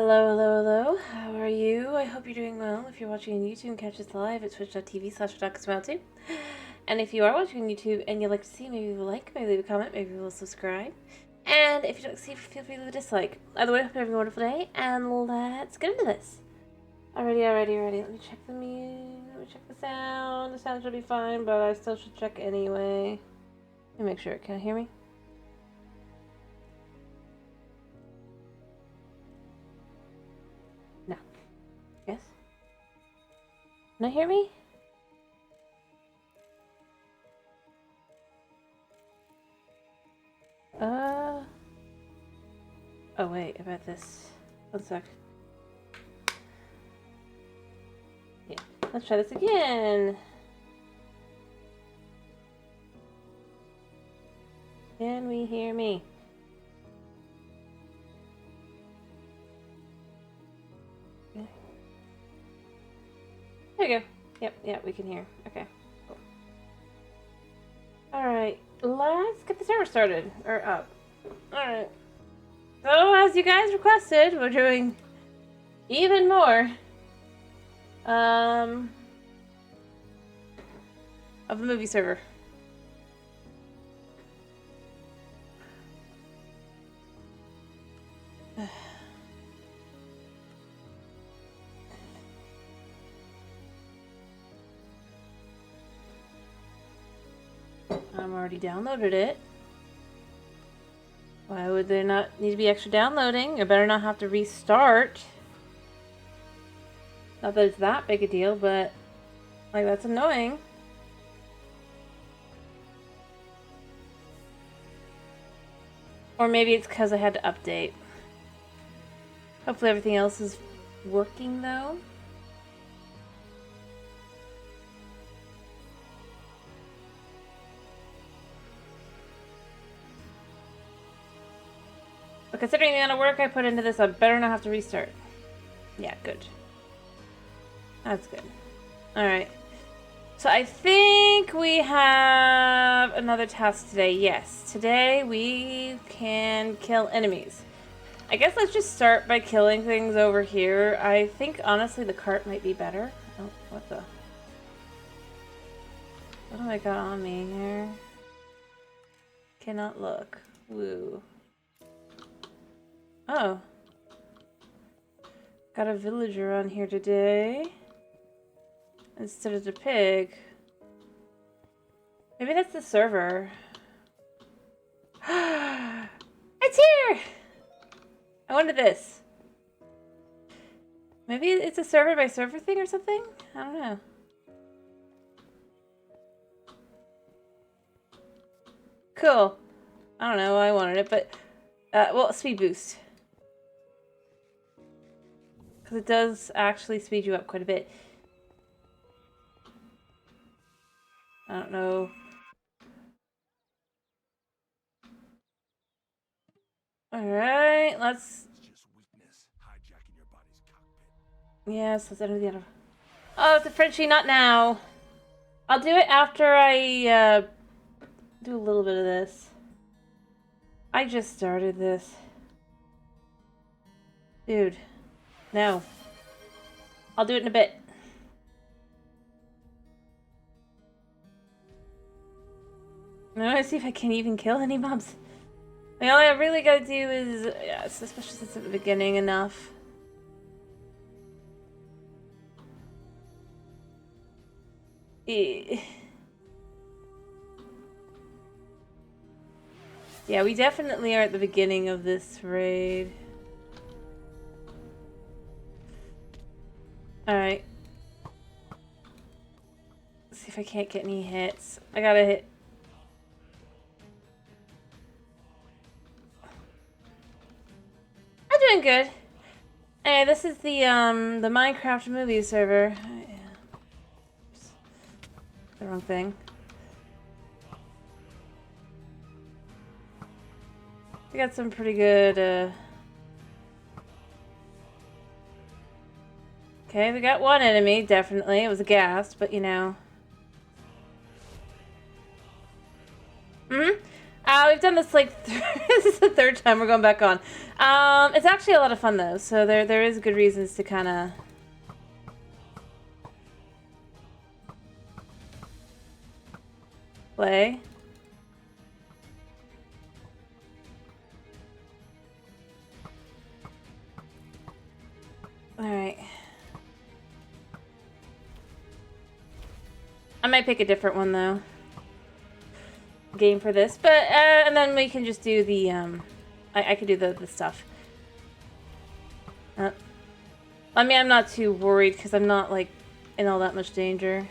Hello, hello, hello. How are you? I hope you're doing well. If you're watching on YouTube, catch us live at twitch.tv/darkesmountain. And if you are watching on YouTube and you'd like to see, maybe leave a like, maybe leave a comment, maybe we'll subscribe. And if you don't see, feel free to leave a dislike. Either way, I hope you're having a wonderful day, and let's get into this. Alrighty. Let me check the mute. Let me check the sound. The sound should be fine, but I still should check anyway. Let me make sure. Can I hear me? No. Yes? Can I hear me? Oh wait, about this. One sec. Yeah, let's try this again. Can we hear me? Okay. There we go. Yep, we can hear. Okay, cool. Alright, let's get the server started. Or up. Alright. So, as you guys requested, we're doing even more of the movie server. I'm already downloaded it. Why would there not need to be extra downloading? I better not have to restart. Not that it's that big a deal, but like that's annoying. Or maybe it's because I had to update. Hopefully everything else is working though. But considering the amount of work I put into this, I better not have to restart. Yeah, good. That's good. Alright. So I think we have another task today. Yes, today we can kill enemies. I guess let's just start by killing things over here. I think, honestly, the cart might be better. Oh, what the... What do I got on me here? Cannot look. Woo. Oh. Got a villager on here today. Instead of the pig. Maybe that's the server. It's here! I wanted this. Maybe it's a server by server thing or something? I don't know. Cool. I don't know why I wanted it, but... well, speed boost. Because it does actually speed you up quite a bit. I don't know. Alright, let's... Yes, let's enter the other... Oh, it's a Frenchie, not now. I'll do it after I, do a little bit of this. I just started this. Dude. No. I'll do it in a bit. I want to see if I can even kill any mobs. All I really gotta do is... Yeah, especially since at the beginning enough. Yeah, we definitely are at the beginning of this raid. Alright. Let's see if I can't get any hits. I gotta hit... I'm doing good. Hey, this is the Minecraft Movie Server. The wrong thing. We got some pretty good, Okay, we got one enemy, definitely. It was a ghast, but you know. We've done this like this is the third time we're going back on. It's actually a lot of fun though, so there is good reasons to kind of play. All right. I might pick a different one though. Game for this, but and then we can just do the I could do the stuff. I mean, I'm not too worried because I'm not like in all that much danger.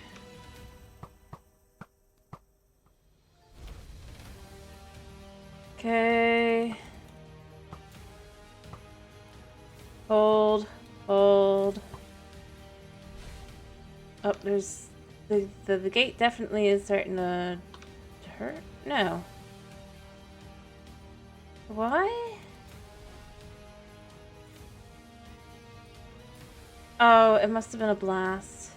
Okay. Hold. Oh, there's the gate definitely is starting to hurt. No. Why? Oh, it must have been a blast.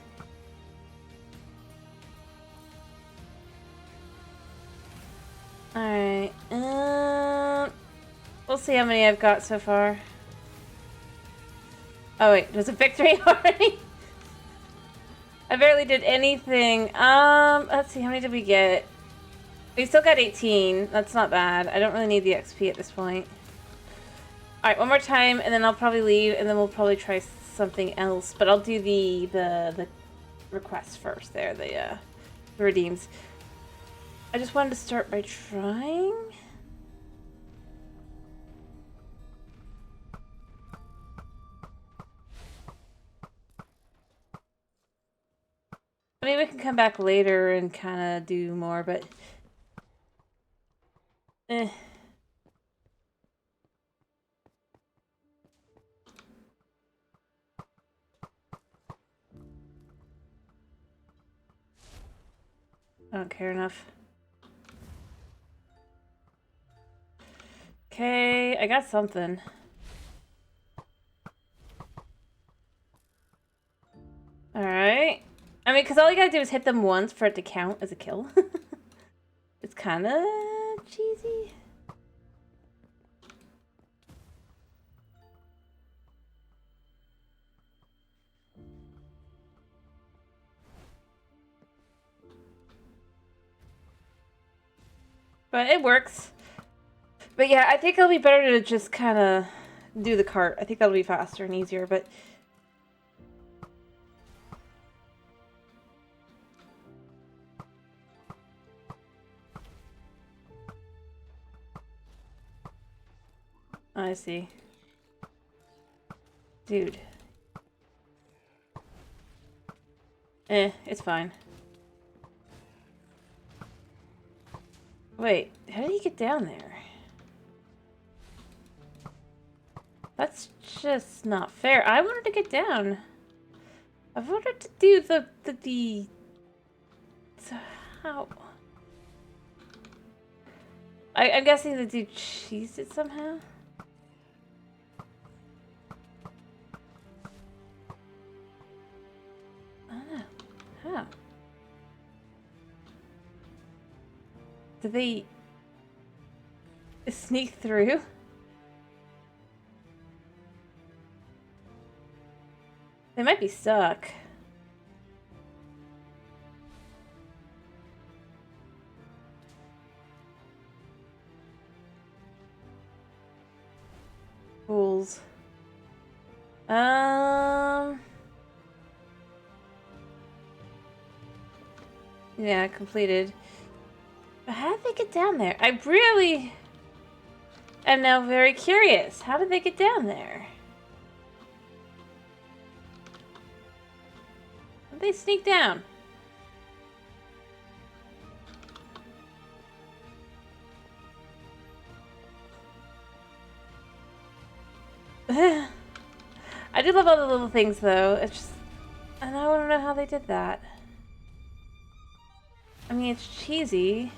Alright. We'll see how many I've got so far. Oh wait, there's a victory already? I barely did anything. Let's see, how many did we get? We still got 18. That's not bad. I don't really need the XP at this point. Alright, one more time, and then I'll probably leave, and then we'll probably try something else. But I'll do the requests first there, the redeems. I just wanted to start by trying. I mean, we can come back later and kind of do more, but... I don't care enough. Okay, I got something. Alright. I mean, because all you gotta do is hit them once for it to count as a kill. It's kind of cheesy. But it works. But yeah, I think it'll be better to just kind of do the cart. I think that'll be faster and easier, but... I see. Dude. It's fine. Wait, how did he get down there? That's just not fair. I wanted to get down. I wanted to do the... So how... I'm guessing the dude cheesed it somehow? I don't know. How? Did they sneak through? They might be stuck. Fools. Yeah, completed. But how did they get down there? I really am now very curious. How did they get down there? How did they sneak down? I do love all the little things though. It's just, and I want to know how they did that. I mean, it's cheesy.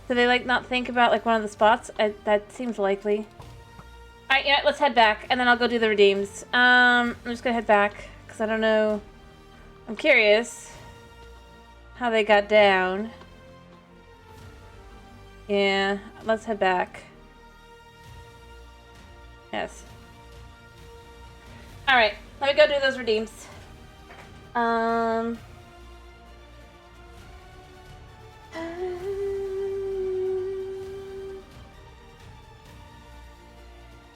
Do they like not think about like one of the spots? That seems likely. Alright, yeah, let's head back and then I'll go do the redeems. I'm just gonna head back because I don't know I'm curious how they got down. Yeah, let's head back. Yes. Alright, let me go do those redeems.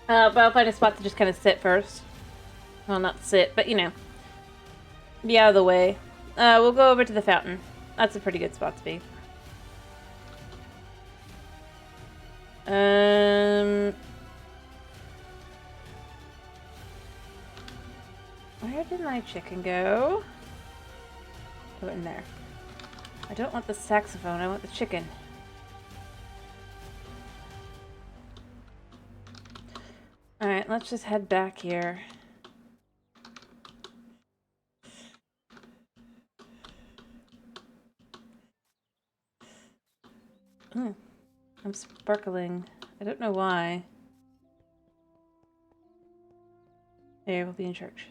But I'll find a spot to just kind of sit first. Well, not sit, but you know. Be out of the way. We'll go over to the fountain. That's a pretty good spot to be. Where did my chicken go? Go in there. I don't want the saxophone, I want the chicken. Alright, let's just head back here. I'm sparkling. I don't know why. There, we'll be in church.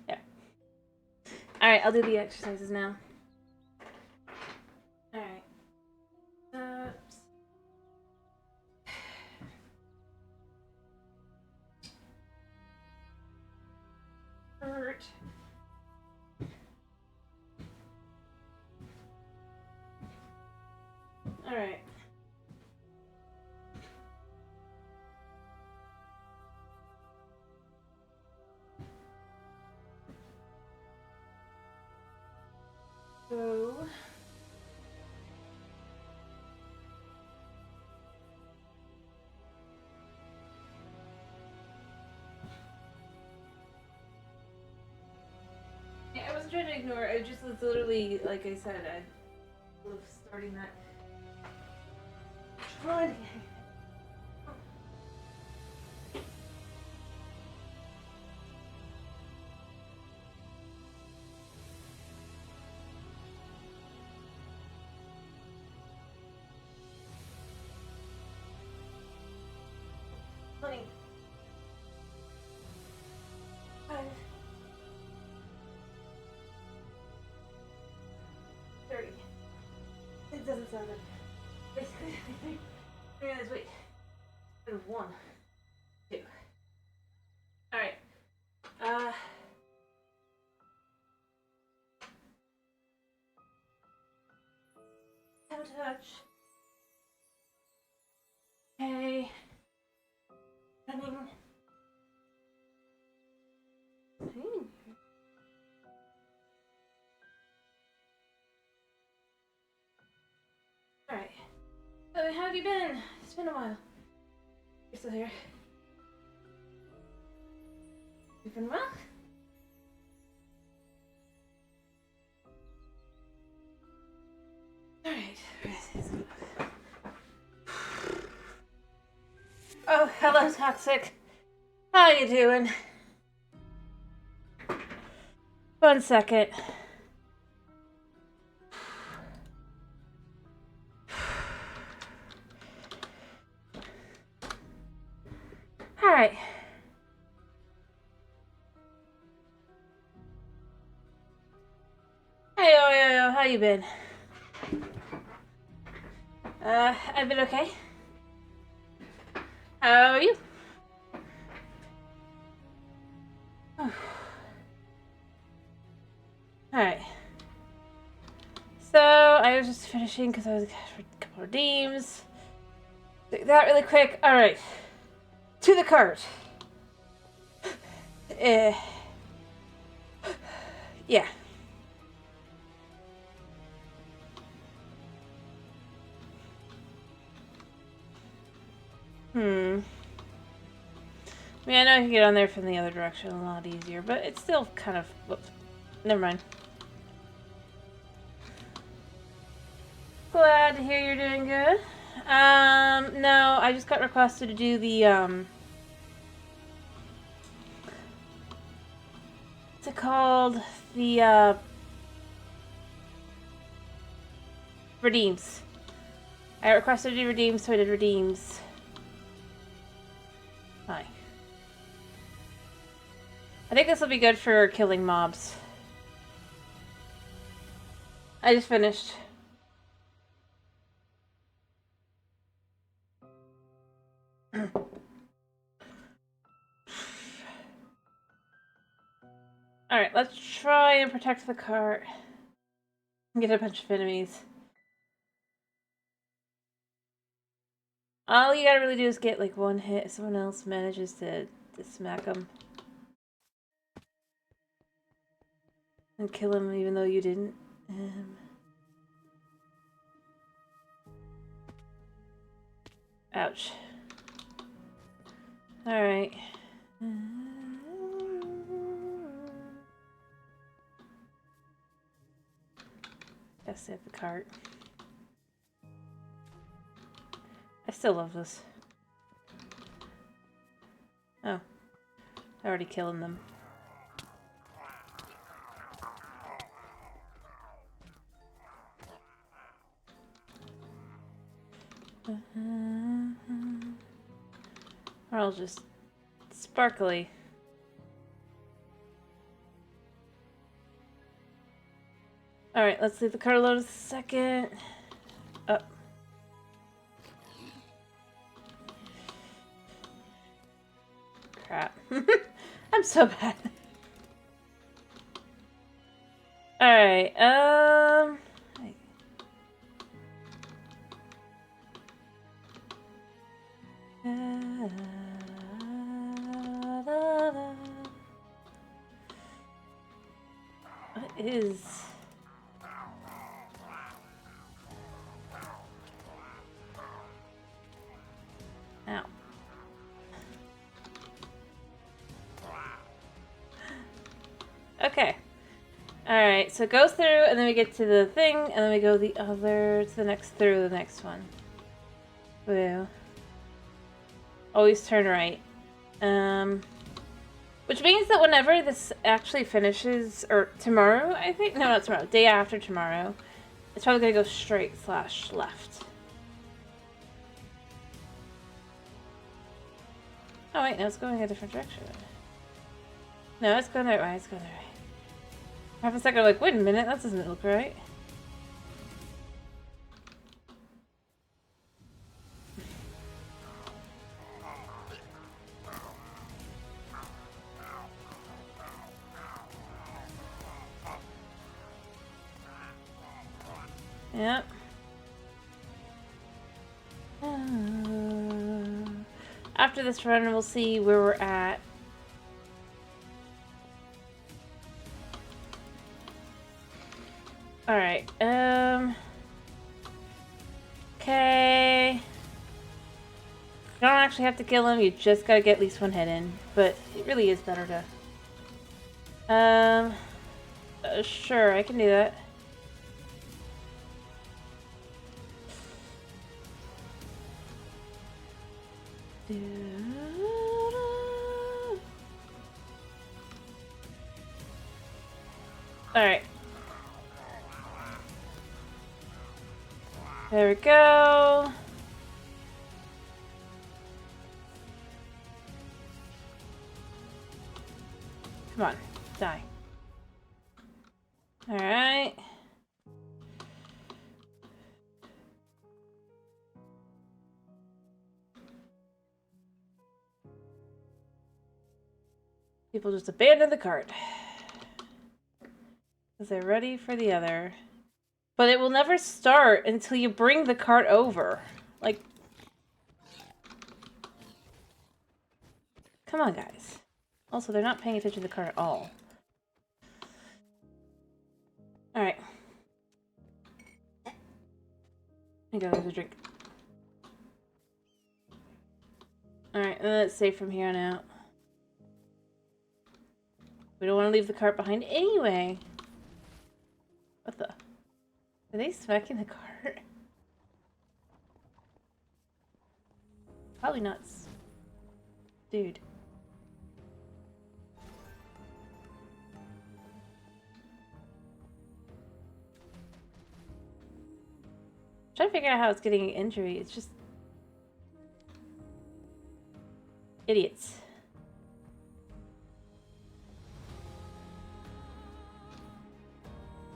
Yeah. Alright, I'll do the exercises now. Alright. Oops. Hurt. Alright. So... yeah, I wasn't trying to ignore it. I just was literally, like I said, I love starting that. Trying to Honey. 5. 30. It doesn't sound good. Basically, I think. Wait. 1. 2. Alright. Have a touch. Okay. Running. Alright. So, how have you been? It's been a while. You're still here. You've been well? Alright. Oh, hello, Toxic. How you doing? 1 second. Alright. Hey, yo, how you been? I've been okay. How are you? Alright. So, I was just finishing because I was for a couple of redeems. Take that really quick. Alright. To the cart. Yeah. I mean, I know I can get on there from the other direction a lot easier, but it's still kind of... Whoops. Never mind. Glad to hear you're doing good. No, I just got requested to do the, what's it called? The, redeems. I requested to do redeems, so I did redeems. Hi. I think this will be good for killing mobs. I just finished. Alright, let's try and protect the cart. And get a bunch of enemies. All you gotta really do is get like one hit if someone else manages to smack them. And kill him even though you didn't. Ouch. Alright. Gotta save the cart. I still love this. Oh. Already killing them. Or I'll just sparkly. Alright, let's leave the cart alone a second. Oh. Crap. I'm so bad. Alright, what is... Ow. Okay. Alright, so it goes through, and then we get to the thing, and then we go the other, to the next one. Woo. Always turn right. Which means that whenever this actually finishes, or tomorrow, I think? No, not tomorrow. Day after tomorrow. It's probably going to go straight / left. Oh wait, no, it's going a different direction. No, it's going that way, it's going that way. Half a second, like, wait a minute, that doesn't look right. Yep. After this run, we'll see where we're at. Alright, okay. You don't actually have to kill him, you just gotta get at least one hit in. But it really is better to... sure, I can do that. Alright. There we go. Come on, die. Alright. People just abandon the cart. Because they're ready for the other. But it will never start until you bring the cart over. Like... Come on, guys. Also, they're not paying attention to the cart at all. Alright. I go, there's a drink. Alright, let's save from here on out. We don't want to leave the cart behind anyway. What the? Are they smacking the cart? Probably not. Dude. I'm trying to figure out how it's getting an injury. It's just... idiots.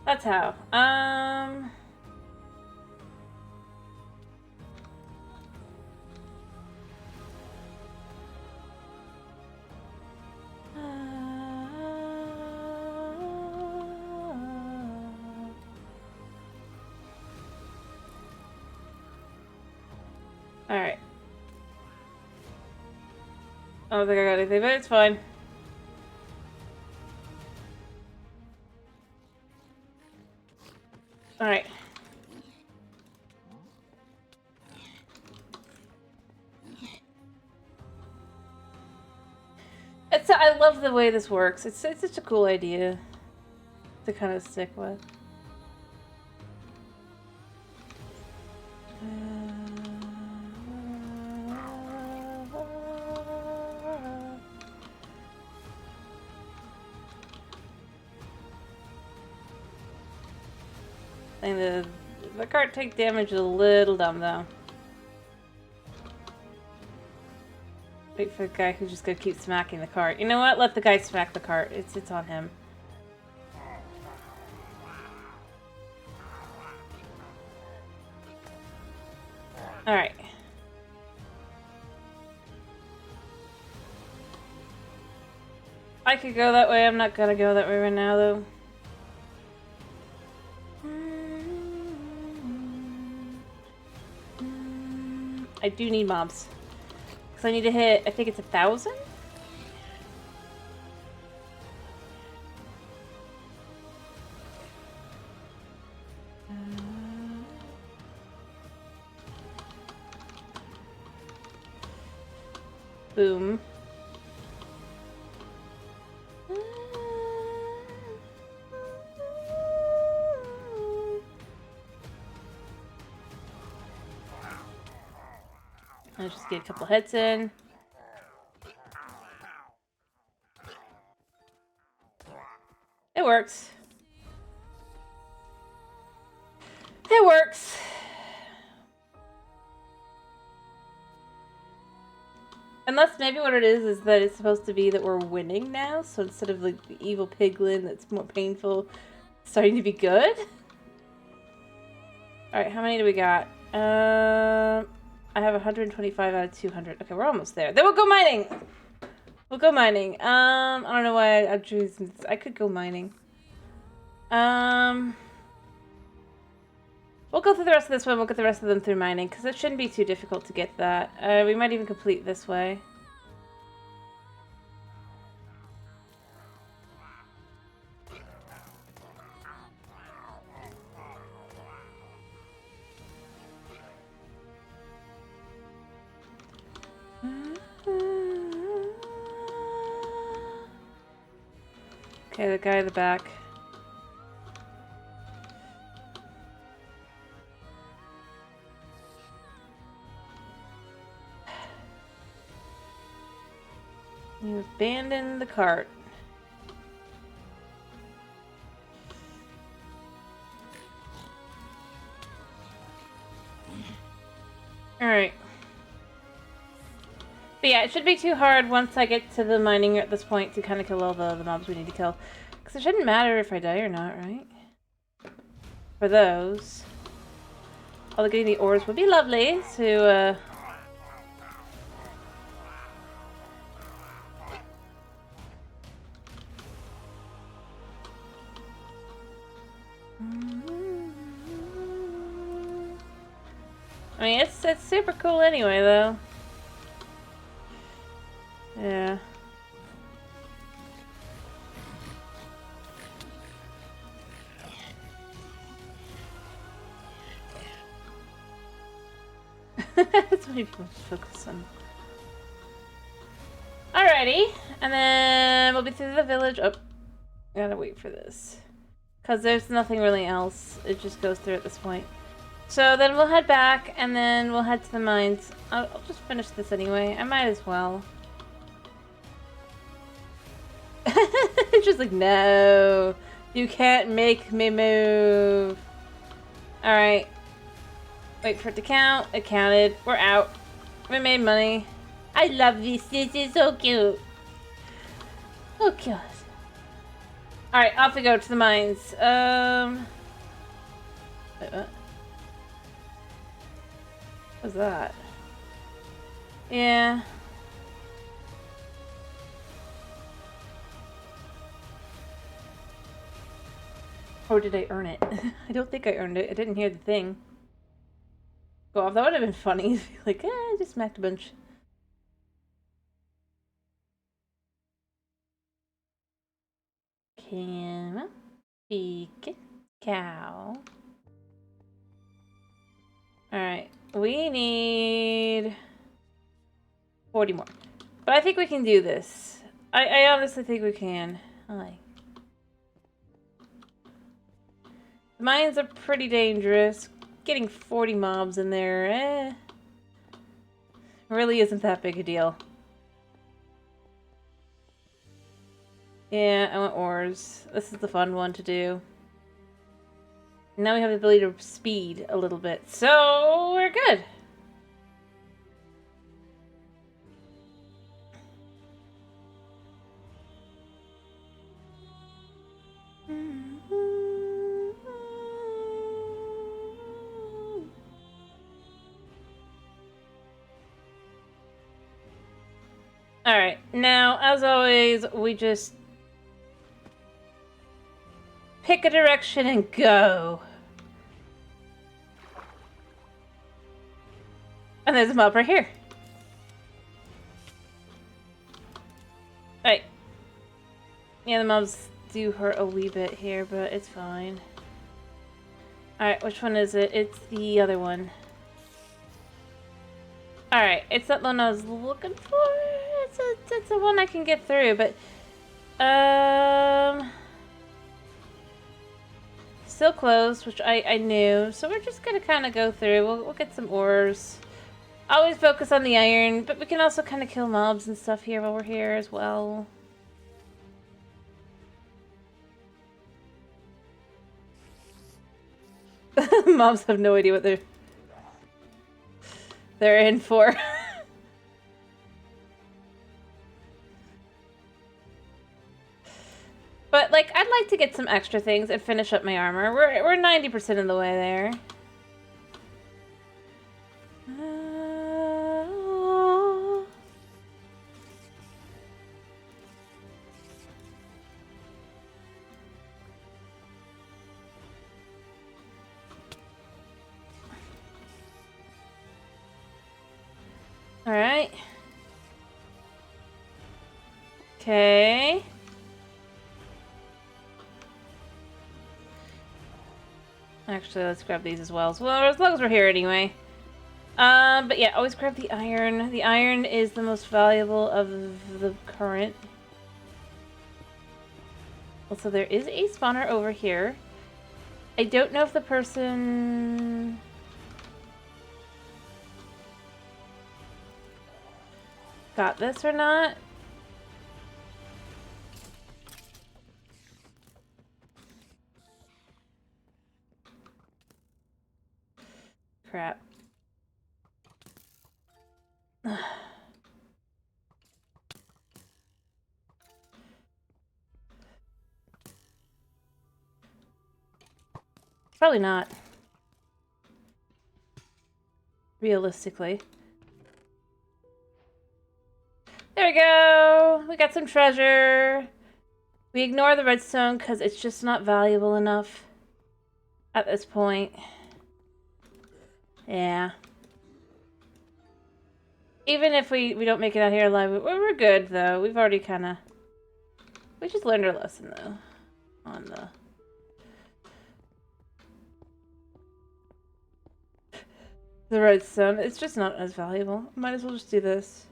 That's how. Alright. I don't think I got anything, but it's fine. Alright. I love the way this works. It's such a cool idea to kind of stick with. And the cart take damage is a little dumb though. Wait for the guy who's just gonna keep smacking the cart. You know what? Let the guy smack the cart. It's on him. Alright. I could go that way. I'm not gonna go that way right now though. I do need mobs. Because I need to hit, I think it's 1,000? Boom. Let's just get a couple hits in. It works. It works. Unless maybe what it is that it's supposed to be that we're winning now, so instead of like the evil piglin that's more painful, it's starting to be good. Alright, how many do we got? I have 125 out of 200. Okay, we're almost there. Then we'll go mining! We'll go mining. I don't know why I'm choosing this. I could go mining. We'll go through the rest of this one. We'll get the rest of them through mining, because it shouldn't be too difficult to get that. We might even complete this way. Okay, the guy in the back. You abandoned the cart. Alright. But yeah, it shouldn't be too hard once I get to the mining at this point to kind of kill all the mobs we need to kill. Because it shouldn't matter if I die or not, right? For those. Although getting the ores would be lovely to, I mean, it's super cool anyway, though. Yeah. That's what people focus on. Alrighty, and then we'll be through the village. Oh, gotta wait for this. Because there's nothing really else. It just goes through at this point. So then we'll head back, and then we'll head to the mines. I'll just finish this anyway. I might as well. It's just like, no. You can't make me move. Alright. Wait for it to count. It counted. We're out. We made money. I love this. This is so cute. Oh, God. Alright, off we go to the mines. Wait, what? What's that? Yeah. Or did I earn it? I don't think I earned it. I didn't hear the thing go off. That would have been funny. Like, I just smacked a bunch. Camel, beacon, cow. Alright, we need 40 more. But I think we can do this. I honestly think we can. Hi. The mines are pretty dangerous. Getting 40 mobs in there, really isn't that big a deal. Yeah, I want ores. This is the fun one to do. Now we have the ability to speed a little bit, so we're good. Alright, now, as always, we just pick a direction and go. And there's a mob right here. Alright. Yeah, the mobs do hurt a wee bit here, but it's fine. Alright, which one is it? It's the other one. Alright, it's that one I was looking for. It's a one I can get through, but still closed, which I knew. So we're just gonna kind of go through. We'll get some ores. Always focus on the iron, but we can also kind of kill mobs and stuff here while we're here as well. Mobs have no idea what they're in for. But, like, I'd like to get some extra things and finish up my armor. We're 90% of the way there. Alright. Okay. Actually, let's grab these as well. Well, as long as we're here anyway. But yeah, always grab the iron. The iron is the most valuable of the current. Also, there is a spawner over here. I don't know if the person... got this or not. Crap. Probably not. Realistically. There we go! We got some treasure! We ignore the redstone because it's just not valuable enough at this point. Yeah. Even if we don't make it out here alive, we're good, though. We've already kind of... We just learned our lesson, though. On the redstone. It's just not as valuable. Might as well just do this.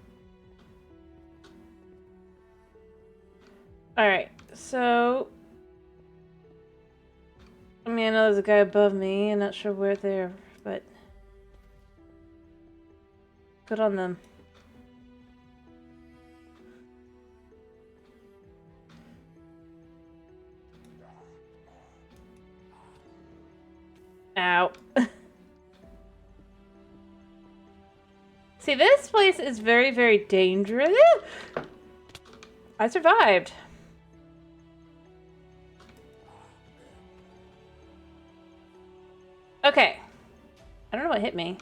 Alright, so... I mean, I know there's a guy above me. I'm not sure where they're, but... Good on them. Ow. See, this place is very, very dangerous. I survived. Okay. I don't know what hit me.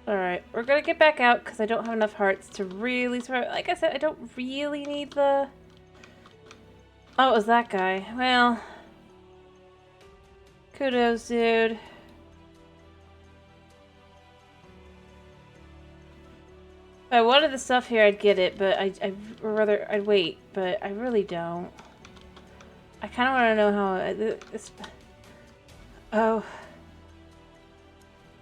Alright, we're gonna get back out because I don't have enough hearts to really survive. Like I said, I don't really need the... Oh, it was that guy. Well... Kudos, dude. If I wanted the stuff here, I'd get it, but or rather, I'd wait, but I really don't. I kind of want to know how... Oh...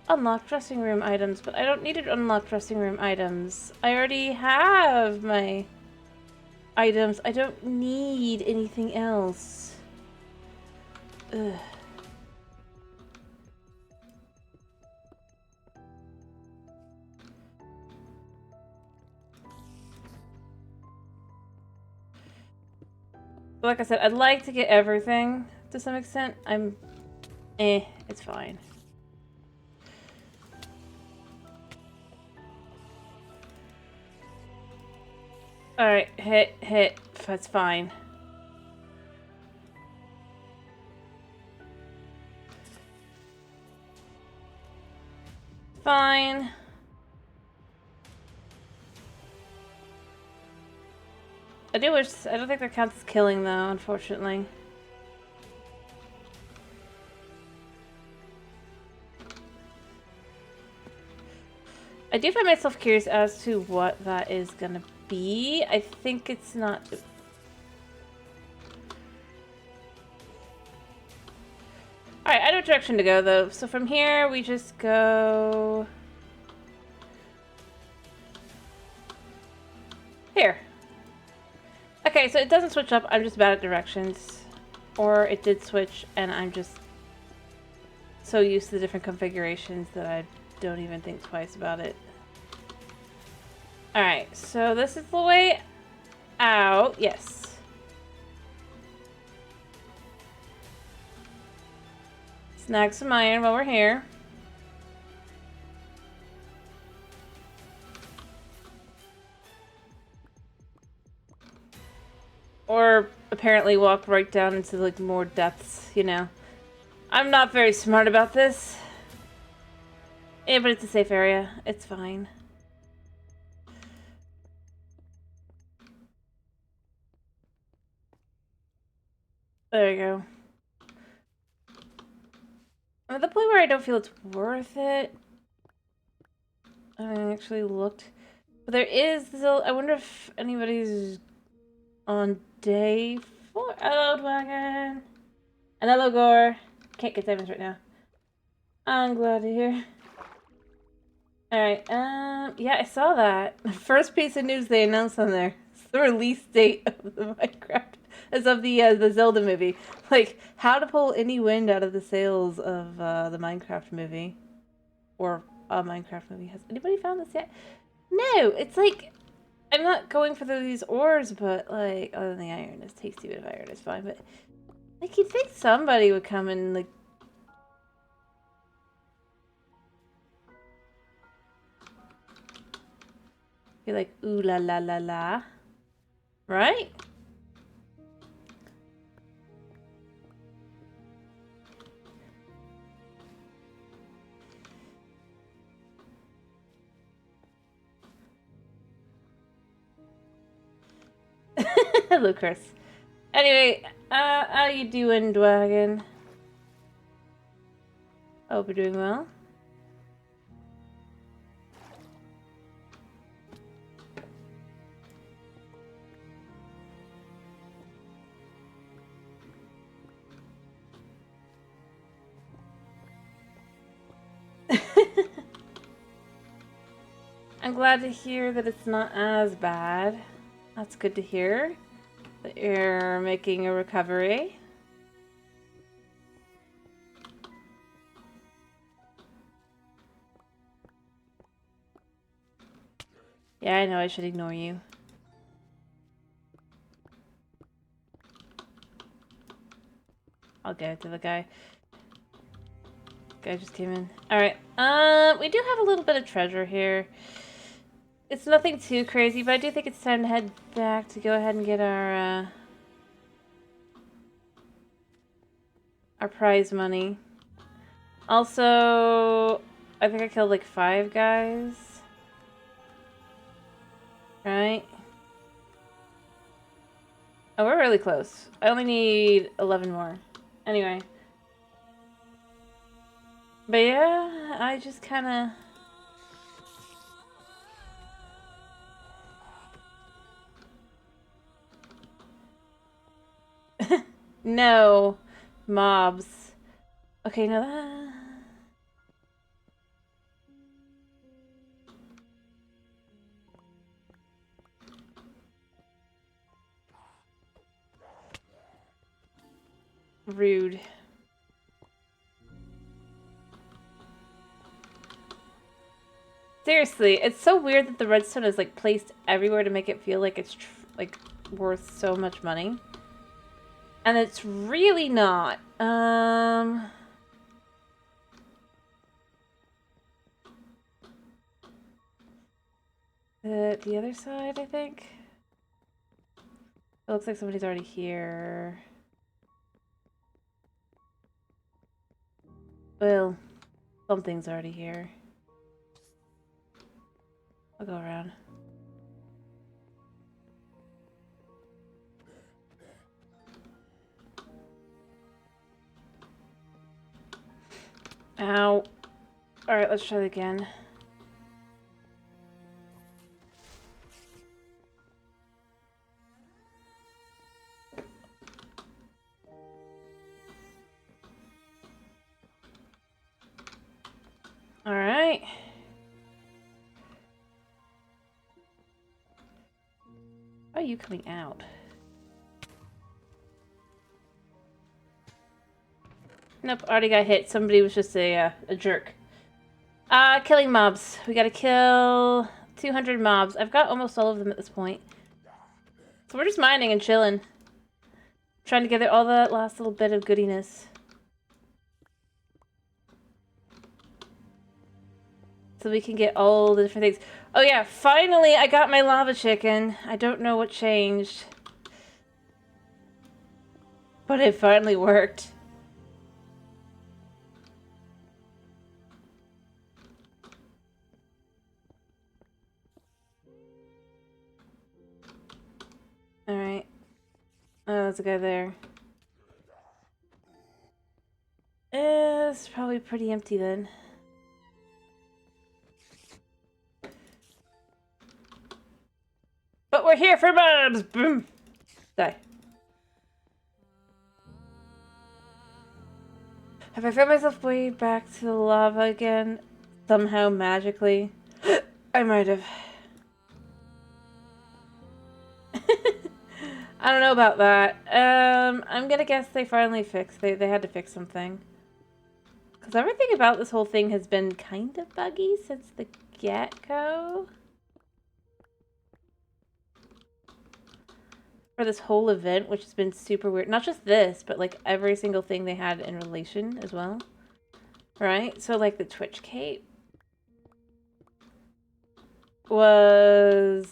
Unlock dressing room items, but I don't need to unlock dressing room items. I already have my items. I don't need anything else. Ugh. Like I said, I'd like to get everything to some extent. It's fine. Alright, hit. That's fine. Fine. I don't think that counts as killing though, unfortunately. I do find myself curious as to what that is gonna be. I think it's not... Alright, I know what direction to go though. So from here, we just go... Here. Okay, so it doesn't switch up. I'm just bad at directions. Or it did switch and I'm just so used to the different configurations that I don't even think twice about it. Alright, so this is the way out. Yes. Snag some iron while we're here. Or apparently walk right down into like more depths, you know. I'm not very smart about this. Yeah, but it's a safe area. It's fine. There you go. I'm at the point where I don't feel it's worth it. I haven't actually looked. But there is still... I wonder if anybody's on day 4. Hello, Dwagon. And hello, Gore. Can't get diamonds right now. I'm glad to hear. Alright, yeah, I saw that. The first piece of news they announced on there. It's the release date of the Minecraft... as of the Zelda movie. Like, how to pull any wind out of the sails of the Minecraft movie. Or a Minecraft movie. Has anybody found this yet? No, it's like... I'm not going for these ores, but like... other than the iron. This tasty bit of iron is fine, but... like, you'd think somebody would come and, like... be like, ooh la la la la. Right? Hello, Chris. Anyway, how you doing, Dwagon? I hope you're doing well. I'm glad to hear that it's not as bad. That's good to hear. That you're making a recovery. Yeah, I know I should ignore you. I'll get it to the guy. Guy just came in. Alright, we do have a little bit of treasure here. It's nothing too crazy, but I do think it's time to head back to go ahead and get our our prize money. Also, I think I killed like 5 guys. Right? Oh, we're really close. I only need 11 more. Anyway. But yeah, I just kind of... No. Mobs. Okay, no that... Rude. Seriously, it's so weird that the redstone is like placed everywhere to make it feel like it's like worth so much money. And it's really not. The other side, I think. It looks like somebody's already here. Well, something's already here. I'll go around. Ow. Alright, let's try it again. Alright. Why are you coming out? Nope, already got hit. Somebody was just a jerk. Killing mobs. We gotta kill 200 mobs. I've got almost all of them at this point. So we're just mining and chilling. Trying to gather all that last little bit of goodiness. So we can get all the different things. Oh yeah, finally I got my lava chicken. I don't know what changed. But it finally worked. Alright. Oh, there's a guy there. It's probably pretty empty then. But we're here for mobs! Boom! Die. Have I found myself way back to the lava again? Somehow, magically? I might have. I don't know about that. I'm gonna guess they finally fixed. They had to fix something. Because everything about this whole thing has been kind of buggy since the get-go. For this whole event, which has been super weird. Not just this, but like every single thing they had in relation as well. Right? So like the Twitch cape was...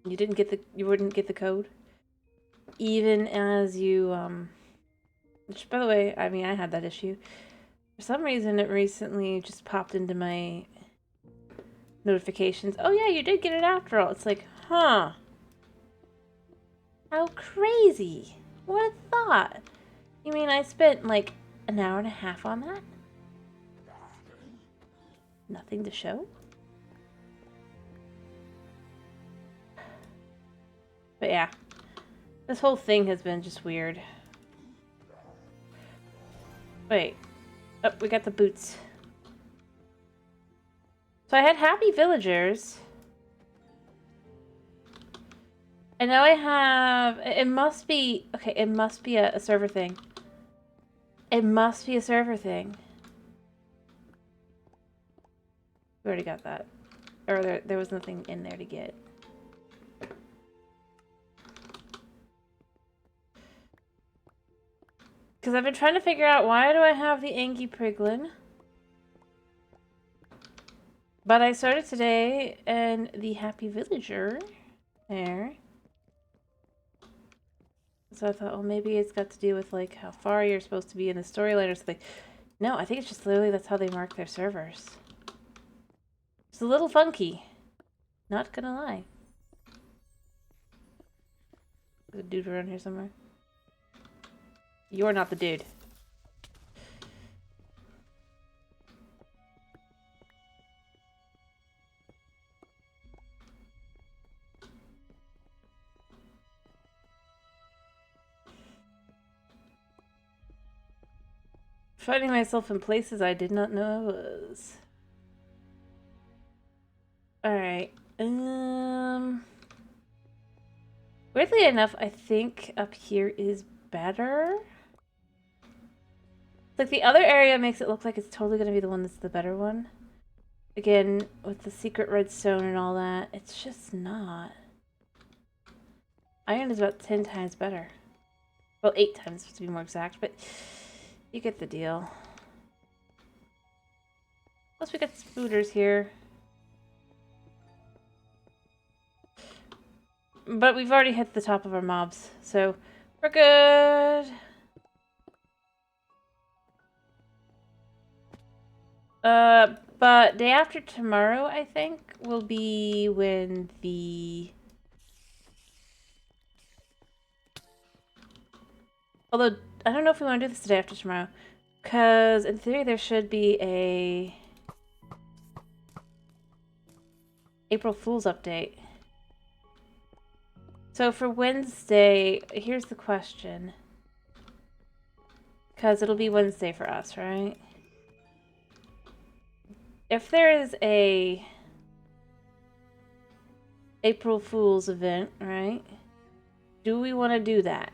You wouldn't get the code. Even as you, which, by the way, I mean, I had that issue. For some reason, it recently just popped into my notifications. Oh yeah, you did get it after all. It's like, huh. How crazy. What a thought. You mean I spent, like, an hour and a half on that? Nothing to show? But yeah, this whole thing has been just weird. Wait. Oh, we got the boots. So I had happy villagers. And now I have... It must be... Okay, it must be a server thing. It must be a server thing. We already got that. Or there was nothing in there to get. Because I've been trying to figure out why do I have the Angie Priglin? But I started today and the Happy Villager there. So I thought, well, maybe it's got to do with, like, how far you're supposed to be in the storyline or something. No, I think it's just literally that's how they mark their servers. It's a little funky. Not gonna lie. There's a dude around here somewhere. You're not the dude. Finding myself in places I did not know I was. Alright. Weirdly enough, I think up here is better. Like, the other area makes it look like it's totally going to be the one that's the better one. Again, with the secret redstone and all that, it's just not. Iron is about 10 times better. Well, 8 times to be more exact, but you get the deal. Plus we got spooters here. But we've already hit the top of our mobs, so we're good. But day after tomorrow, I think, will be when the... Although, I don't know if we want to do this the day after tomorrow. Because, in theory, there should be a... April Fool's update. So for Wednesday, here's the question. Because it'll be Wednesday for us, right? If there is a April Fool's event, right? Do we want to do that?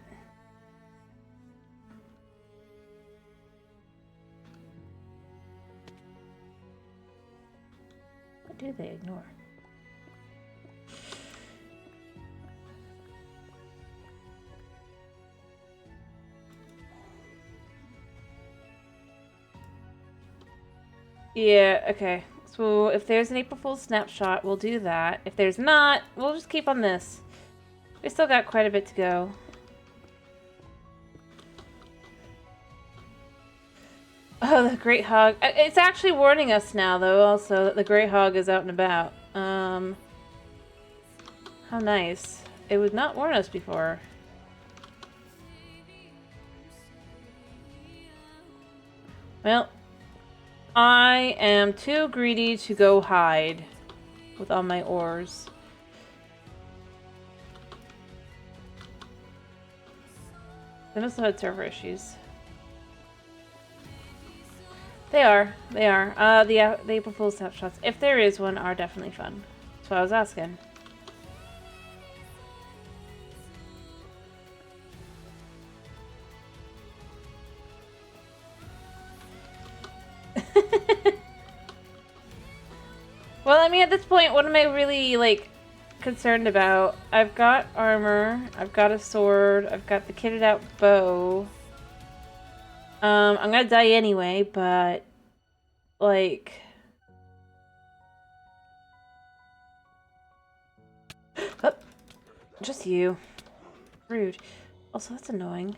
What do they ignore? Yeah, okay. So if there's an April Fool's snapshot, we'll do that. If there's not, we'll just keep on this. We still got quite a bit to go. Oh, the Great Hog. It's actually warning us now, though, also, that the Great Hog is out and about. How nice. It would not warn us before. Well, I am too greedy to go hide with all my ores. They must have had server issues. They are. They are. The April Fool's snapshots, if there is one, are definitely fun. That's what I was asking. Well, I mean, at this point, what am I really, like, concerned about? I've got armor, I've got a sword, I've got the kitted out bow. I'm gonna die anyway, but, like... Oh, just you. Rude. Also, that's annoying.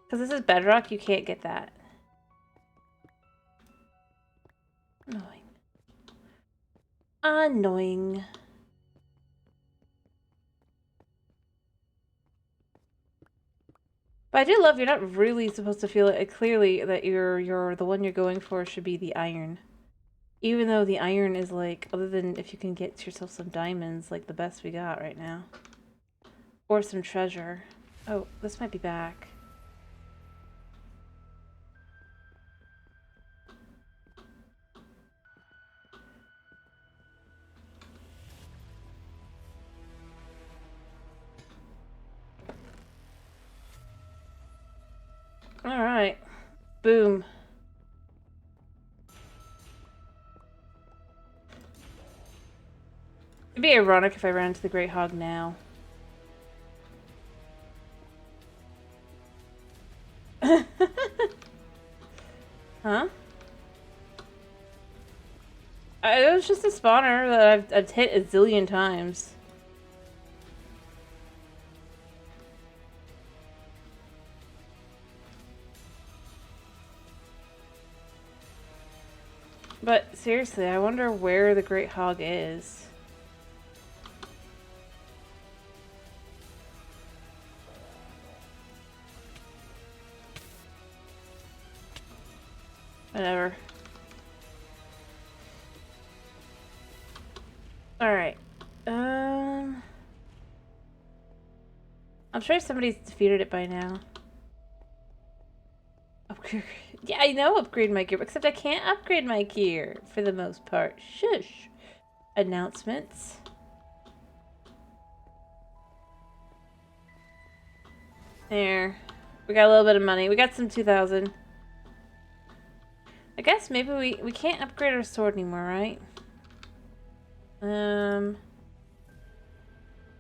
Because this is Bedrock, you can't get that. Annoying. Annoying. But I do love you're not really supposed to feel it clearly that you're the one you're going for should be the iron. Even though the iron is like, other than if you can get yourself some diamonds, like the best we got right now. Or some treasure. Oh, this might be back. Alright. Boom. It'd be ironic if I ran into the Great Hog now. Huh? It was just a spawner that I've hit a zillion times. But seriously, I wonder where the Great Hog is. Whatever. Alright. I'm sure somebody's defeated it by now. Upgrade. Yeah, I know upgrade my gear, except I can't upgrade my gear for the most part. Shush. Announcements. There. We got a little bit of money. We got some 2,000. I guess maybe we can't upgrade our sword anymore, right?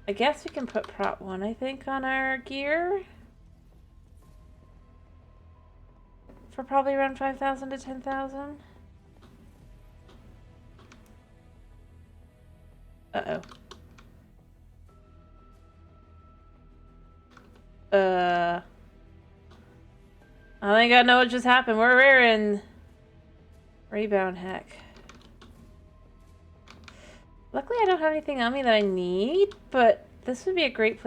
I guess we can put prop 1, I think, on our gear. For probably around 5,000 to 10,000. Uh-oh. I think I know what just happened. We're in rebound heck. Luckily, I don't have anything on me that I need, but this would be a great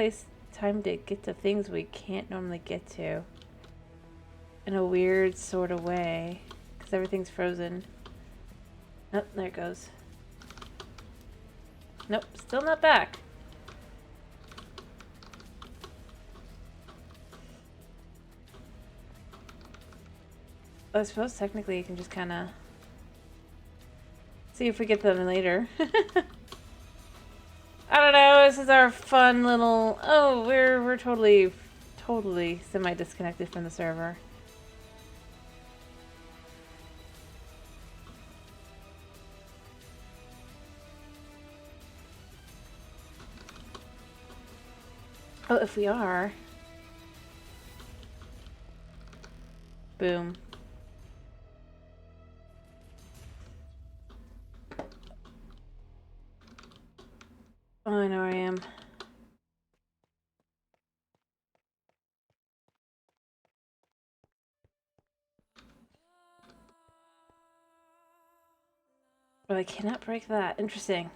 time to get to things we can't normally get to. In a weird sort of way, because everything's frozen. Oh, there it goes. Nope, still not back. I suppose technically you can just kind of see if we get them later. I don't know, this is our fun little... Oh, we're totally semi-disconnected from the server. Oh, if we are... Boom. Oh, I know where I am. Oh, I cannot break that. Interesting.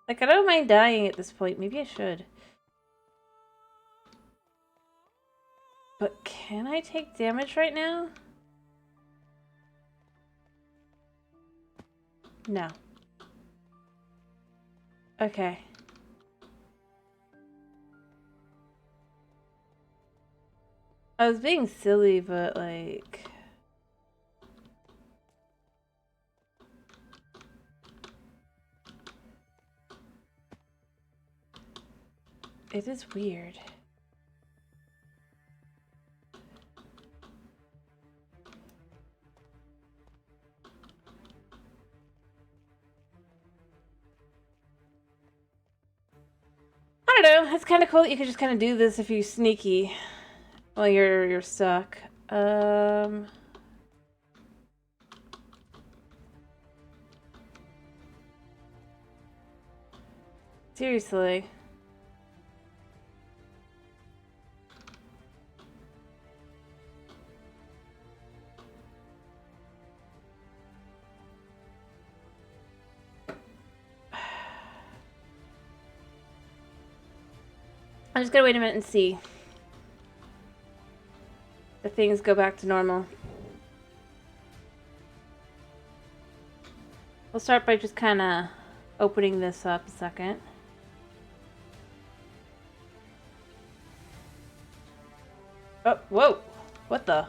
Like, I don't mind dying at this point. Maybe I should. But can I take damage right now? No. Okay. I was being silly, but like... It is weird. I don't know. It's kind of cool that you can just kind of do this if you're sneaky while you're stuck. Seriously. I'm just gonna wait a minute and see if things go back to normal. We'll start by just kind of opening this up a second. Oh, whoa! What the?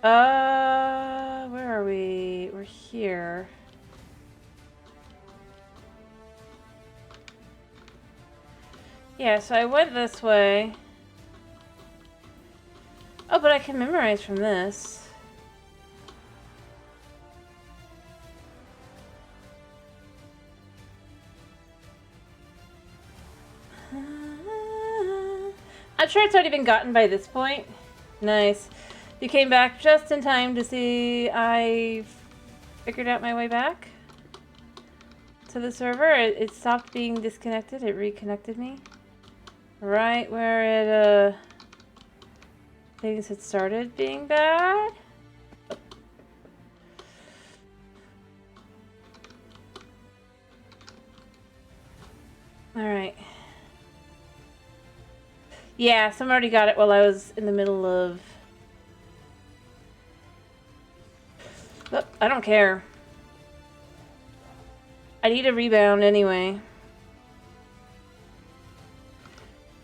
Where are we? We're here. Yeah, so I went this way. Oh, but I can memorize from this. I'm sure it's already been gotten by this point. Nice. You came back just in time to see I figured out my way back. to the server. It stopped being disconnected. It reconnected me. Right where it, things had started being bad. Alright. Yeah, someone already got it while I was in the middle of... Oh, I don't care. I need a rebound anyway.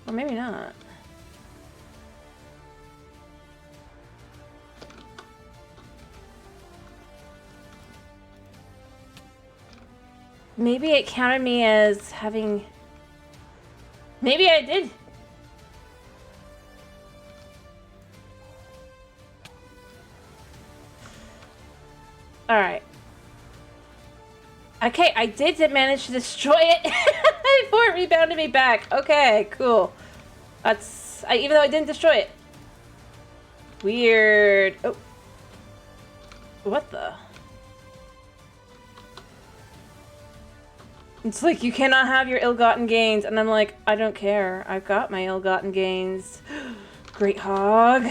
Or maybe not. Maybe it counted me as having... Maybe I did. Alright. Okay, I did manage to destroy it before it rebounded me back. Okay, cool. That's... even though I didn't destroy it. Weird. Oh. What the... It's like, you cannot have your ill-gotten gains. And I'm like, I don't care. I've got my ill-gotten gains. Great hog.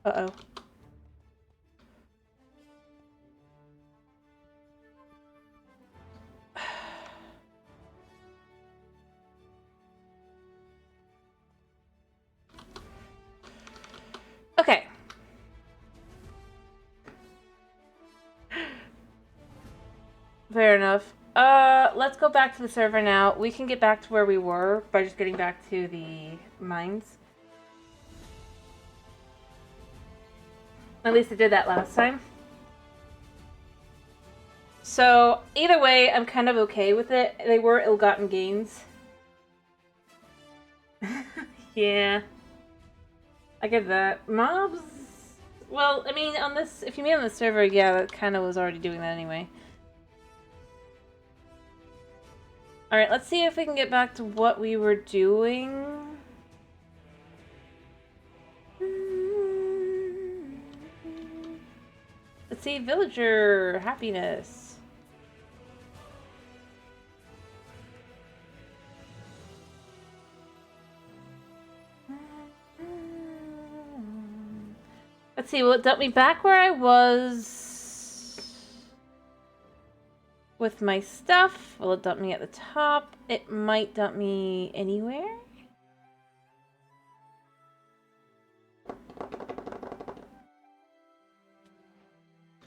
Uh-oh. Okay. Fair enough. Let's go back to the server now. We can get back to where we were by just getting back to the mines. At least I did that last time. So, either way, I'm kind of okay with it. They were ill-gotten gains. Yeah. I get that. Mobs... Well, I mean, on this... If you mean on the server, yeah, that kind of was already doing that anyway. Alright, let's see if we can get back to what we were doing. Let's see, villager happiness. Let's see, will it dump me back where I was with my stuff? Will it dump me at the top? It might dump me anywhere.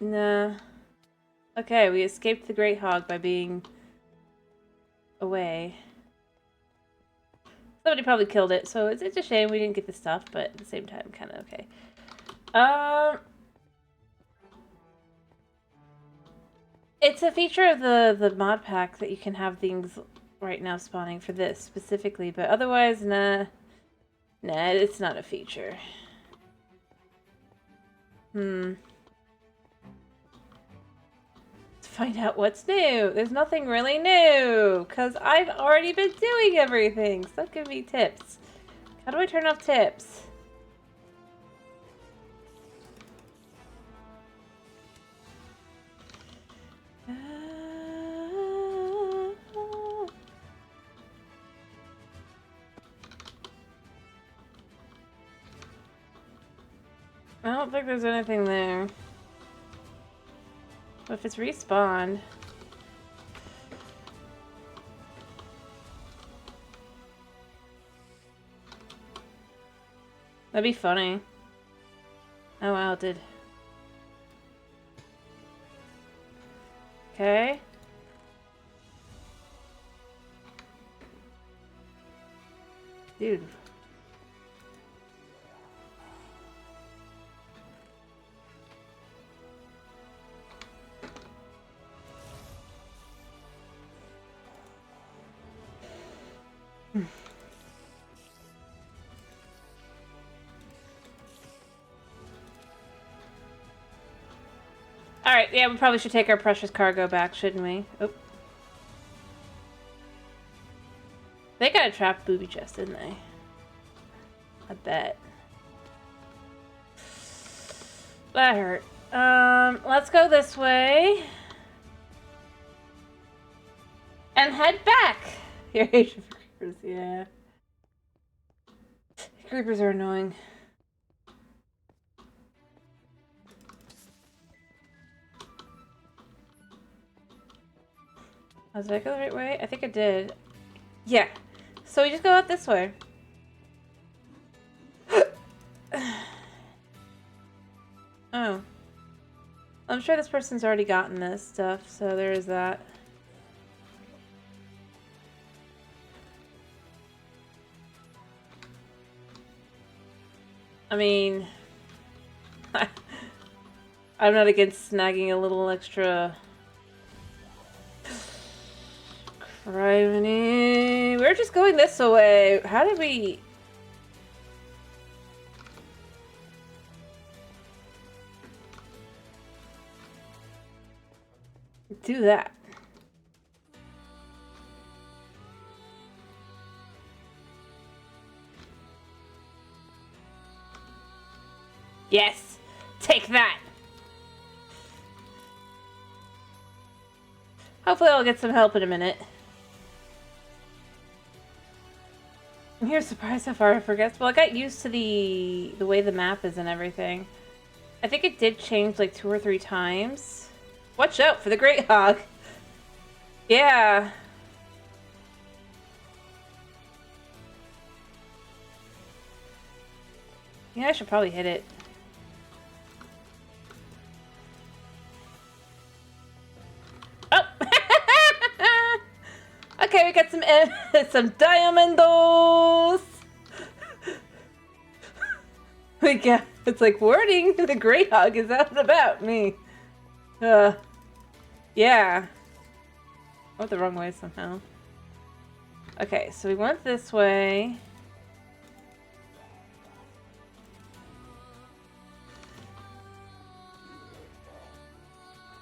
Nah. Okay, we escaped the Great Hog by being away. Somebody probably killed it, so it's a shame we didn't get the stuff, but at the same time, kind of okay. It's a feature of the mod pack that you can have things right now spawning for this specifically, but otherwise, nah. Nah, it's not a feature. Let's find out what's new. There's nothing really new, because I've already been doing everything, so give me tips. How do I turn off tips? I don't think there's anything there. But if it's respawned... That'd be funny. Oh wow, it did. Okay. Dude. Alright, yeah, we probably should take our precious cargo back, shouldn't we? Oh. They got a trapped booby chest, didn't they? I bet. That hurt. Let's go this way. And head back! Your Asian creepers, yeah. Creepers are annoying. Oh, did I go the right way? I think I did. Yeah. So we just go out this way. Oh. I'm sure this person's already gotten this stuff, so there is that. I mean, I'm not against snagging a little extra. Criminy. We're just going this way. How did we... do that? Yes! Take that! Hopefully I'll get some help in a minute. I'm here surprised how far I forget. Well, I got used to the way the map is and everything. I think it did change like 2 or 3 times. Watch out for the great hog! Yeah. Yeah, I should probably hit it. Oh! Okay, we got some diamondos! We got, it's like, warning, the great hog is out and about me. Yeah. I went the wrong way somehow. Okay, so we went this way.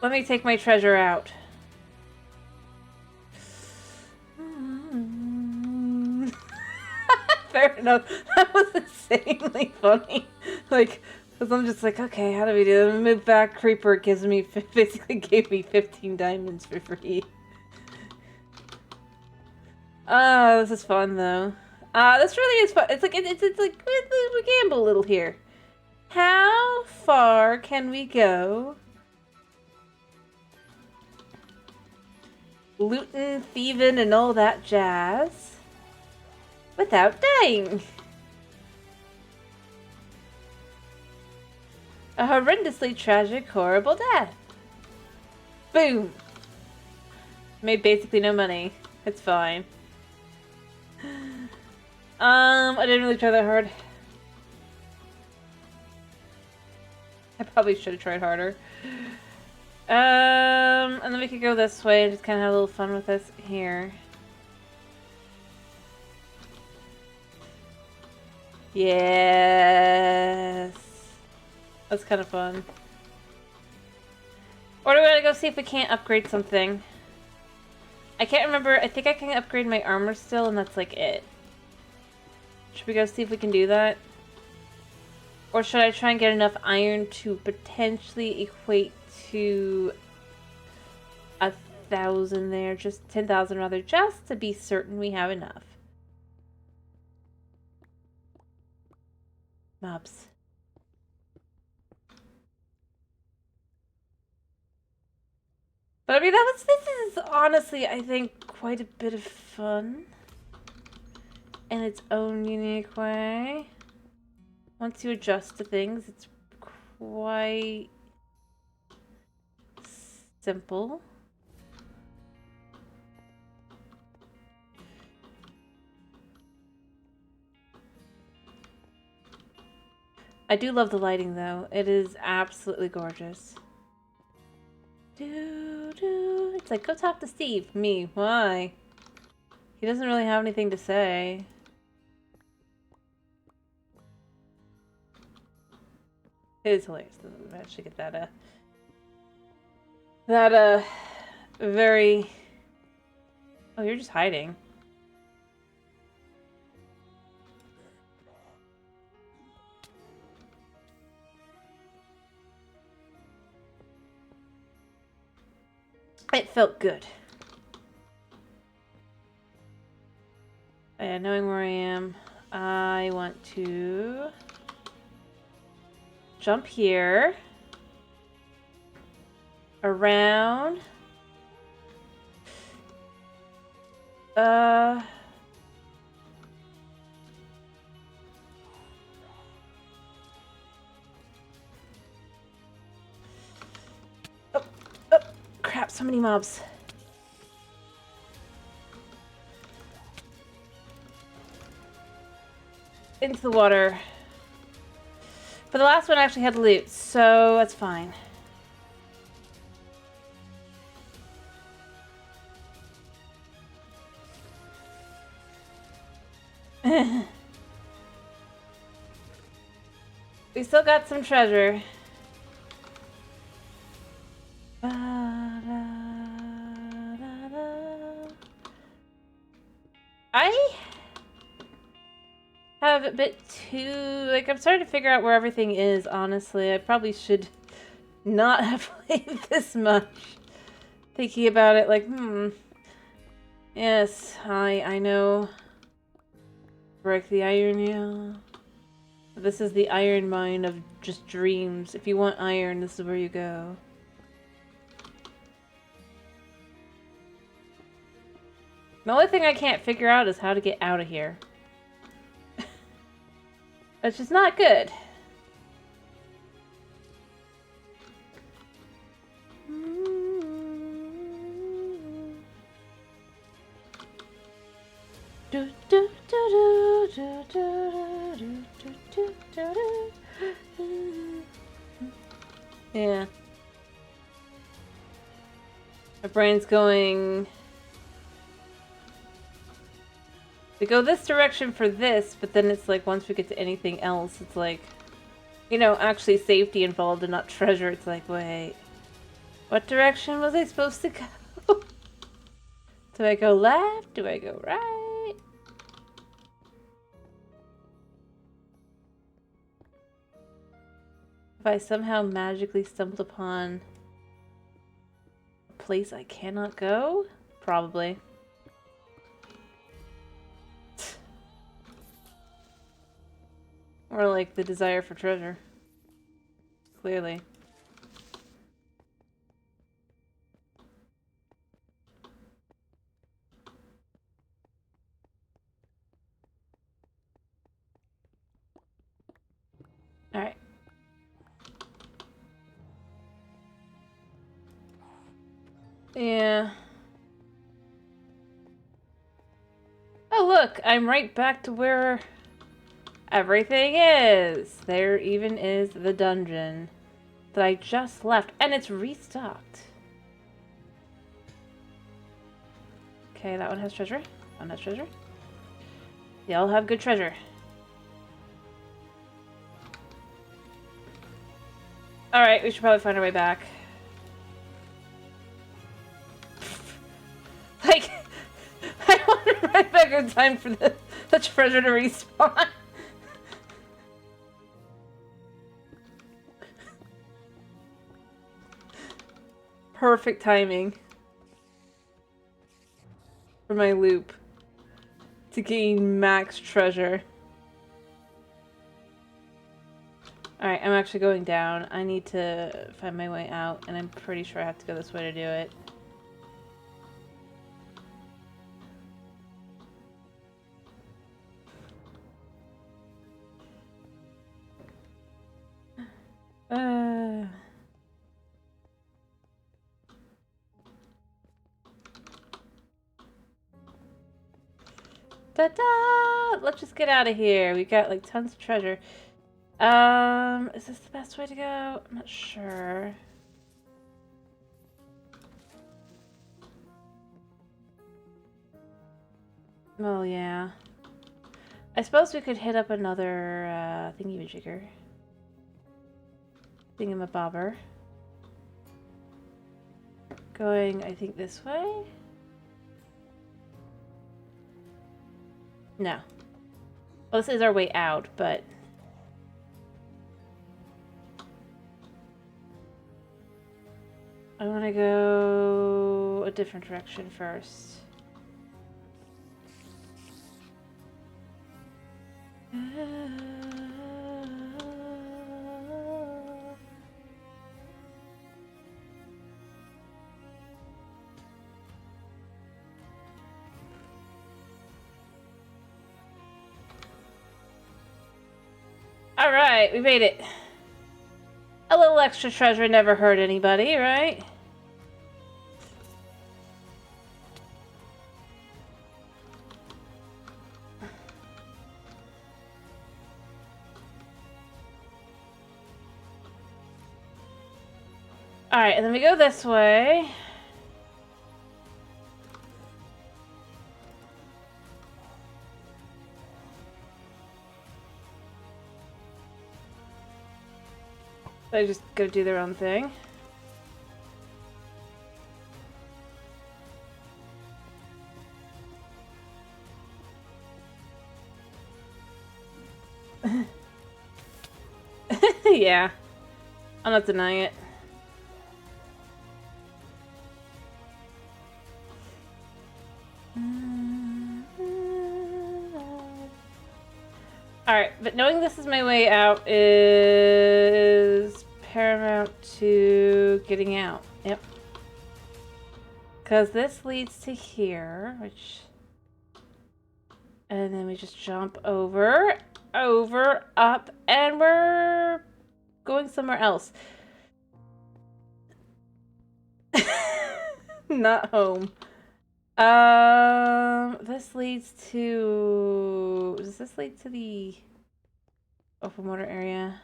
Let me take my treasure out. Fair enough. That was insanely funny. Like, because I'm just like, okay, how do we do it? Move back, creeper gives me, basically gave me 15 diamonds for free. Oh, this is fun though. This really is fun. It's like, it's like, we gamble a little here. How far can we go? Looting, thieving, and all that jazz. Without dying. A horrendously tragic, horrible death. Boom. Made basically no money. It's fine. I didn't really try that hard. I probably should have tried harder. And then we could go this way and just kind of have a little fun with this here. Yes. That's kind of fun. Or do we want to go see if we can't upgrade something? I can't remember. I think I can upgrade my armor still, and that's like it. Should we go see if we can do that? Or should I try and get enough iron to potentially equate to 1,000 there? Just 10,000 rather, just to be certain we have enough. Mobs. But I mean, this is honestly, I think, quite a bit of fun. In its own unique way. Once you adjust to things, it's quite simple. I do love the lighting though. It is absolutely gorgeous. It's like, go talk to Steve. Me. Why? He doesn't really have anything to say. It is hilarious that we managed to get that, very... Oh, you're just hiding. It felt good. Yeah, knowing where I am, I want to jump here, around, oh, oh, crap, so many mobs. Into the water. But the last one actually had loot, so that's fine. We still got some treasure. I have a bit too... Like, I'm starting to figure out where everything is, honestly. I probably should not have played this much. Thinking about it, like, Yes, I know. Break the iron, yeah. This is the iron mine of just dreams. If you want iron, this is where you go. The only thing I can't figure out is how to get out of here. That's just not good. Yeah. My brain's going... We go this direction for this, but then it's like once we get to anything else, it's like, you know, actually safety involved and not treasure. It's like, wait, what direction was I supposed to go? Do I go left? Do I go right? If I somehow magically stumbled upon a place I cannot go? Probably. Or like the desire for treasure. Clearly. Alright. Yeah. Oh look, I'm right back to where everything is. There even is the dungeon that I just left, and it's restocked. Okay, that one has treasure. That one has treasure. They all have good treasure. Alright, we should probably find our way back. Like, I want to run back in time for the treasure to respawn. Perfect timing for my loop to gain max treasure. Alright, I'm actually going down. I need to find my way out, and I'm pretty sure I have to go this way to do it. Ta-da! Let's just get out of here. We got like tons of treasure. Is this the best way to go? I'm not sure. Well, yeah. I suppose we could hit up another thingy-majigger. Thingamabobber. Going, I think, this way? No. Well, this is our way out, but... I want to go a different direction first. Alright, we made it. A little extra treasure never hurt anybody, right? Alright, and then we go this way. They just go do their own thing. Yeah. I'm not denying it. Alright, but knowing this is my way out is paramount to getting out. Yep. Because this leads to here, which... And then we just jump over, up, and we're going somewhere else. Not home. This leads to... Does this lead to the open water area?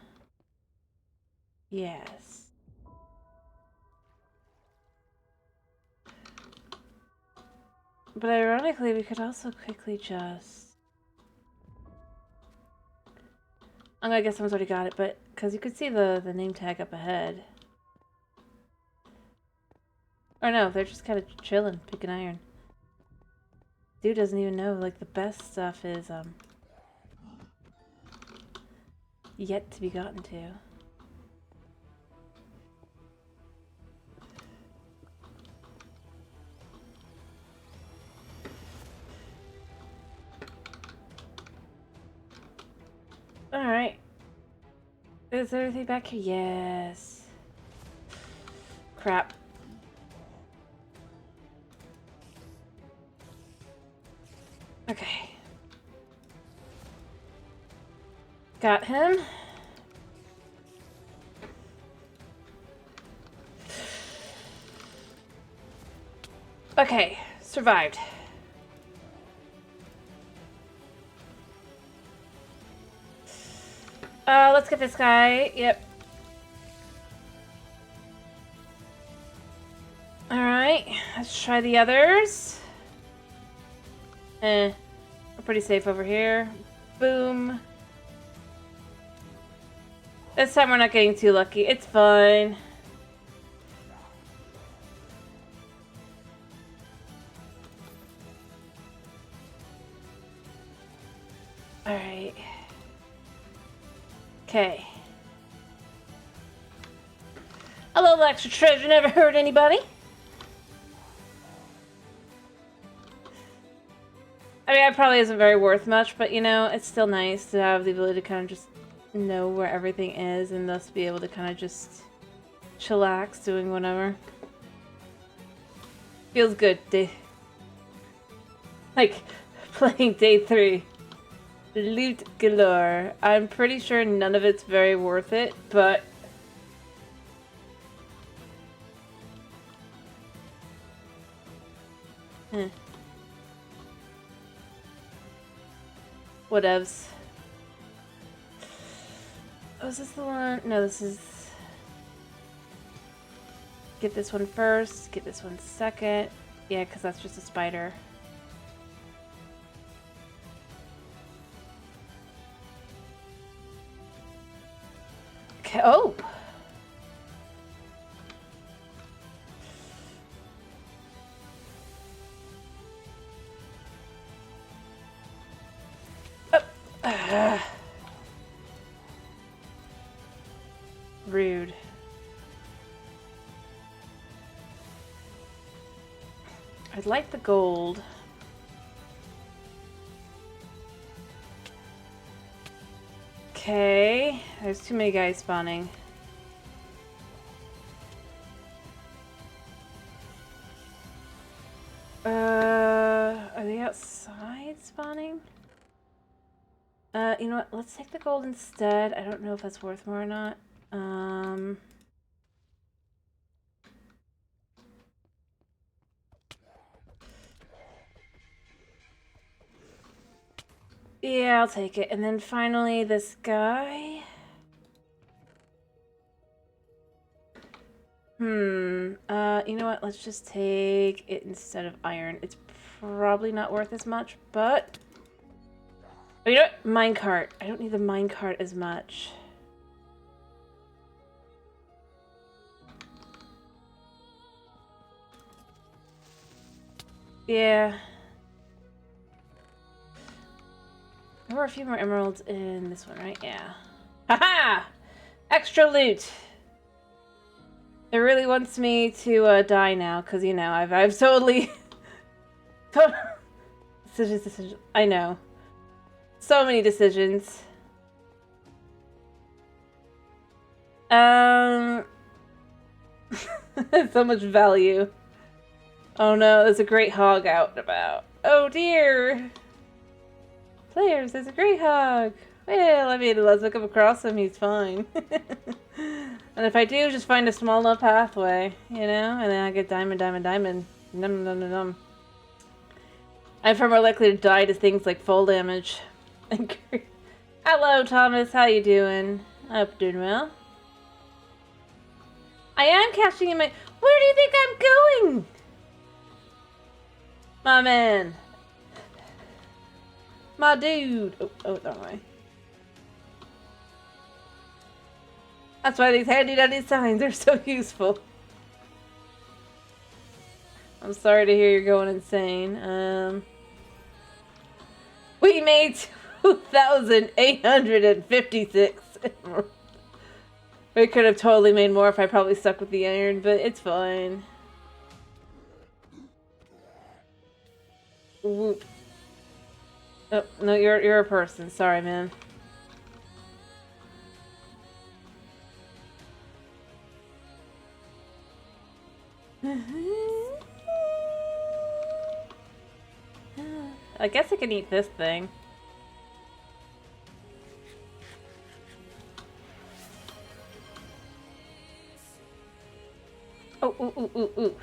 Yes. But ironically, we could also quickly just... I guess someone's already got it, but... Because you could see the name tag up ahead. Or no, they're just kind of chilling, picking iron. Dude doesn't even know, like, the best stuff is, yet to be gotten to. Alright. Is there anything back here? Yes. Crap. Okay. Got him. Okay, survived. Let's get this guy. Yep. Alright, let's try the others. We're pretty safe over here. Boom. This time we're not getting too lucky. It's fine. Alright. Okay. A little extra treasure never hurt anybody. I mean, it probably isn't very worth much, but you know, it's still nice to have the ability to kind of just know where everything is and thus be able to kind of just chillax doing whatever. Feels good. Like playing day 3. Loot galore. I'm pretty sure none of it's very worth it, but... Whatevs. Oh, is this the one? No, this is... Get this one first, get this one second. Yeah, because that's just a spider. Okay, oh! Rude. I'd like the gold. Okay, there's too many guys spawning. Are they outside spawning? You know what? Let's take the gold instead. I don't know if that's worth more or not. Yeah, I'll take it. And then finally, this guy. You know what? Let's just take it instead of iron. It's probably not worth as much, but... Oh, you know what? Minecart. I don't need the minecart as much. Yeah. There were a few more emeralds in this one, right? Yeah. Haha! Extra loot! It really wants me to die now, because, you know, I've totally... Decisions. I know. So many decisions. So much value. Oh no, there's a great hog out and about. Oh dear! Players, there's a great hog! Well, I mean, let's come across him, he's fine. And if I do, just find a small enough pathway, you know? And then I get diamond. Num. I'm far more likely to die to things like fall damage. Hello, Thomas, how you doing? I hope you're doing well. I am catching in my... Where do you think I'm going? My man. My dude. Oh, wrong way. That's why these handy-dandy signs are so useful. I'm sorry to hear you're going insane. We made 2,856. We could have totally made more if I probably stuck with the iron, but it's fine. Whoop. Oh, no, you're a person. Sorry, man. I guess I can eat this thing. Oh, ooh.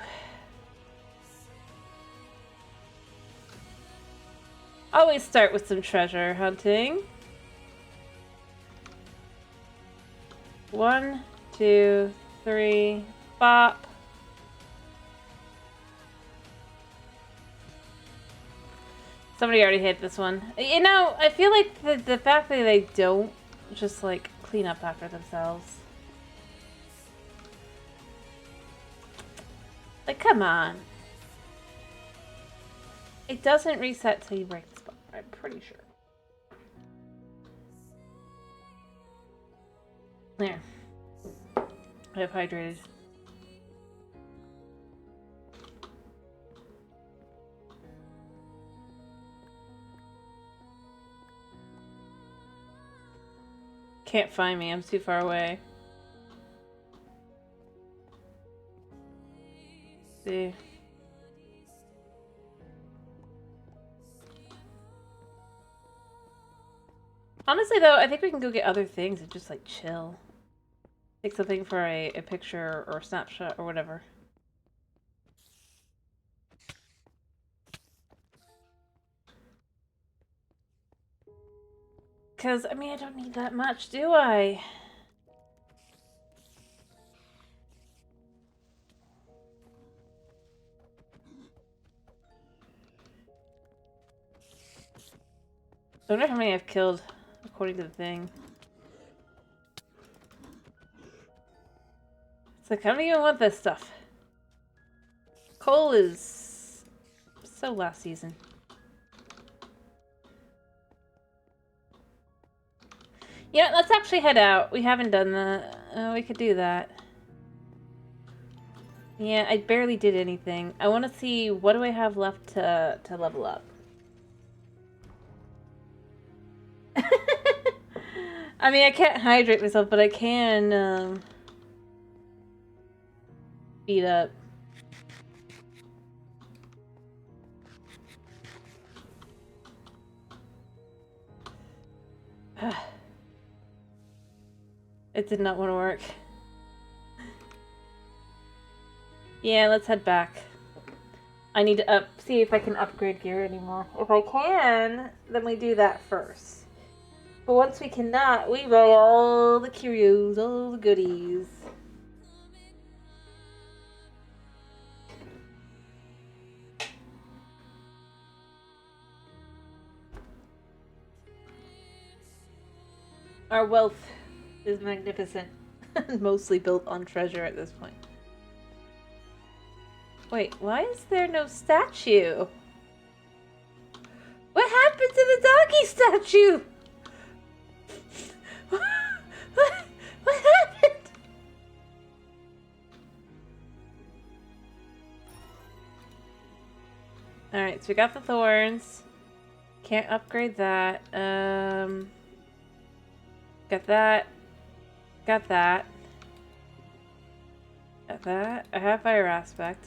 Always start with some treasure hunting. 1, 2, 3, bop. Somebody already hit this one. You know, I feel like the fact that they don't just, like, clean up after themselves. Like, come on. It doesn't reset till you break the spot, I'm pretty sure. There. I have hydrated. Can't find me, I'm too far away. Let's see. Honestly, though, I think we can go get other things and just, like, chill. Take something for a picture or a snapshot or whatever. Because, I mean, I don't need that much, do I? I wonder how many I've killed, according to the thing. It's like, I don't even want this stuff. Coal is so last season. Yeah, let's actually head out. We haven't done that. We could do that. Yeah, I barely did anything. I want to see what do I have left to level up. I mean, I can't hydrate myself, but I can speed up. It did not want to work. Yeah, let's head back. I need to see if I can upgrade gear anymore. If I can, then we do that first. But once we cannot, we buy all the curios, all the goodies. Our wealth is magnificent. Mostly built on treasure at this point. Wait, why is there no statue? What happened to the doggy statue? What happened? Alright, so we got the thorns. Can't upgrade that. Got that. Got that. Got that. I have fire aspect.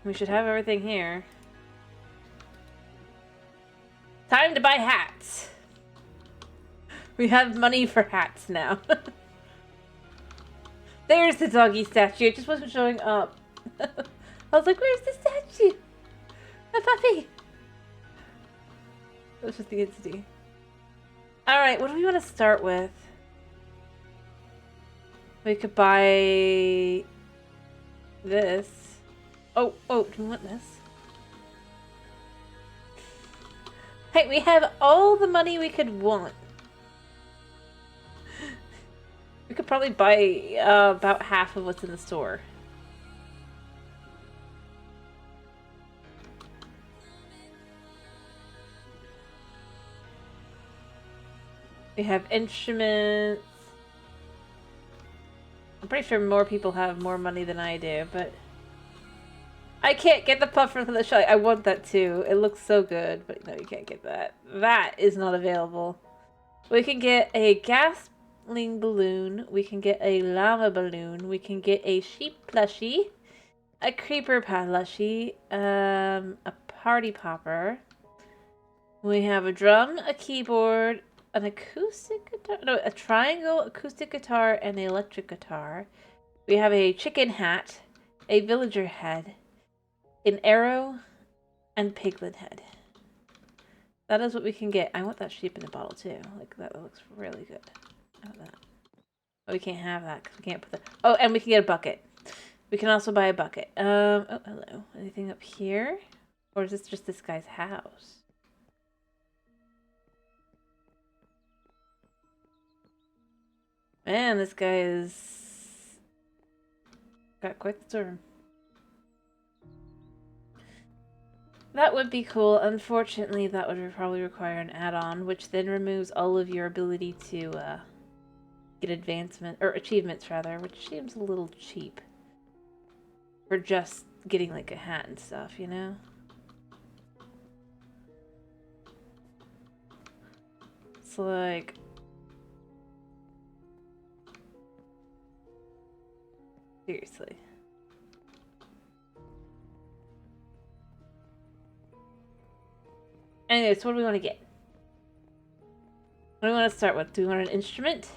We should have everything here. Time to buy hats. We have money for hats now. There's the doggy statue. It just wasn't showing up. I was like, where's the statue? The puppy. It was just the entity. Alright, what do we want to start with? We could buy this. Oh, do we want this? Hey, we have all the money we could want. We could probably buy about half of what's in the store. We have instruments. I'm pretty sure more people have more money than I do, but I can't get the puffer from the shell. I want that too. It looks so good, but no, you can't get that. That is not available. We can get a gasling balloon. We can get a llama balloon. We can get a sheep plushie, a creeper plushie, a party popper. We have a drum, a keyboard, an acoustic guitar, no, a triangle acoustic guitar, and an electric guitar. We have a chicken hat, a villager head, an arrow, and piglet head. That is what we can get. I want that sheep in a bottle too. Like, that looks really good. I want that. But we can't have that because we can't put the... Oh, and we can get a bucket. We can also buy a bucket. Oh, hello. Anything up here? Or is this just this guy's house? Man, this guy is... got quite the storm. That would be cool. Unfortunately, that would probably require an add-on, which then removes all of your ability to get advancement, or achievements rather, which seems a little cheap for just getting like a hat and stuff, you know? It's like... seriously. Anyways, what do we want to get? What do we want to start with? Do we want an instrument?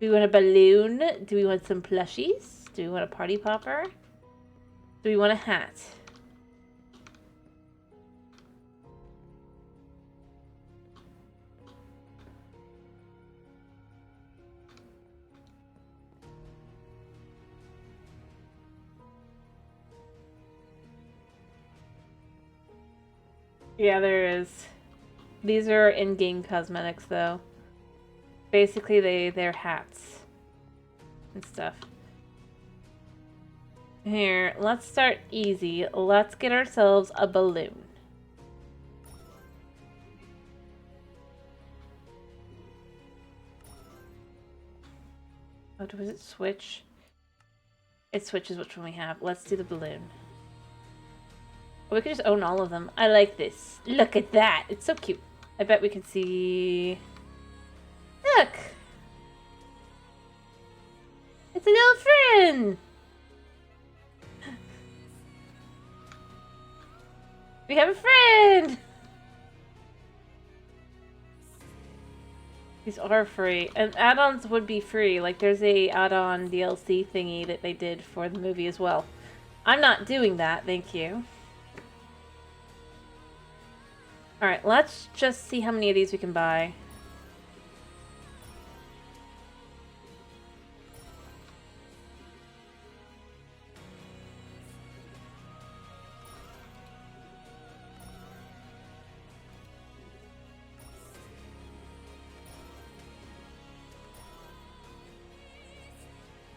Do we want a balloon? Do we want some plushies? Do we want a party popper? Do we want a hat? Yeah, there is. These are in-game cosmetics, though. Basically, they're hats and stuff. Here, let's start easy. Let's get ourselves a balloon. Oh, does it switch? It switches which one we have. Let's do the balloon. Oh, we could just own all of them. I like this. Look at that. It's so cute. I bet we can see... Look! It's a little friend! We have a friend! These are free. And add-ons would be free. Like, there's a add-on DLC thingy that they did for the movie as well. I'm not doing that, thank you. Alright, let's just see how many of these we can buy.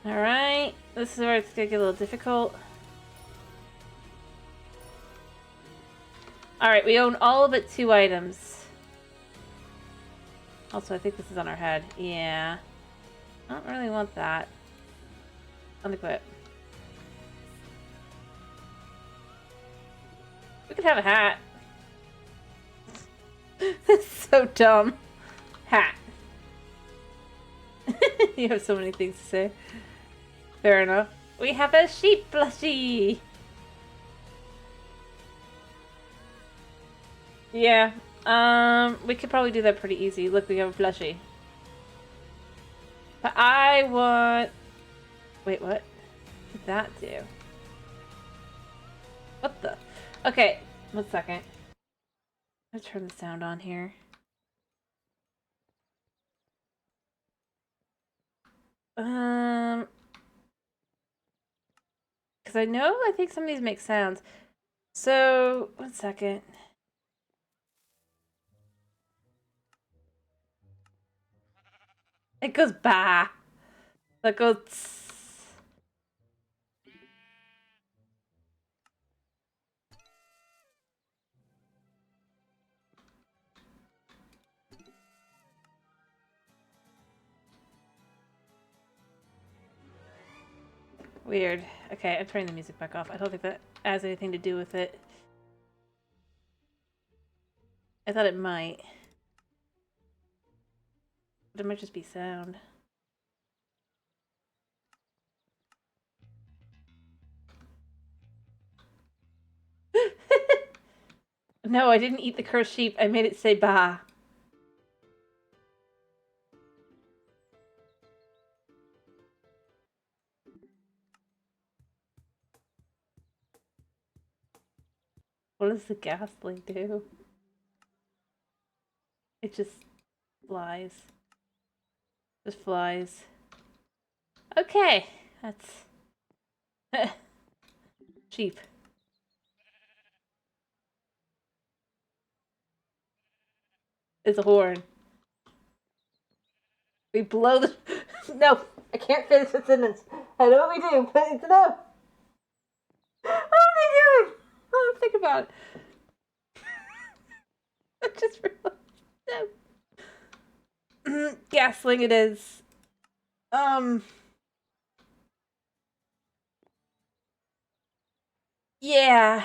Alright, this is where it's gonna get a little difficult. Alright, we own all but 2 items. Also, I think this is on our head. Yeah. I don't really want that. Unequip. We could have a hat. That's so dumb. Hat. You have so many things to say. Fair enough. We have a sheep plushie! Yeah. We could probably do that pretty easy. Look, we have a plushie. But I want... Wait, what did that do? What the... Okay, 1 second. Let's turn the sound on here. Because I think some of these make sounds. So, 1 second. It goes bah. That goes tss. Weird. Okay, I'm turning the music back off. I don't think that has anything to do with it. I thought it might. But it might just be sound. No, I didn't eat the cursed sheep. I made it say bah. What does the ghastly do? It just flies. Just flies. Okay, that's sheep. It's a horn. We blow the... No, I can't finish the sentence. I know what we do, but it's enough. What are they doing? I don't think about it. I just realized. No. Gasling it is. Yeah.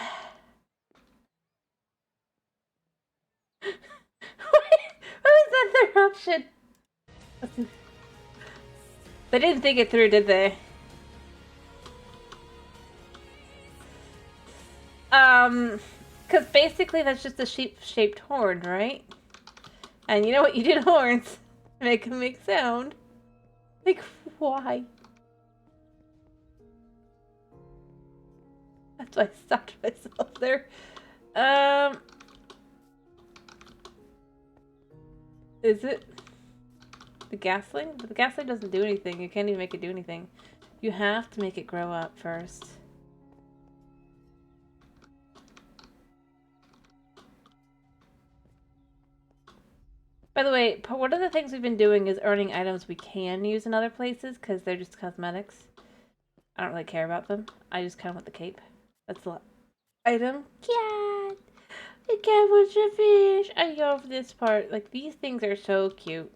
What is that their option? They didn't think it through, did they? Because basically that's just a sheep-shaped horn, right? And you know what you do to horns? Make them make sound. Like, why? That's why I stopped myself there. Is it the gasling? But the gasling doesn't do anything. You can't even make it do anything. You have to make it grow up first. By the way, one of the things we've been doing is earning items we can use in other places because they're just cosmetics. I don't really care about them. I just kind of want the cape. That's a lot. Item. Cat! The cat was a fish! I love this part. Like, these things are so cute.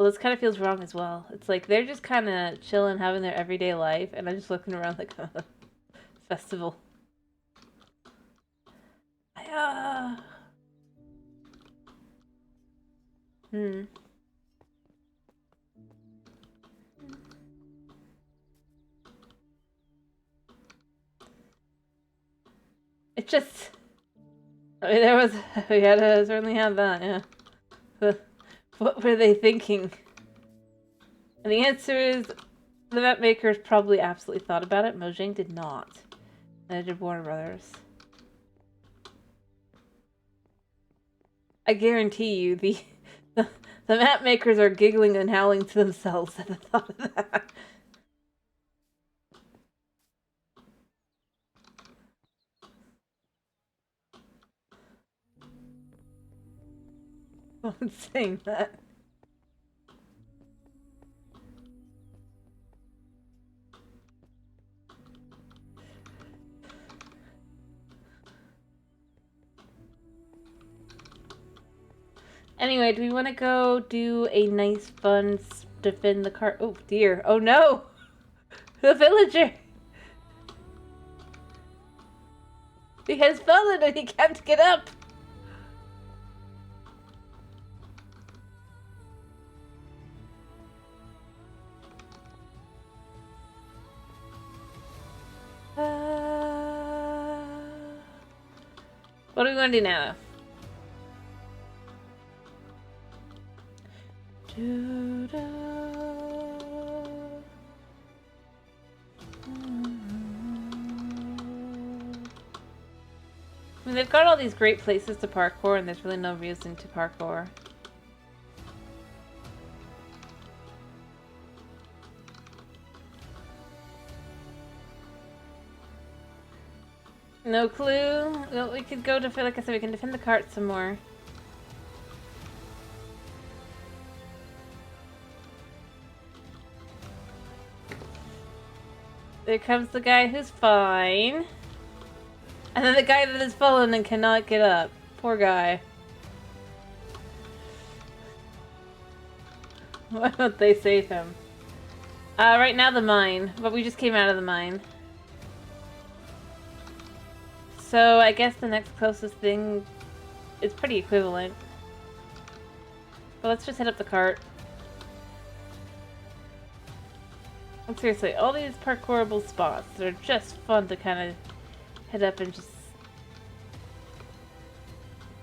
Well, this kind of feels wrong as well. It's like they're just kind of chilling, having their everyday life, and I'm just looking around like a festival. Hmm. It just... I mean, there was... We had to certainly have that, yeah. What were they thinking? And the answer is... The map makers probably absolutely thought about it. Mojang did not. Neither did Warner Brothers. I guarantee you, the map makers are giggling and howling to themselves at the thought of that. I'm saying that. Anyway, do we want to go do a nice, fun defend the cart? Oh dear! Oh no! The villager! He has fallen and he can't get up. What are we going to do now? I mean, they've got all these great places to parkour, and there's really no reason to parkour. No clue. Well, we could go to, like I said, we can defend the cart some more. There comes the guy who's fine. And then the guy that has fallen and cannot get up. Poor guy. Why don't they save him? Right now the mine. But we just came out of the mine. So I guess the next closest thing is pretty equivalent. But let's just hit up the cart. And seriously, all these parkourable spots, they're just fun to kind of hit up and just...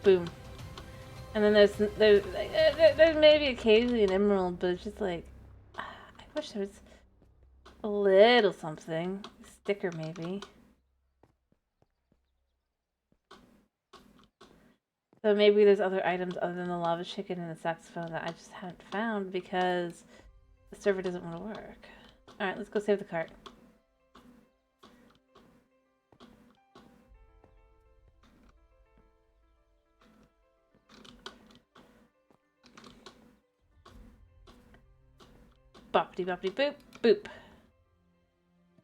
boom. And then there's maybe occasionally an emerald, but it's just like... I wish there was a little something. A sticker maybe. So maybe there's other items other than the lava chicken and the saxophone that I just haven't found because the server doesn't want to work. Alright, let's go save the cart. Boppity boppity boop boop.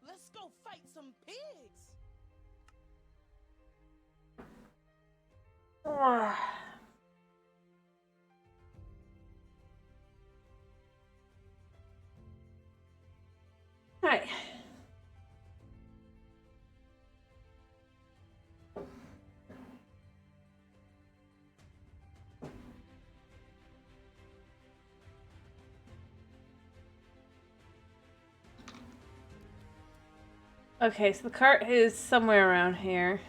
Let's go fight some pigs. Alright. Okay, so the cart is somewhere around here.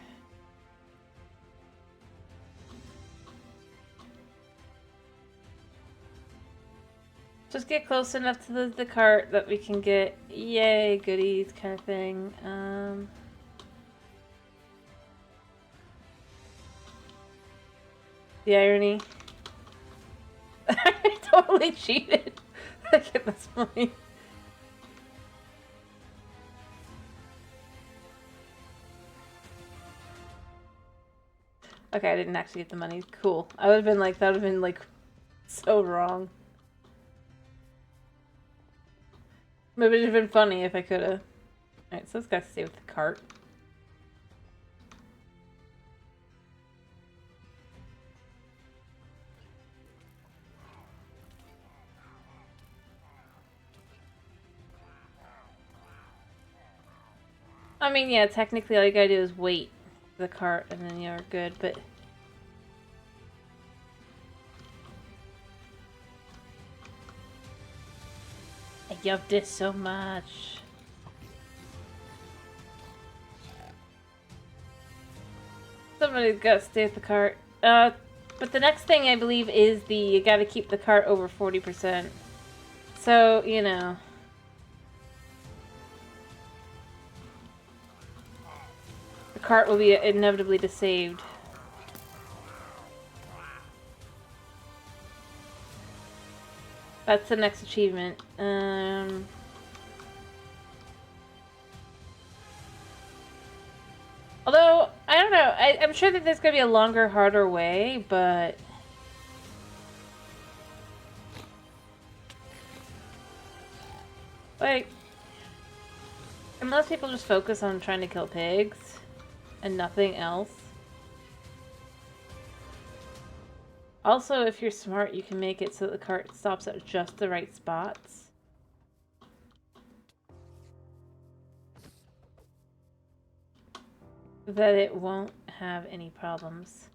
Just get close enough to the cart that we can get yay goodies kind of thing. The irony. I totally cheated. Okay, that's funny. Okay, I didn't actually get the money. Cool. I would have been like, that would have been like so wrong. Maybe it would have been funny if I could have. Alright, so let's go stay with the cart. I mean, yeah, technically all you gotta do is wait for the cart and then you're good, but... I love this so much. Somebody's gotta stay at the cart. But the next thing I believe is you gotta keep the cart over 40%. So, you know. The cart will be inevitably disabled. That's the next achievement. Although, I don't know. I'm sure that there's gonna be a longer, harder way, but... Like... Unless people just focus on trying to kill pigs and nothing else. Also, if you're smart, you can make it so that the cart stops at just the right spots. That it won't have any problems.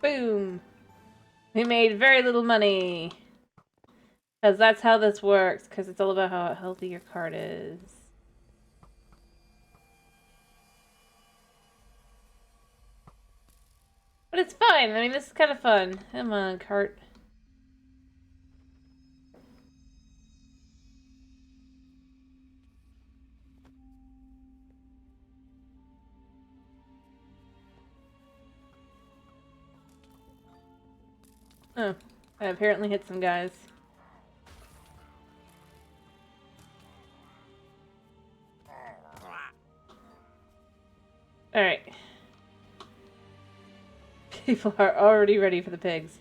Boom! We made very little money! Because that's how this works, because it's all about how healthy your cart is. But it's fine. I mean, this is kind of fun. Come on, cart. Oh, I apparently hit some guys. Alright. People are already ready for the pigs.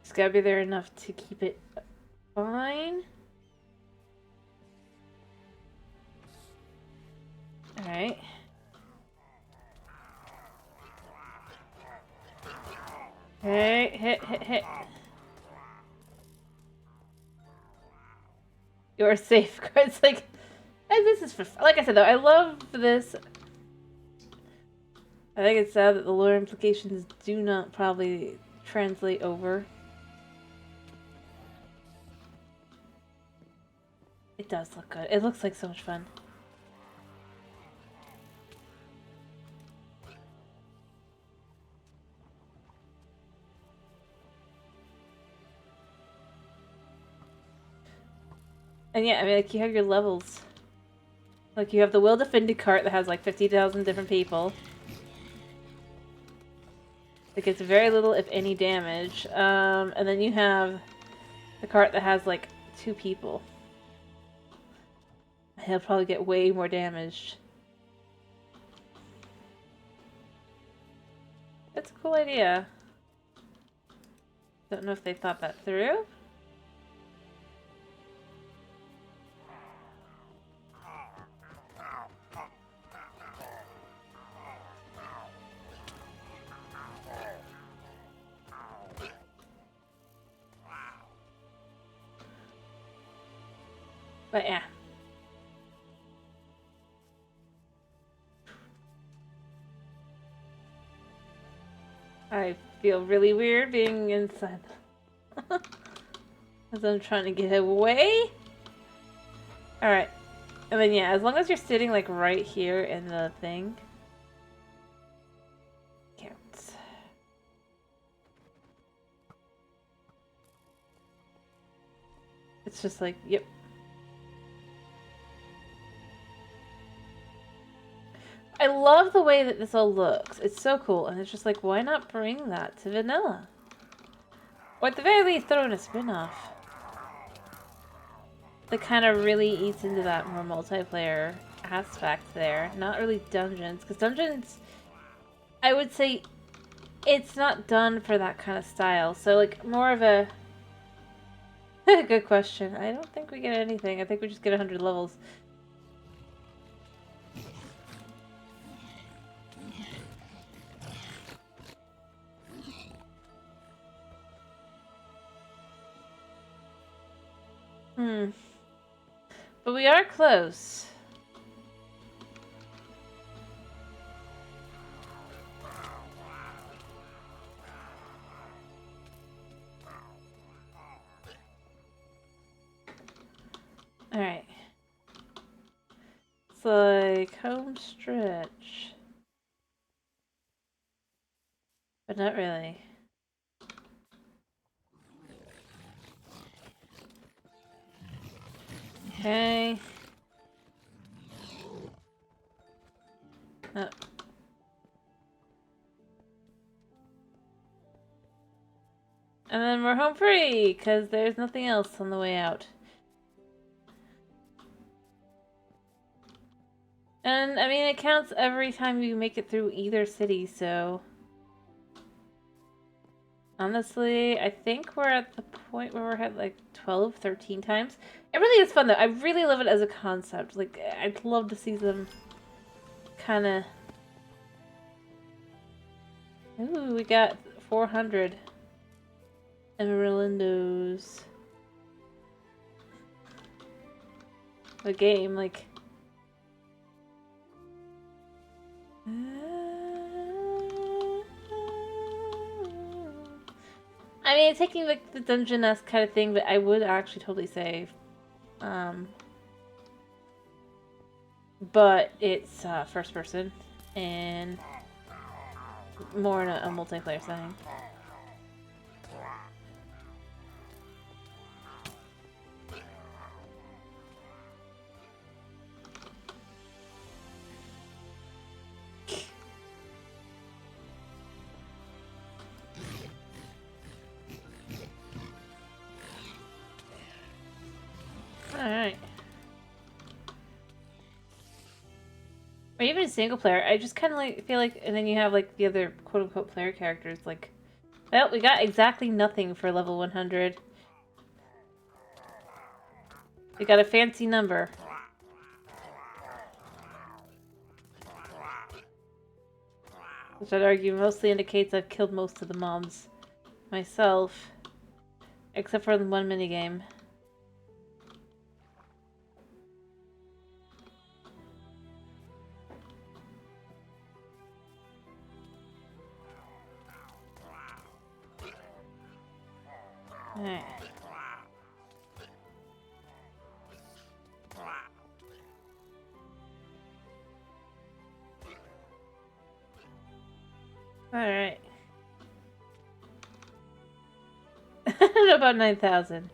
It's gotta be there enough to keep it fine. Alright. Hey, hit. You're safe. It's like, this is for, like I said though, I love this. I think it's sad that the lore implications do not probably translate over. It does look good. It looks like so much fun. And yeah, I mean, like, you have your levels. Like, you have the well-defended cart that has, like, 50,000 different people. It gets very little, if any, damage. And then you have the cart that has, like, 2 people. He'll probably get way more damaged. That's a cool idea. Don't know if they thought that through. But yeah. I feel really weird being inside. As I'm trying to get away. Alright. And then yeah, as long as you're sitting like right here in the thing. Counts. It's just like, yep. I love the way that this all looks. It's so cool. And it's just like, why not bring that to vanilla? Or at the very least, throw in a spin-off. That kind of really eats into that more multiplayer aspect there. Not really dungeons. Because dungeons, I would say, it's not done for that kind of style. So, like, more of a... Good question. I don't think we get anything. I think we just get 100 levels. Hmm. But we are close. Alright. It's like home stretch. But not really. Okay. Oh. And then we're home free, because there's nothing else on the way out. And, I mean, it counts every time you make it through either city, so... Honestly, I think we're at the point where we're at like 12, 13 times. It really is fun though. I really love it as a concept. Like, I'd love to see them kind of... Ooh, we got 400 Emeraldos. The game, like... I mean, taking like the dungeon-esque kind of thing, but I would actually totally say, but it's first person and more in a multiplayer setting. Alright. Or even single player, I just kind of like feel like, and then you have like the other quote-unquote player characters, like, well, we got exactly nothing for level 100. We got a fancy number. Which I'd argue mostly indicates I've killed most of the mobs myself. Except for the one minigame. Alright. Alright. About 9,000.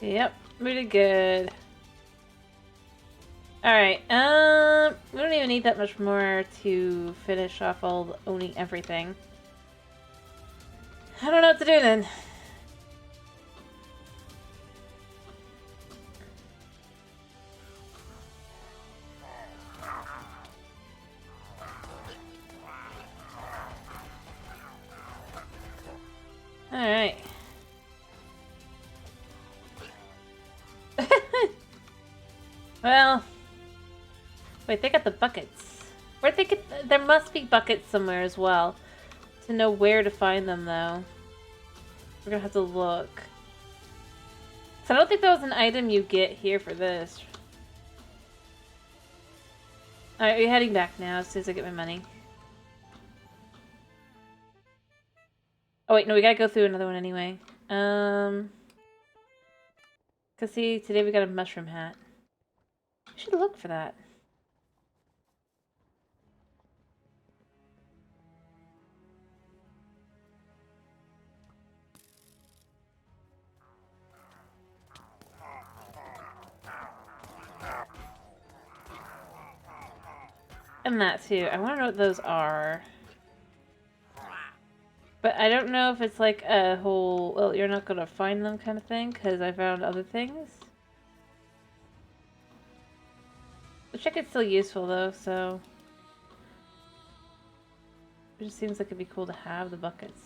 Yep, we did good. Alright, we don't even need that much more to finish off all owning everything. I don't know what to do then. Alright. Well, wait, they got the buckets. Where'd they get? There must be buckets somewhere as well. To know where to find them, though. We're gonna have to look. So I don't think that was an item you get here for this. Alright, we're heading back now as soon as I get my money. Oh wait, no, we gotta go through another one anyway. Cause see, today we got a mushroom hat. I should look for that. And that too. I want to know what those are. But I don't know if it's like a whole, well, you're not gonna find them kind of thing, because I found other things. Which I could still useful though, so... It just seems like it'd be cool to have the buckets.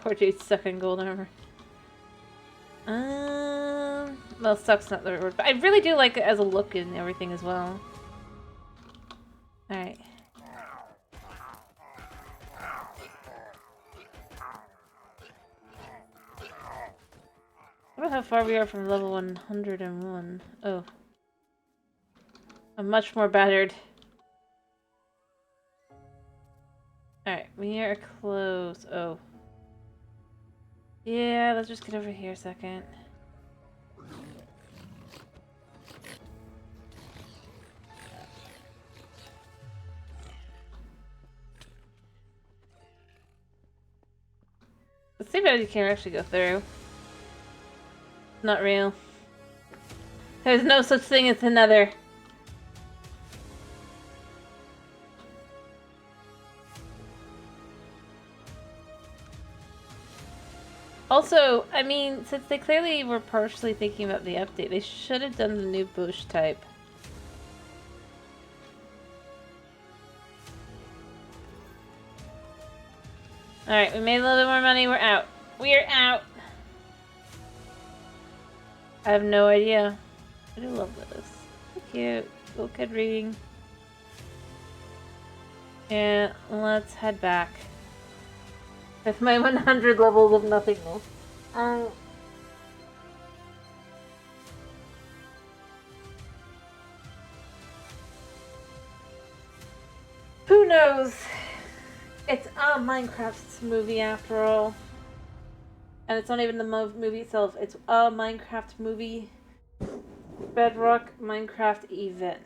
Poor dude's stuck in gold armor. Well, stuck's not the right word, but I really do like it as a look and everything as well. Alright. I don't know how far we are from level 101. Oh. I'm much more battered. Alright, we are close. Oh. Yeah, let's just get over here a second. Let's see if you can actually go through. Not real. There's no such thing as another. Also, I mean, since they clearly were partially thinking about the update, they should have done the new bush type. Alright, we made a little bit more money, we're out. We're out! I have no idea. I do love this. So cute. Little kid reading. And let's head back. With my 100 levels of nothingness. Who knows? It's a Minecraft movie after all. And it's not even the movie itself, it's a Minecraft movie Bedrock Minecraft event.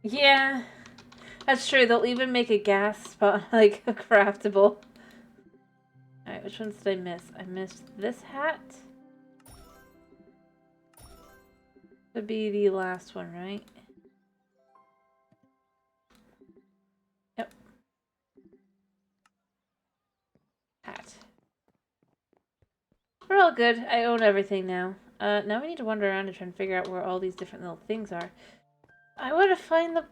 Yeah, that's true. They'll even make a gas spot, like a craftable. Alright, which ones did I miss? I missed this hat. Would be the last one, right? Yep. Hat. We're all good. I own everything now. Now we need to wander around and try and figure out where all these different little things are. I want to find the...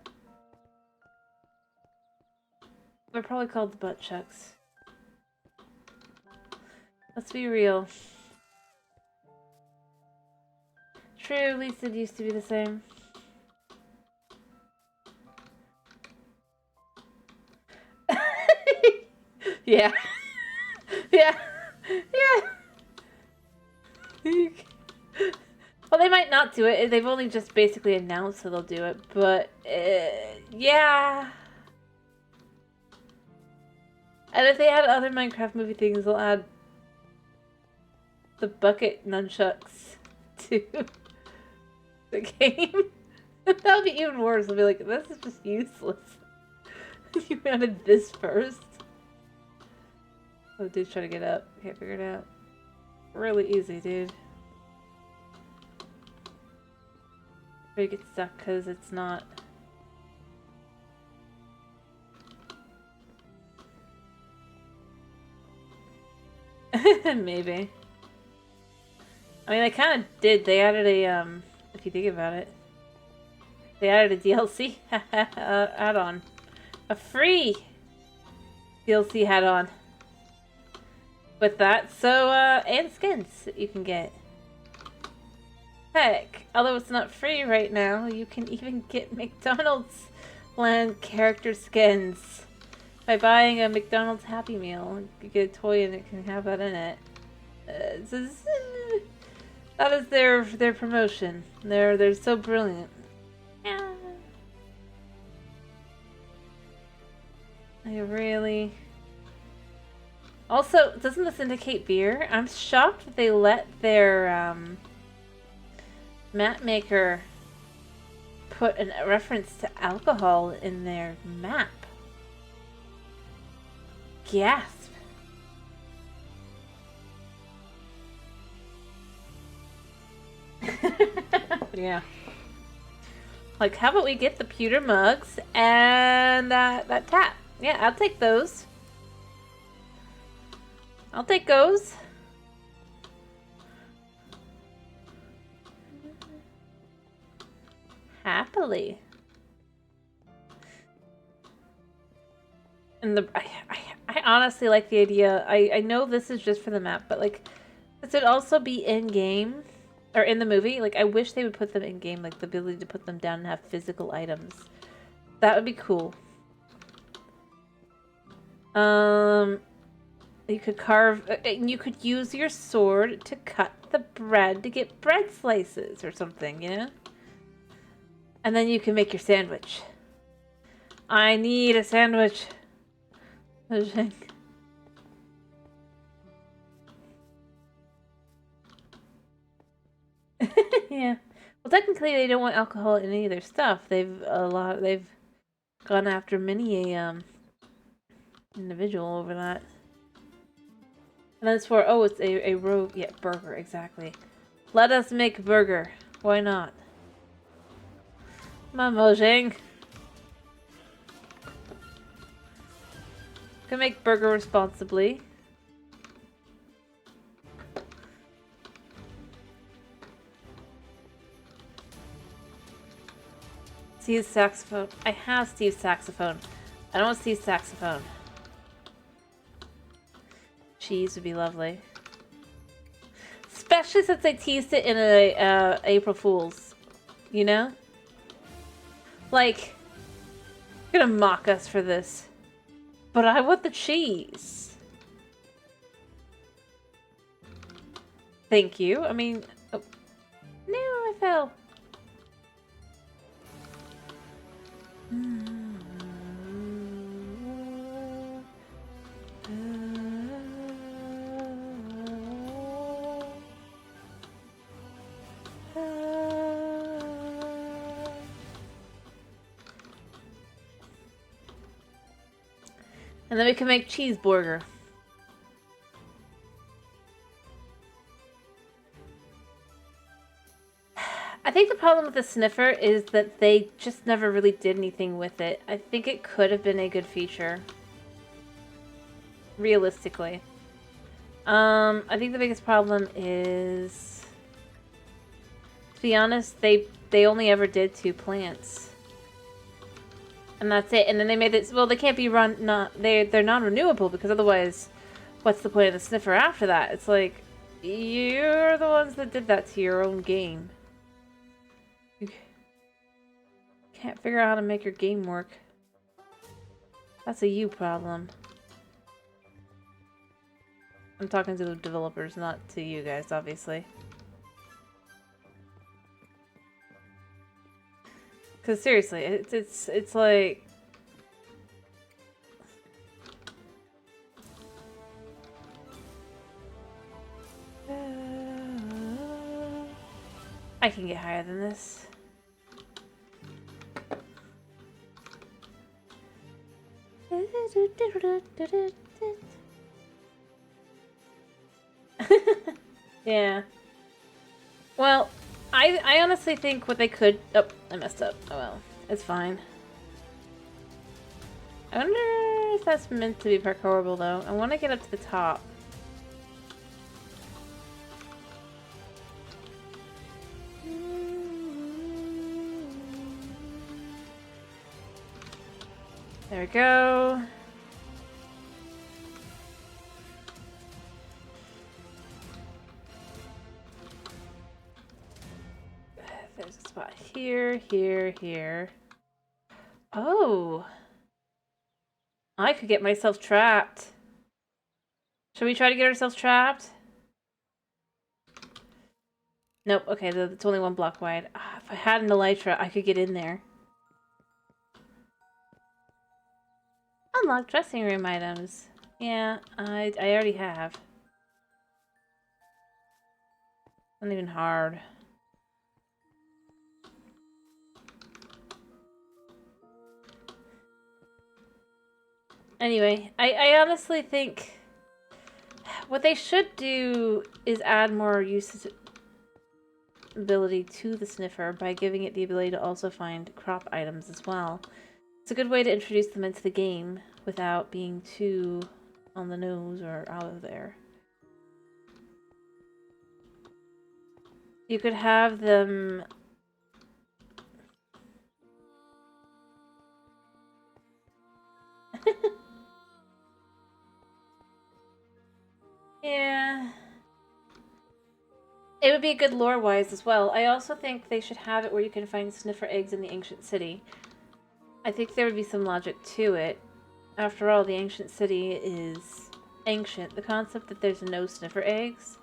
They're probably called the butt chucks. Let's be real. True, at least it used to be the same. Yeah. Yeah. Yeah. Well, they might not do it. They've only just basically announced that they'll do it, but yeah. And if they add other Minecraft movie things, they'll add the bucket nunchucks to the game. That'll be even worse. They'll be like, this is just useless. You added this first. Oh, dude's trying to get up. Can't figure it out. Really easy, dude. Or you get stuck because it's not. Maybe. I mean, they kind of did. They added a, if you think about it. They added a DLC add-on. A free DLC add-on. With that, so, and skins that you can get. Heck, although it's not free right now, you can even get McDonald's land character skins. By buying a McDonald's Happy Meal, you get a toy and it can have that in it. That is their promotion. They're so brilliant. Yeah. I really. Also, doesn't this indicate beer? I'm shocked that they let their map maker put a reference to alcohol in their map. Gasp. Yeah. Like, how about we get the pewter mugs and that tap? Yeah, I'll take those. I'll take those. Happily. And I honestly like the idea. I know this is just for the map, but like, this would also be in game or in the movie. Like, I wish they would put them in game, like the ability to put them down and have physical items. That would be cool. You could carve, and you could use your sword to cut the bread to get bread slices or something, you know? And then you can make your sandwich. I need a sandwich. Yeah. Well, technically, they don't want alcohol in any of their stuff. They've gone after many a individual over that. And then it's for it's a rogue burger, exactly. Let us make burger. Why not? Come on, Mojang. Can make burger responsibly. Steve's saxophone. I have Steve's saxophone. I don't want Steve's saxophone. Cheese would be lovely. Especially since they teased it in a April Fool's. You know? Like, you're gonna mock us for this. But I want the cheese. Thank you. I mean... Oh. No, I fell. And then we can make cheeseburger. I think the problem with the sniffer is that they just never really did anything with it. I think it could have been a good feature. Realistically. I think the biggest problem is, to be honest, they only ever did 2 plants. And that's it. And then they made it, well, they can't be they're non-renewable, because otherwise, what's the point of the sniffer after that? It's like, you're the ones that did that to your own game. You can't figure out how to make your game work. That's a you problem. I'm talking to the developers, not to you guys, obviously. Because seriously, it's like... I can get higher than this. Yeah. Well, I honestly think what they could... Oh, I messed up. Oh well. It's fine. I wonder if that's meant to be parkourable, though. I want to get up to the top. There we go. There's a spot here, here, here. Oh! I could get myself trapped. Should we try to get ourselves trapped? Nope, okay, it's only 1 block wide. If I had an elytra, I could get in there. Unlock dressing room items. Yeah, I already have. Not even hard. Anyway, I honestly think what they should do is add more usability to the sniffer by giving it the ability to also find crop items as well. It's a good way to introduce them into the game without being too on the nose or out of there. You could have them... It would be good lore-wise as well. I also think they should have it where you can find sniffer eggs in the ancient city. I think there would be some logic to it. After all, the ancient city is ancient. The concept that there's no sniffer eggs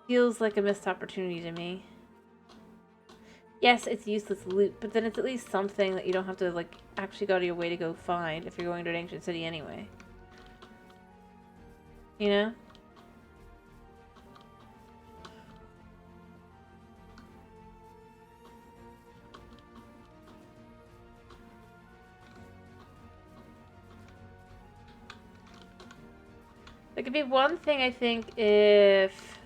feels like a missed opportunity to me. Yes, it's useless loot, but then it's at least something that you don't have to, like, actually go to your way to go find if you're going to an ancient city anyway. You know? It could be one thing, I think, if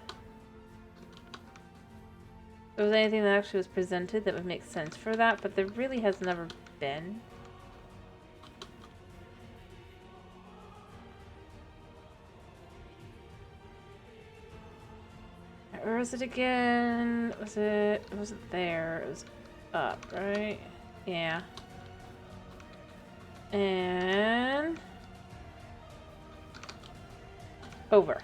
there was anything that actually was presented that would make sense for that, but there really has never been. Where was it again? It wasn't there. It was up, right? Yeah. And over.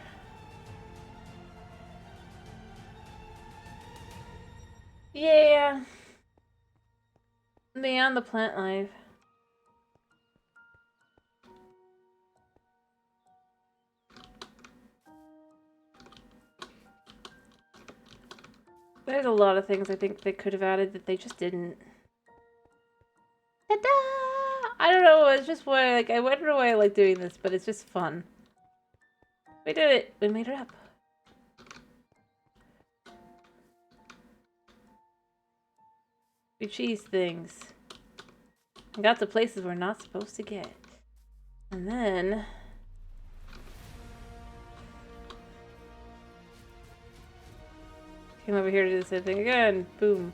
Yeah. Beyond the plant life. There's a lot of things I think they could have added that they just didn't. Ta-da! I don't know, it's just why, like, I wonder why I like doing this, but it's just fun. We did it! We made it up. We cheese things. I got to places we're not supposed to get. And then came over here to do the same thing again. Boom.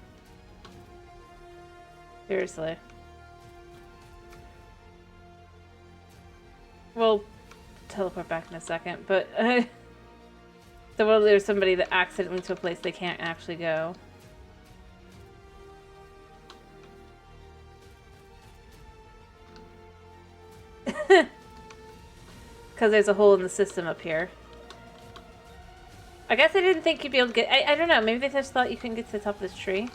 Seriously. We'll teleport back in a second, but so well, there's somebody that accidentally to a place they can't actually go. Because there's a hole in the system up here. I guess I didn't think you'd be able to get... I don't know, maybe they just thought you couldn't get to the top of this tree.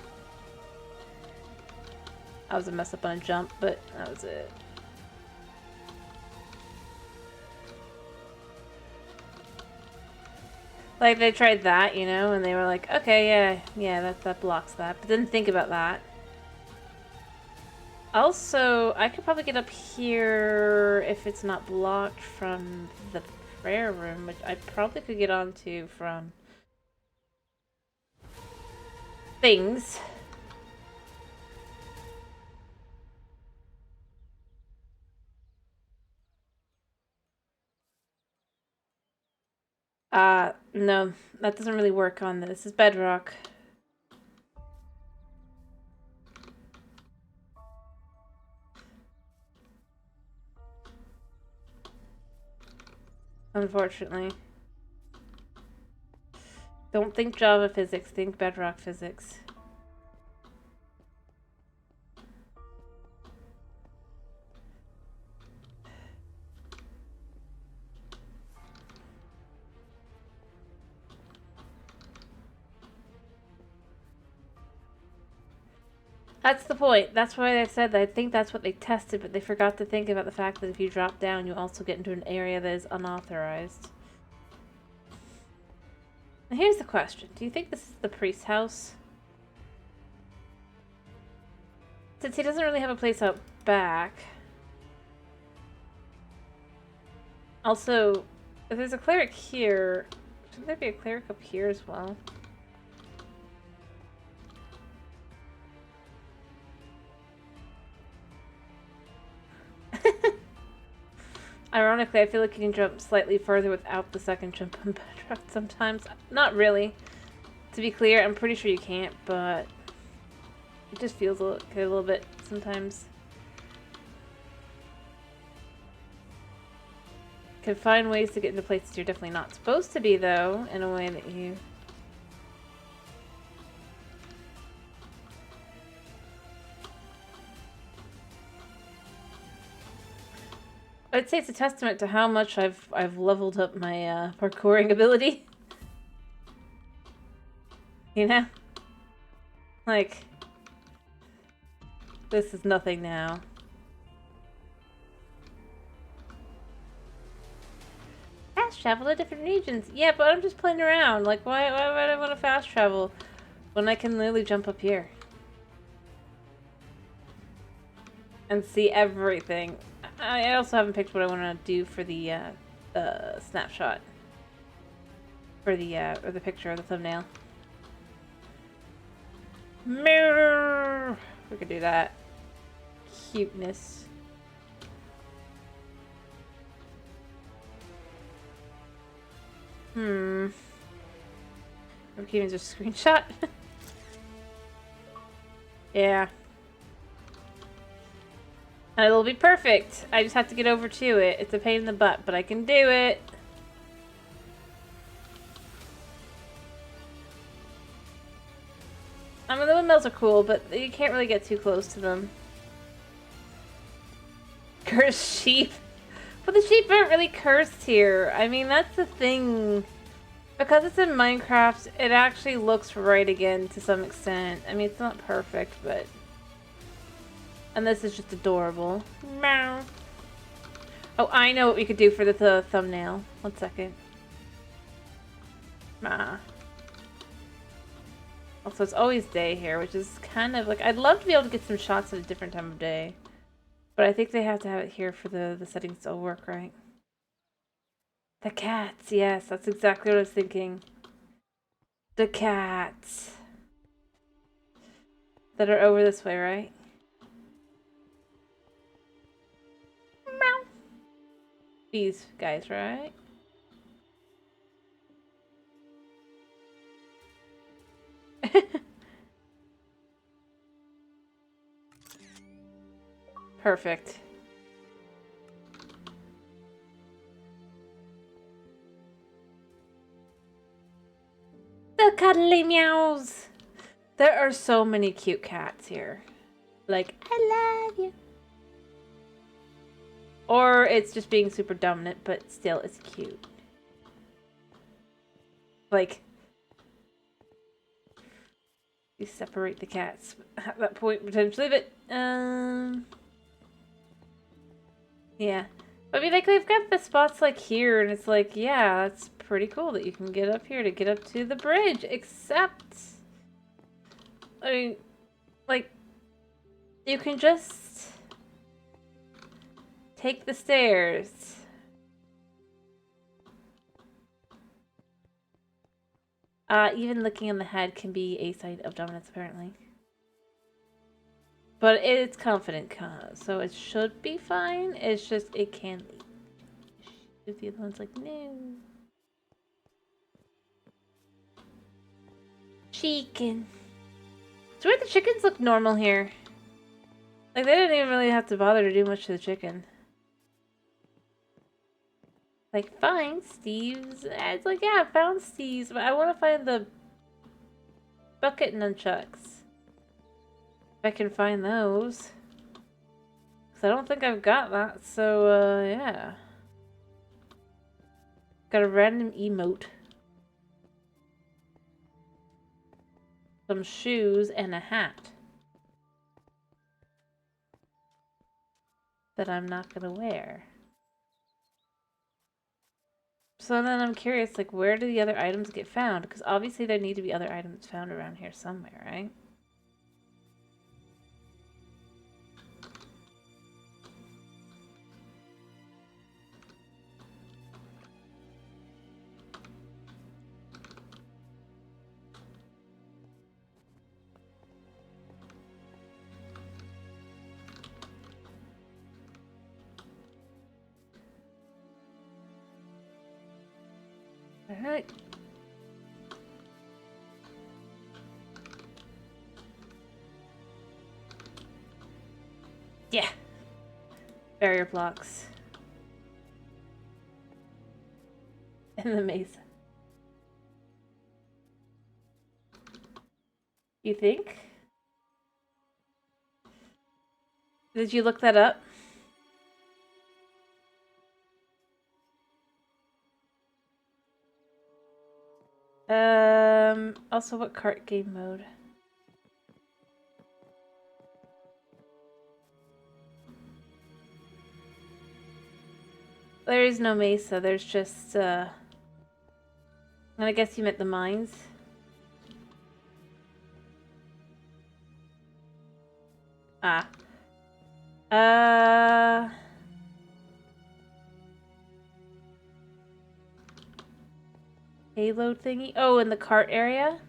I was a mess up on a jump, but that was it. Like, they tried that, you know, and they were like, okay, yeah, that blocks that. But didn't think about that. Also, I could probably get up here if it's not blocked from the prayer room, which I probably could get onto from things. No, that doesn't really work on this. This is Bedrock. Unfortunately. Don't think Java physics, think Bedrock physics. That's the point. That's why I said that I think that's what they tested, but they forgot to think about the fact that if you drop down, you also get into an area that is unauthorized. Now here's the question. Do you think this is the priest's house? Since he doesn't really have a place out back. Also, if there's a cleric here, shouldn't there be a cleric up here as well? Ironically, I feel like you can jump slightly further without the second jump on Bedrock sometimes. Not really. To be clear, I'm pretty sure you can't, but it just feels a little bit sometimes. Can find ways to get into places you're definitely not supposed to be, though, in a way that you... I'd say it's a testament to how much I've leveled up my parkouring ability. You know? Like, this is nothing now. Fast travel to different regions. Yeah, but I'm just playing around. Like, why would I want to fast travel when I can literally jump up here and see everything? I also haven't picked what I want to do for the snapshot. For the, or the picture, or the thumbnail. Mirror! We could do that. Cuteness. We can even just screenshot. Yeah. And it'll be perfect. I just have to get over to it. It's a pain in the butt, but I can do it. I mean, the windmills are cool, but you can't really get too close to them. Cursed sheep. But the sheep aren't really cursed here. I mean, that's the thing. Because it's in Minecraft, it actually looks right again to some extent. I mean, it's not perfect, but... And this is just adorable. Meow. Oh, I know what we could do for the thumbnail. 1 second. Also, it's always day here, which is kind of like... I'd love to be able to get some shots at a different time of day. But I think they have to have it here for the settings to work, right? The cats, yes, that's exactly what I was thinking. The cats. That are over this way, right? Meow. These guys, right? Perfect. The cuddly meows. There are so many cute cats here. Like, I love you. Or it's just being super dominant, but still, it's cute. Like, you separate the cats at that point, potentially, but, yeah. I mean, like, they've got the spots, like, here, and it's like, yeah, it's pretty cool that you can get up here to get up to the bridge, except... I mean, like, you can just take the stairs. Even looking in the head can be a sign of dominance, apparently. But it's confident, so it should be fine. It's just, it can leak. If the other one's like, no. Chicken. It's weird the chickens look normal here. Like, they didn't even really have to bother to do much to the chicken. Like, find Steve's. It's like, yeah, I found Steve's, but I want to find the bucket nunchucks. If I can find those. Because I don't think I've got that, so, yeah. Got a random emote. Some shoes and a hat. That I'm not gonna wear. So then I'm curious, like, where do the other items get found? Because obviously there need to be other items found around here somewhere, right? Alright. Yeah. Barrier blocks. And the maze. You think? Did you look that up? Also, what cart game mode? There is no mesa, there's just, and I guess you meant the mines. Ah. Payload thingy? Oh, in the cart area?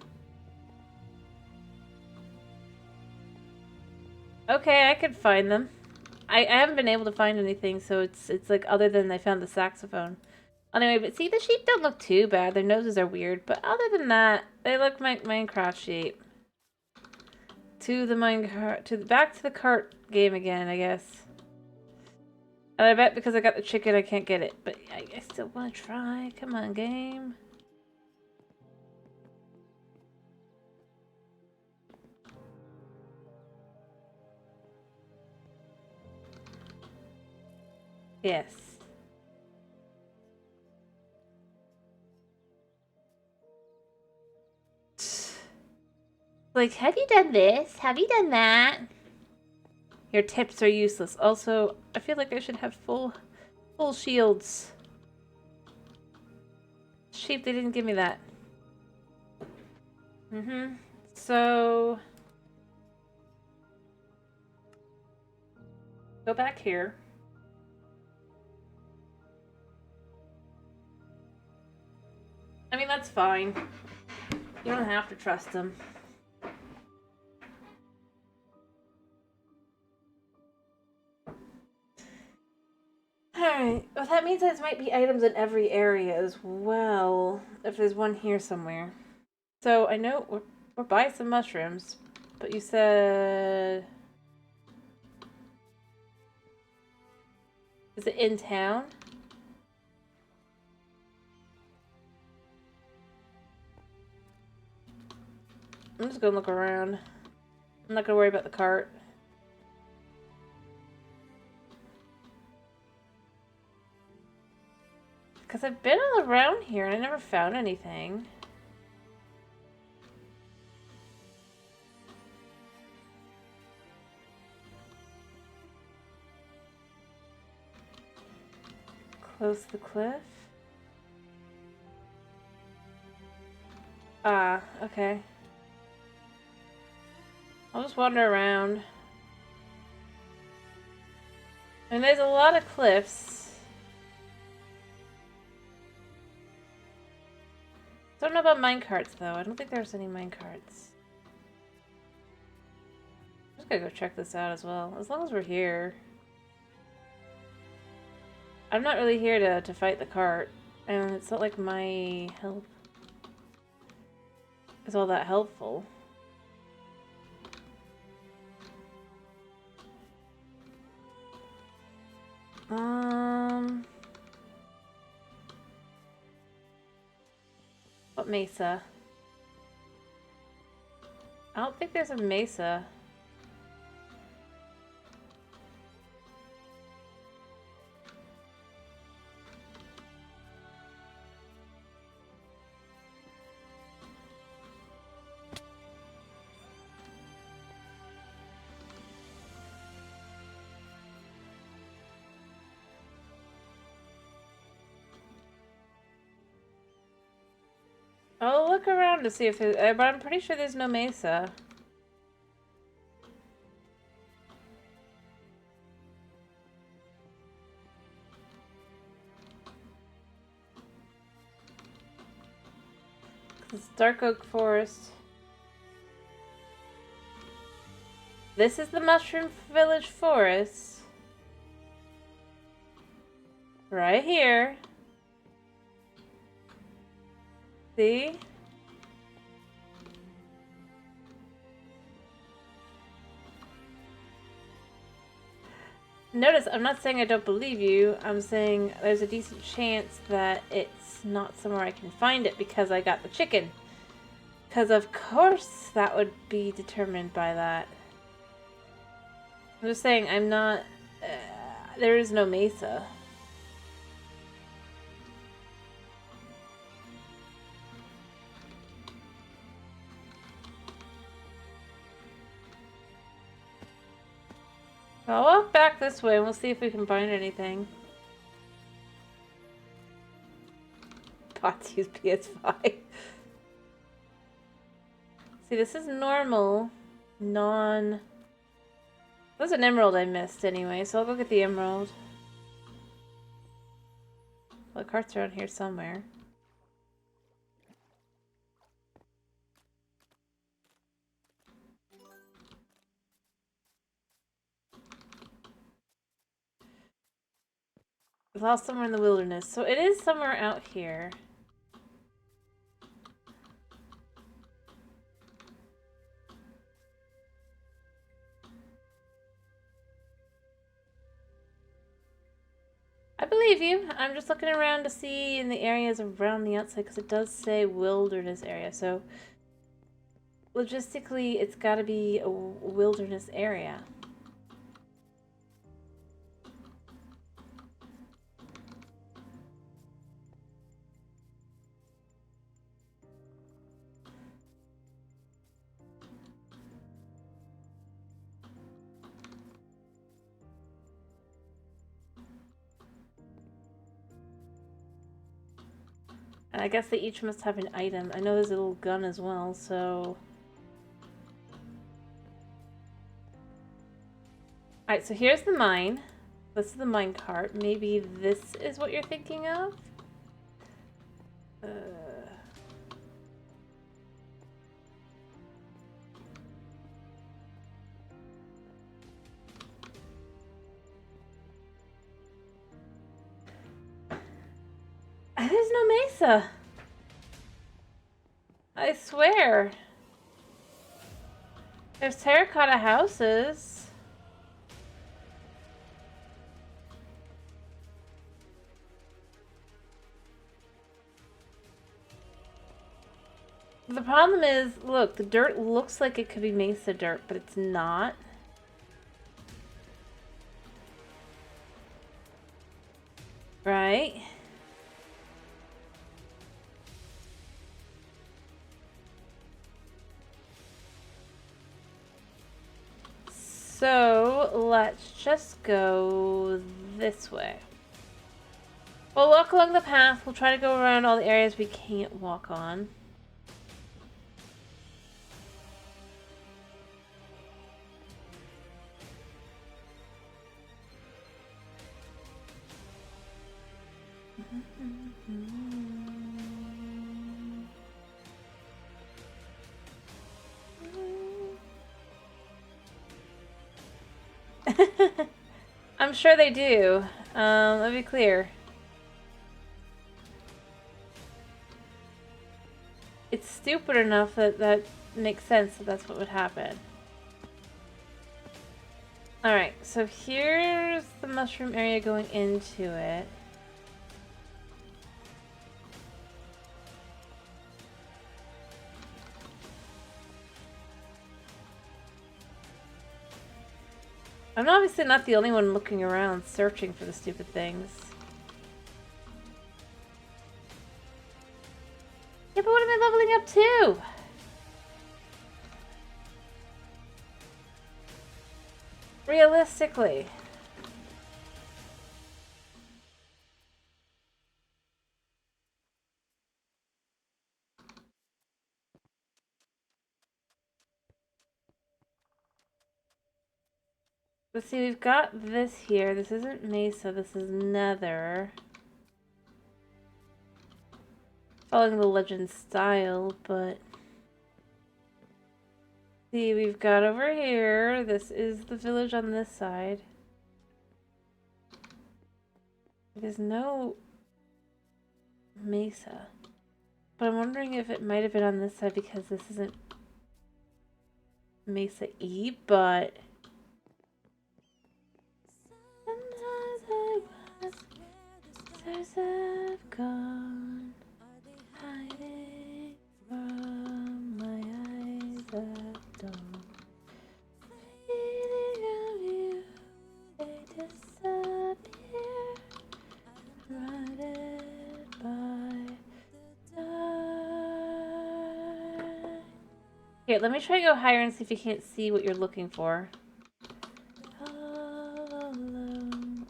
Okay, I could find them. I haven't been able to find anything, so it's like other than I found the saxophone. Anyway, but see, the sheep don't look too bad. Their noses are weird, but other than that, they look like Minecraft sheep. Back to the cart game again, I guess. And I bet because I got the chicken, I can't get it, but I still want to try. Come on, game. Yes. Like, have you done this? Have you done that? Your tips are useless. Also, I feel like I should have full shields. Sheep, they didn't give me that. So... go back here. I mean, that's fine. You don't have to trust them. Alright, well that means there might be items in every area as well, if there's one here somewhere. So I know we're buying some mushrooms, but you said... is it in town? I'm just gonna look around. I'm not gonna worry about the cart. Because I've been all around here and I never found anything. Close the cliff. Ah, okay. I'll just wander around. I mean, there's a lot of cliffs. Don't know about minecarts, though. I don't think there's any minecarts. I'm just gonna go check this out as well, as long as we're here. I'm not really here to fight the cart, and it's not like my help is all that helpful. What mesa? I don't think there's a mesa. I'll look around to see if there's, but I'm pretty sure there's no mesa. It's Dark Oak Forest. This is the Mushroom Village Forest. Right here. See? Notice, I'm not saying I don't believe you. I'm saying there's a decent chance that it's not somewhere I can find it because I got the chicken. Because of course that would be determined by that. I'm just saying I'm not... there is no mesa. I'll walk back this way and we'll see if we can find anything. Bots use PS5. See, this is normal. There's an emerald I missed anyway, so I'll go get the emerald. Well, the cart's around here somewhere. It's lost somewhere in the wilderness, so it is somewhere out here. I believe you. I'm just looking around to see in the areas around the outside because it does say wilderness area. So logistically, it's got to be a wilderness area. And I guess they each must have an item. I know there's a little gun as well, so... Alright, so here's the mine. This is the mine cart. Maybe this is what you're thinking of? There's no mesa. I swear. There's terracotta houses. The problem is, look, the dirt looks like it could be mesa dirt, but it's not. Right? So, let's just go this way. We'll walk along the path. We'll try to go around all the areas we can't walk on. I'm sure they do. Let me be clear. It's stupid enough that that makes sense that that's what would happen. Alright, so here's the mushroom area going into it. I'm obviously not the only one looking around searching for the stupid things. Yeah, but what am I leveling up to? Realistically. But see, we've got this here. This isn't Mesa, this is Nether. Following the legend style, but... See, we've got over here. This is the village on this side. There's no Mesa. But I'm wondering if it might have been on this side because this isn't Mesa E, but... Stars have gone, hiding from my eyes at dawn. Feeling of you, they disappear, blinded by the dark. Here, let me try to go higher and see if you can't see what you're looking for.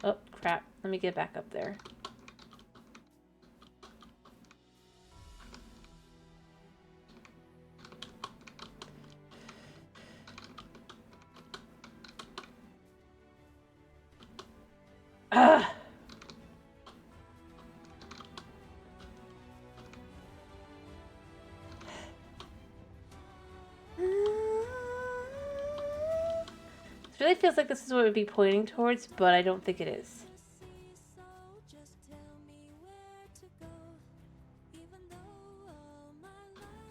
Oh, crap. Let me get back up there. Ugh! It really feels like this is what it would be pointing towards, but I don't think it is.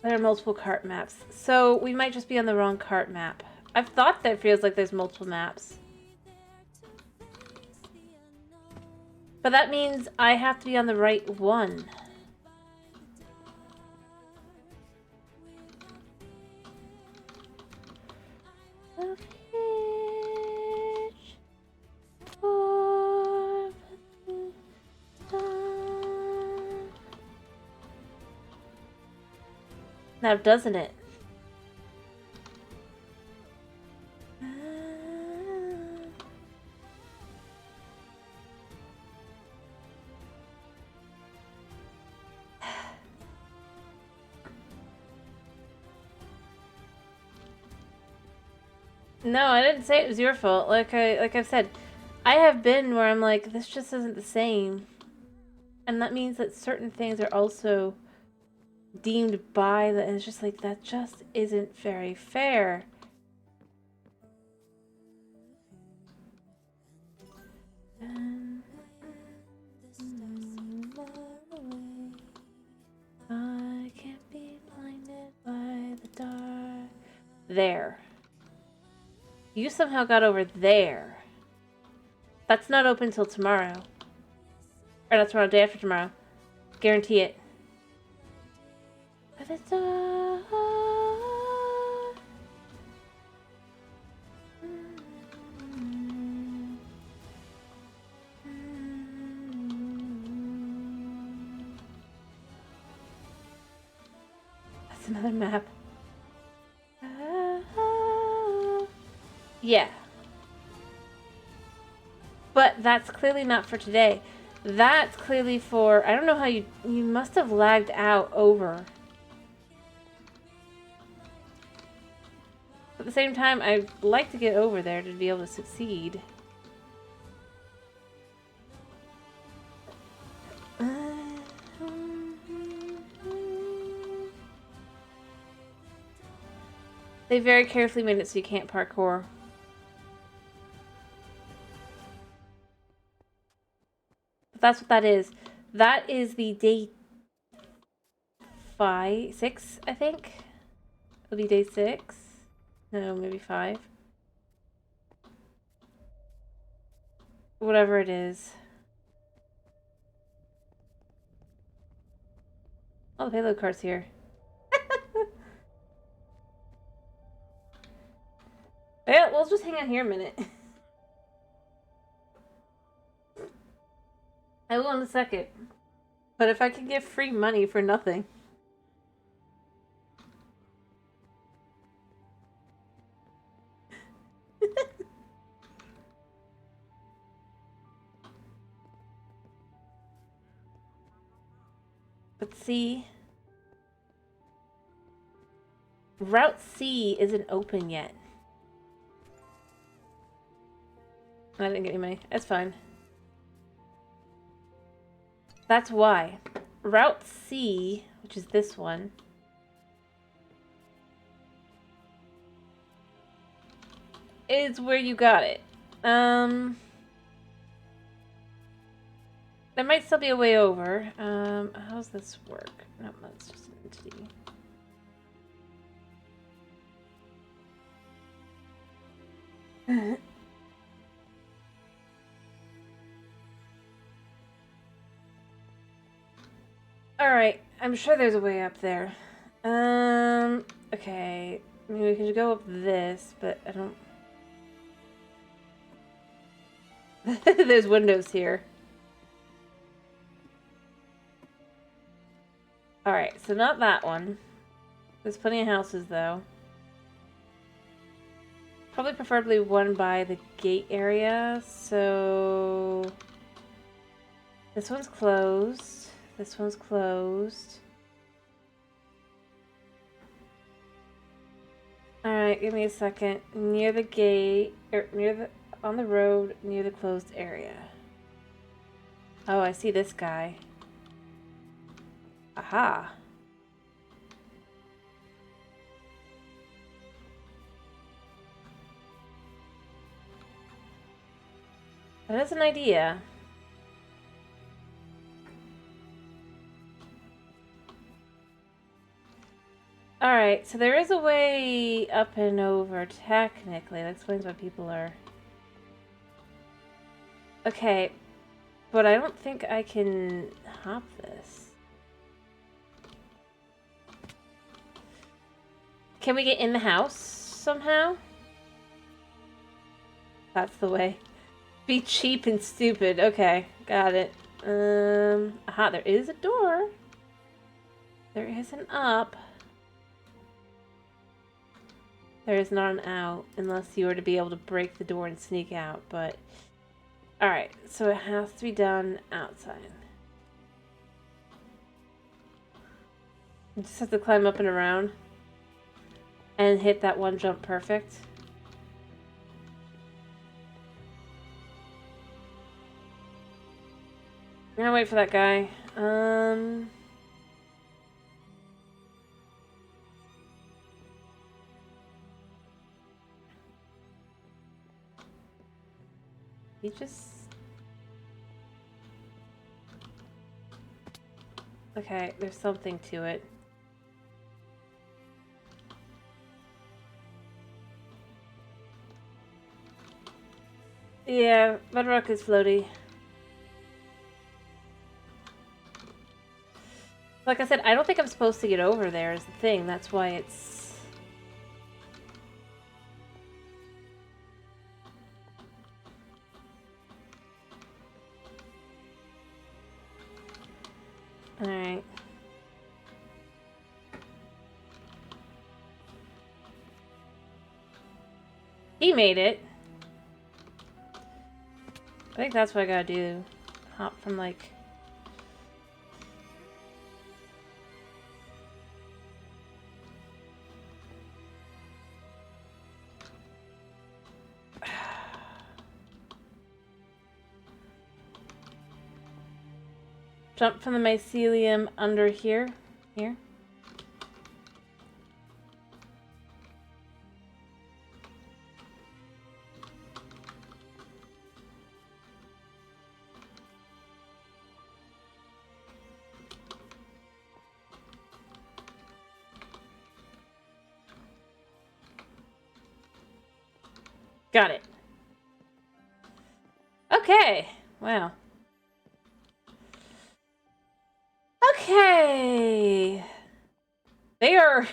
There are multiple cart maps. So we might just be on the wrong cart map. I've thought that it feels like there's multiple maps. But that means I have to be on the right one. Now, doesn't it? No, I didn't say it was your fault. Like I've said, I have been where I'm like, this just isn't the same. And that means that certain things are also deemed by the, and it's just like, that just isn't very fair. I can't be blinded by the dark. There. You somehow got over there. That's not open till tomorrow. Or not tomorrow, day after tomorrow. Guarantee it. By the dark. That's another map. Yeah. But that's clearly not for today. That's clearly for... I don't know how you... You must have lagged out over. At the same time, I'd like to get over there to be able to succeed. They very carefully made it so you can't parkour. But that's what that is. That is the day 6, I think. It'll be day 6. No, maybe 5. Whatever it is. Oh, the payload cart's here. Yeah, we'll just hang out here a minute. I will in a second. But if I can get free money for nothing. But see, Route C isn't open yet. I didn't get any money. That's fine. That's why. Route C, which is this one, is where you got it. There might still be a way over. How's this work? No, that's just an entity. Alright, I'm sure there's a way up there. Okay. I mean, we can go up this, but I don't... There's windows here. Alright, so not that one. There's plenty of houses, though. Probably preferably one by the gate area, so... This one's closed. This one's closed. Alright, give me a second. Near the gate, or on the road, near the closed area. Oh, I see this guy. Aha. That is an idea. Alright, so there is a way up and over, technically. That explains why people are... Okay, but I don't think I can hop this. Can we get in the house somehow? That's the way. Be cheap and stupid. Okay, got it. Aha, there is a door. There is an up. There is not an out, unless you were to be able to break the door and sneak out, but... Alright, so it has to be done outside. You just have to climb up and around. And hit that one jump perfect. I'm gonna wait for that guy. He just... Okay, there's something to it. Yeah, Bedrock is floaty. Like I said, I don't think I'm supposed to get over there is the thing. That's why it's... Alright. He made it. I think that's what I gotta do. Hop from like... Jump from the mycelium under here. Here. Got it. Okay. Wow. Okay. They are...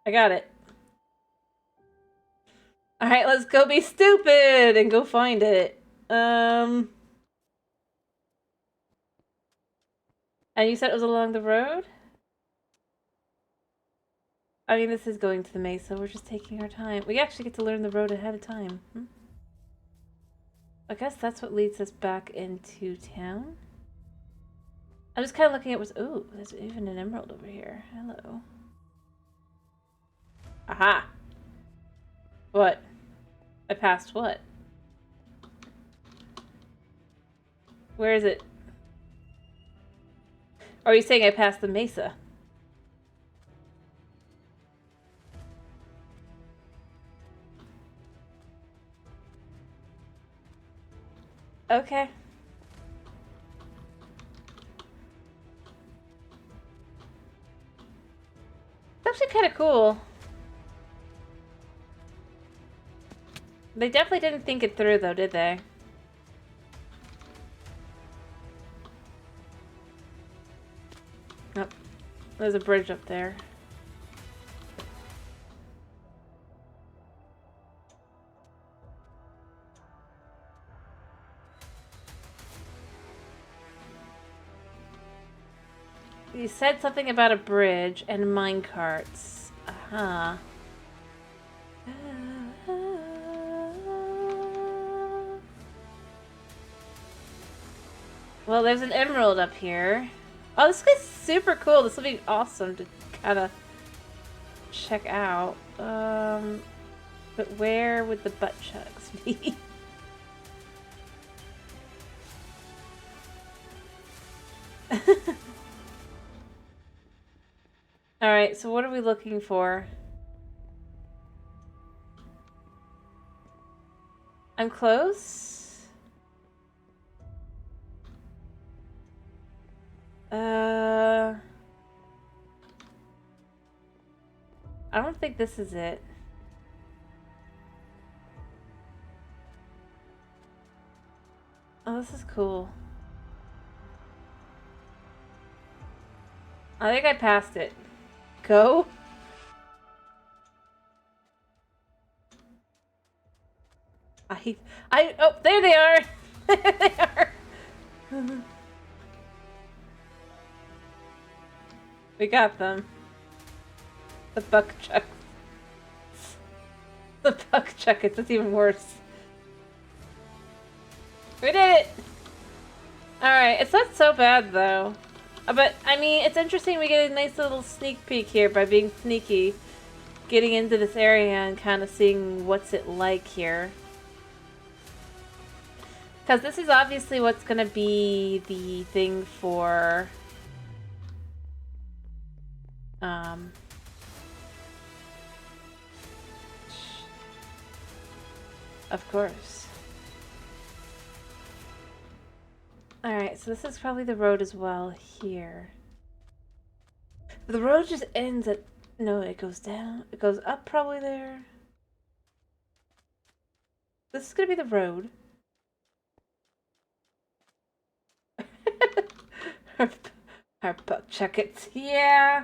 I got it. Alright, let's go be stupid and go find it. And you said it was along the road? I mean, this is going to the mesa. We're just taking our time. We actually get to learn the road ahead of time. I guess that's what leads us back into town. I'm just kind of looking at what's... Ooh, there's even an emerald over here. Hello. Aha! What? I passed what? Where is it? Or are you saying I passed the mesa? Okay. It's actually kind of cool. They definitely didn't think it through, though, did they? Nope. There's a bridge up there. You said something about a bridge and mine carts. Uh-huh. Well, there's an emerald up here. Oh, this guy's super cool. This will be awesome to kind of check out. But where would the butt chugs be? Alright, so what are we looking for? I'm close? I don't think this is it. Oh, this is cool. I think I passed it. Go? Oh, there they are! There they are! We got them. The buck chuck. The buck chuck, it's even worse. We did it! Alright, it's not so bad though. But, I mean, it's interesting we get a nice little sneak peek here by being sneaky. Getting into this area and kind of seeing what's it like here. Because this is obviously what's going to be the thing for... Of course. Alright, so this is probably the road as well here. The road just ends at... No, it goes down. It goes up probably there. This is going to be the road. Our buck chuckets. Yeah.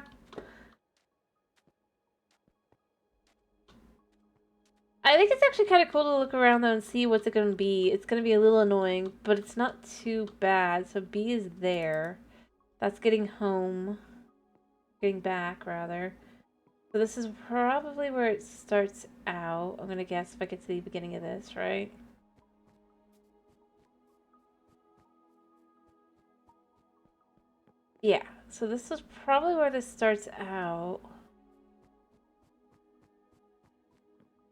I think it's actually kind of cool to look around though and see what's it going to be. It's going to be a little annoying, but it's not too bad. So B is there. That's getting home. Getting back, rather. So this is probably where it starts out. I'm going to guess if I get to the beginning of this, right? Yeah. So this is probably where this starts out.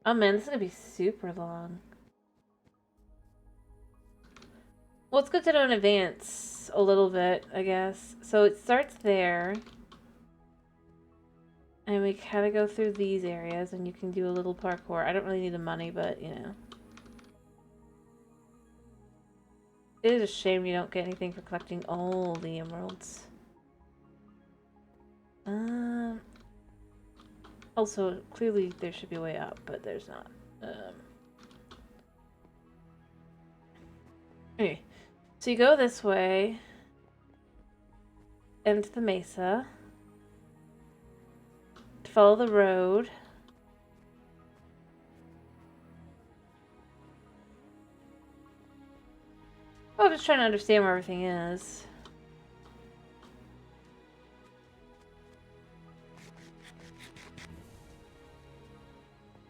Oh man, this is gonna be super long. Well, it's good to know in advance a little bit, I guess. So it starts there. And we kind of go through these areas, and you can do a little parkour. I don't really need the money, but, you know. It is a shame you don't get anything for collecting all the emeralds. Also, clearly there should be a way up, but there's not. Okay, so you go this way into the mesa. Follow the road. Oh, I'm just trying to understand where everything is.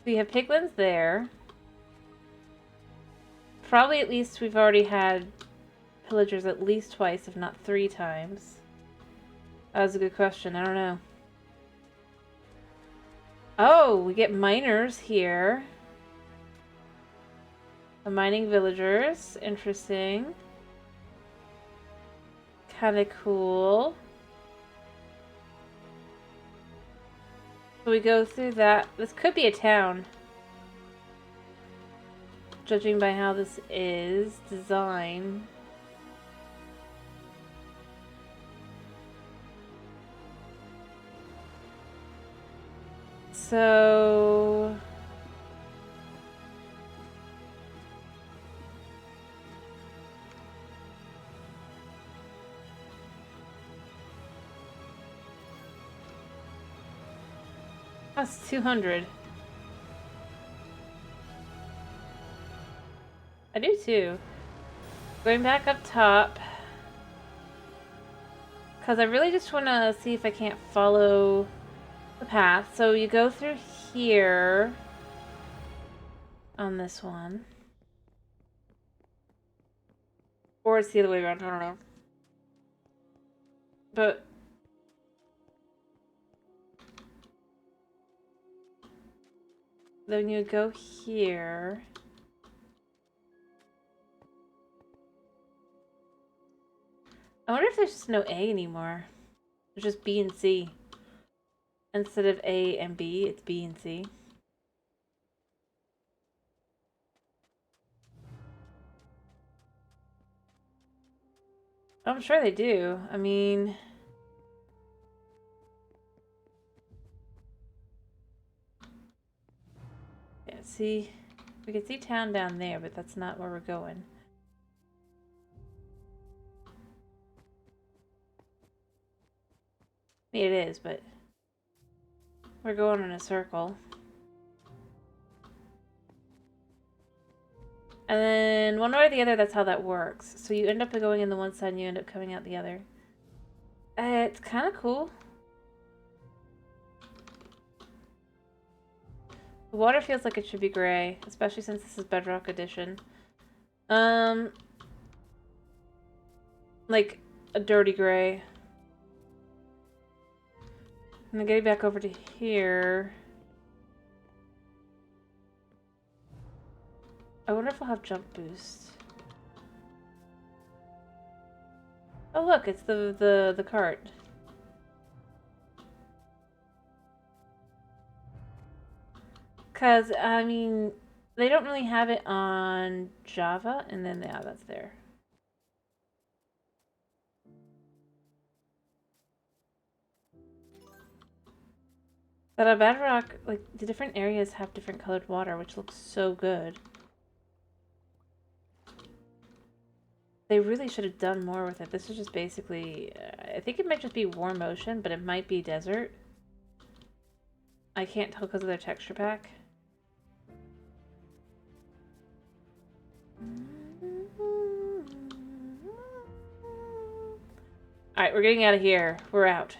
We have piglins there. Probably at least we've already had pillagers at least twice, if not 3 times. That was a good question. I don't know. Oh, we get miners here. The mining villagers. Interesting. Kind of cool. So we go through that. This could be a town. Judging by how this is designed. So... That's 200. I do too. Going back up top. Because I really just want to see if I can't follow the path. So you go through here on this one. Or it's the other way around, I don't know. But then you go here. I wonder if there's just no A anymore. There's just B and C. Instead of A and B, it's B and C. I'm sure they do. I mean... Yeah, see... We can see town down there, but that's not where we're going. I mean, it is, but... We're going in a circle. And then one way or the other, that's how that works. So you end up going in the one side and you end up coming out the other. It's kind of cool. The water feels like it should be gray, especially since this is Bedrock Edition. Like a dirty gray. And then getting back over to here. I wonder if I'll have jump boost. Oh look, it's the cart. Cause I mean, they don't really have it on Java, and then yeah, that's there. But on Bedrock, like the different areas have different colored water, which looks so good. They really should have done more with it. This is just basically, I think it might just be warm ocean, but it might be desert. I can't tell because of their texture pack. Alright, we're getting out of here. We're out.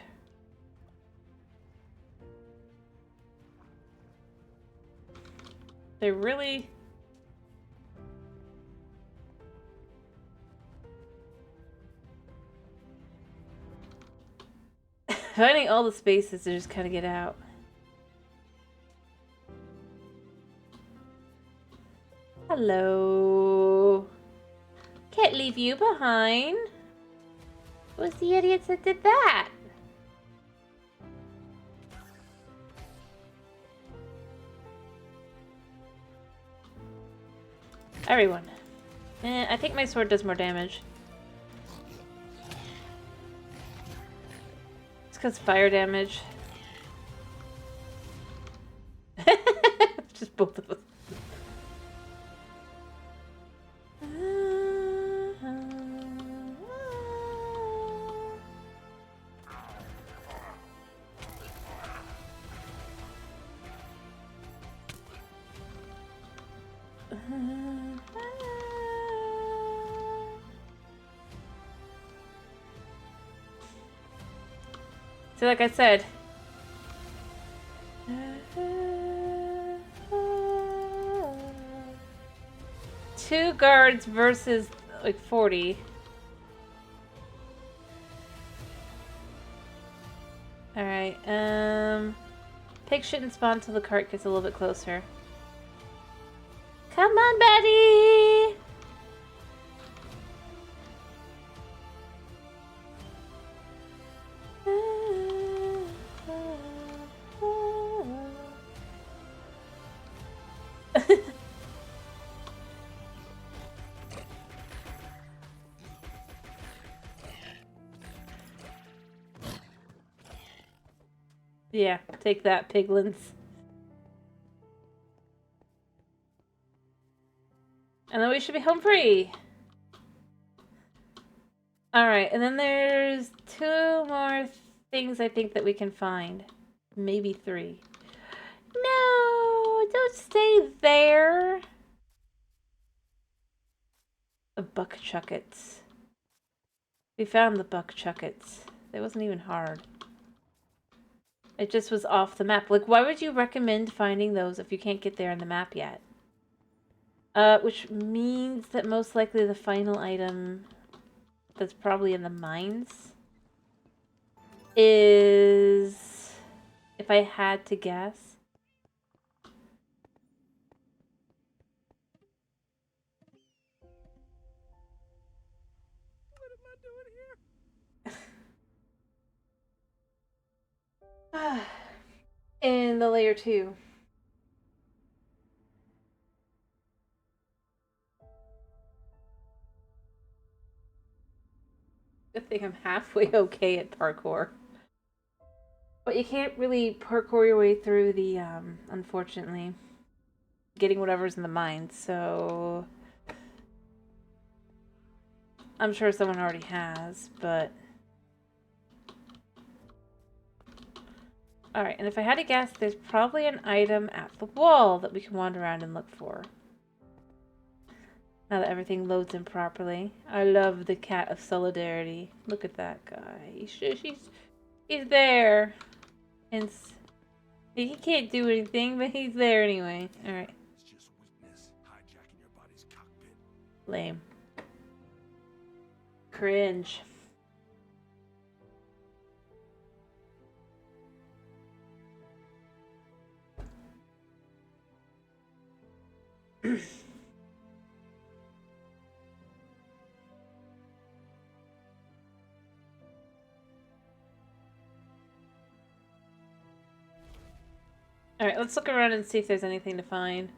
They really... Finding all the spaces to just kind of get out. Hello. Can't leave you behind. Who's the idiots that did that? Everyone. I think my sword does more damage. It's because fire damage. Just both of us. So like I said, two guards versus like 40. Alright, pig shouldn't spawn till the cart gets a little bit closer. Come on, Betty! Yeah, take that, piglins. And then we should be home free. Alright, and then there's two more things I think that we can find. Maybe three. No, don't stay there. The buck chuckets. We found the buck chuckets. It wasn't even hard. It just was off the map. Like, why would you recommend finding those if you can't get there on the map yet? Which means that most likely the final item that's probably in the mines is, if I had to guess, What am I doing here? in the layer 2. I think I'm halfway okay at parkour. But you can't really parkour your way through the, unfortunately, getting whatever's in the mine, so I'm sure someone already has, but... Alright, and if I had to guess, there's probably an item at the wall that we can wander around and look for. Now that everything loads in properly. I love the cat of solidarity. Look at that guy. He's there. And he can't do anything, but he's there anyway. Alright. It's just weakness hijacking your body's cockpit. Lame. Cringe. Alright, let's look around and see if there's anything to find.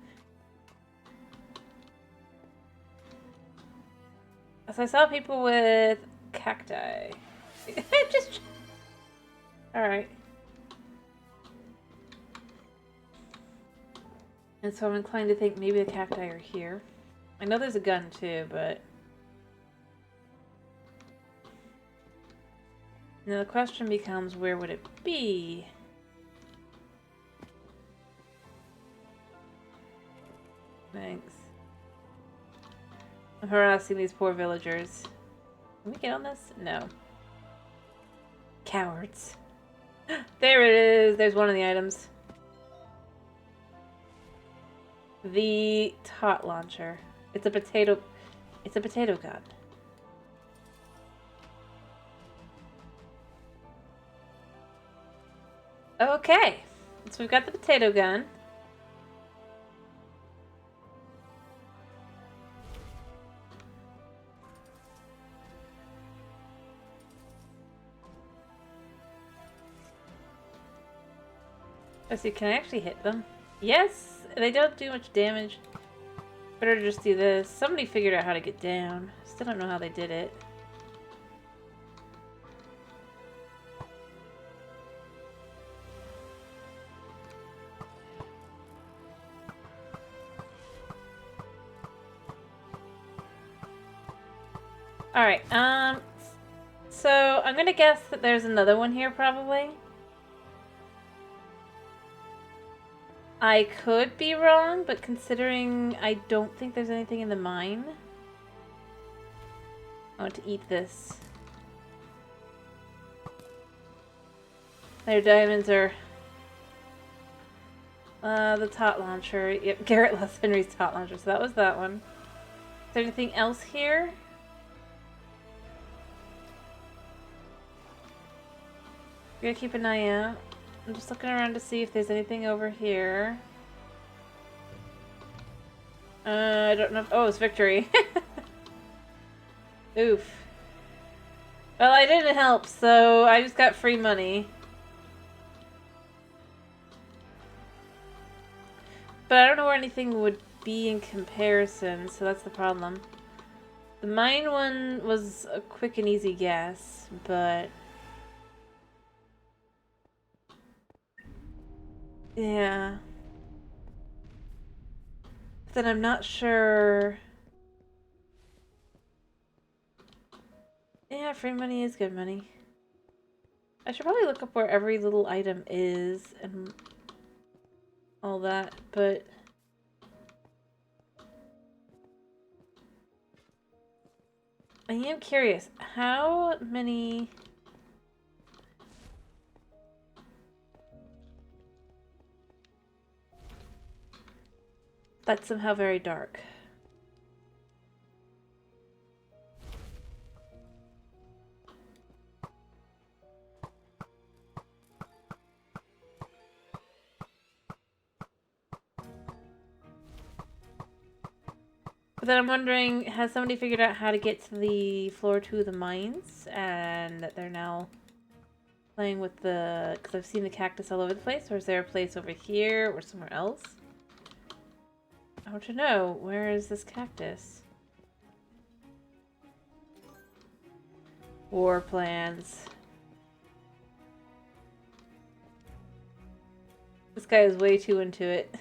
So I saw people with cacti. Just... Alright. And so I'm inclined to think maybe the cacti are here. I know there's a gun too, but... Now the question becomes, where would it be? Thanks. I'm harassing these poor villagers. Can we get on this? No. Cowards. There it is! There's one of the items. The tot launcher. It's a potato gun. Okay. So we've got the potato gun. Let's see, can I actually hit them? Yes! They don't do much damage. Better to just do this. Somebody figured out how to get down. Still don't know how they did it. Alright, so I'm gonna guess that there's another one here, probably. I could be wrong, but considering I don't think there's anything in the mine, I want to eat this. Their diamonds are... the tot launcher. Yep, Garrett lost Henry's tot launcher, so that was that one. Is there anything else here? We're gonna keep an eye out. I'm just looking around to see if there's anything over here. I don't know. Oh, it's victory. Oof. Well, I didn't help, so I just got free money. But I don't know where anything would be in comparison, so that's the problem. The mine one was a quick and easy guess, but... yeah. Then I'm not sure... yeah, free money is good money. I should probably look up where every little item is and all that, but... I am curious, how many... That's somehow very dark. But then I'm wondering, has somebody figured out how to get to the floor 2 of the mines? And that they're now playing with the... Because I've seen the cactus all over the place. Or is there a place over here or somewhere else? I want to know, where is this cactus? War plans. This guy is way too into it.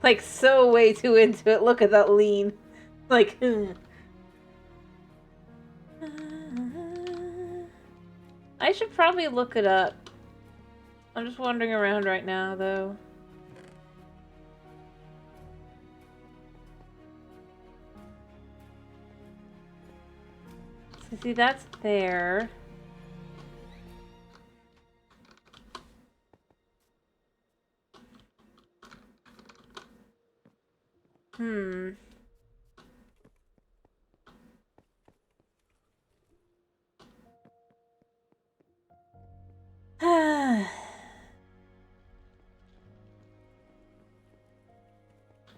Like, so way too into it. Look at that lean. Like, I should probably look it up. I'm just wandering around right now, though. So, see, that's there.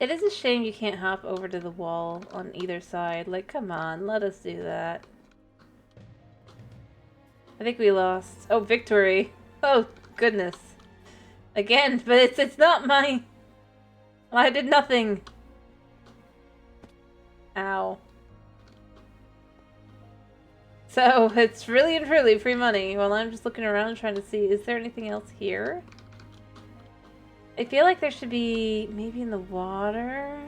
It is a shame you can't hop over to the wall on either side. Like, come on, let us do that. I think we lost. Oh, victory. Oh, goodness. Again, but it's not my... I did nothing. Ow. So, it's really and truly free money while I'm just looking around trying to see, is there anything else here? I feel like there should be maybe in the water.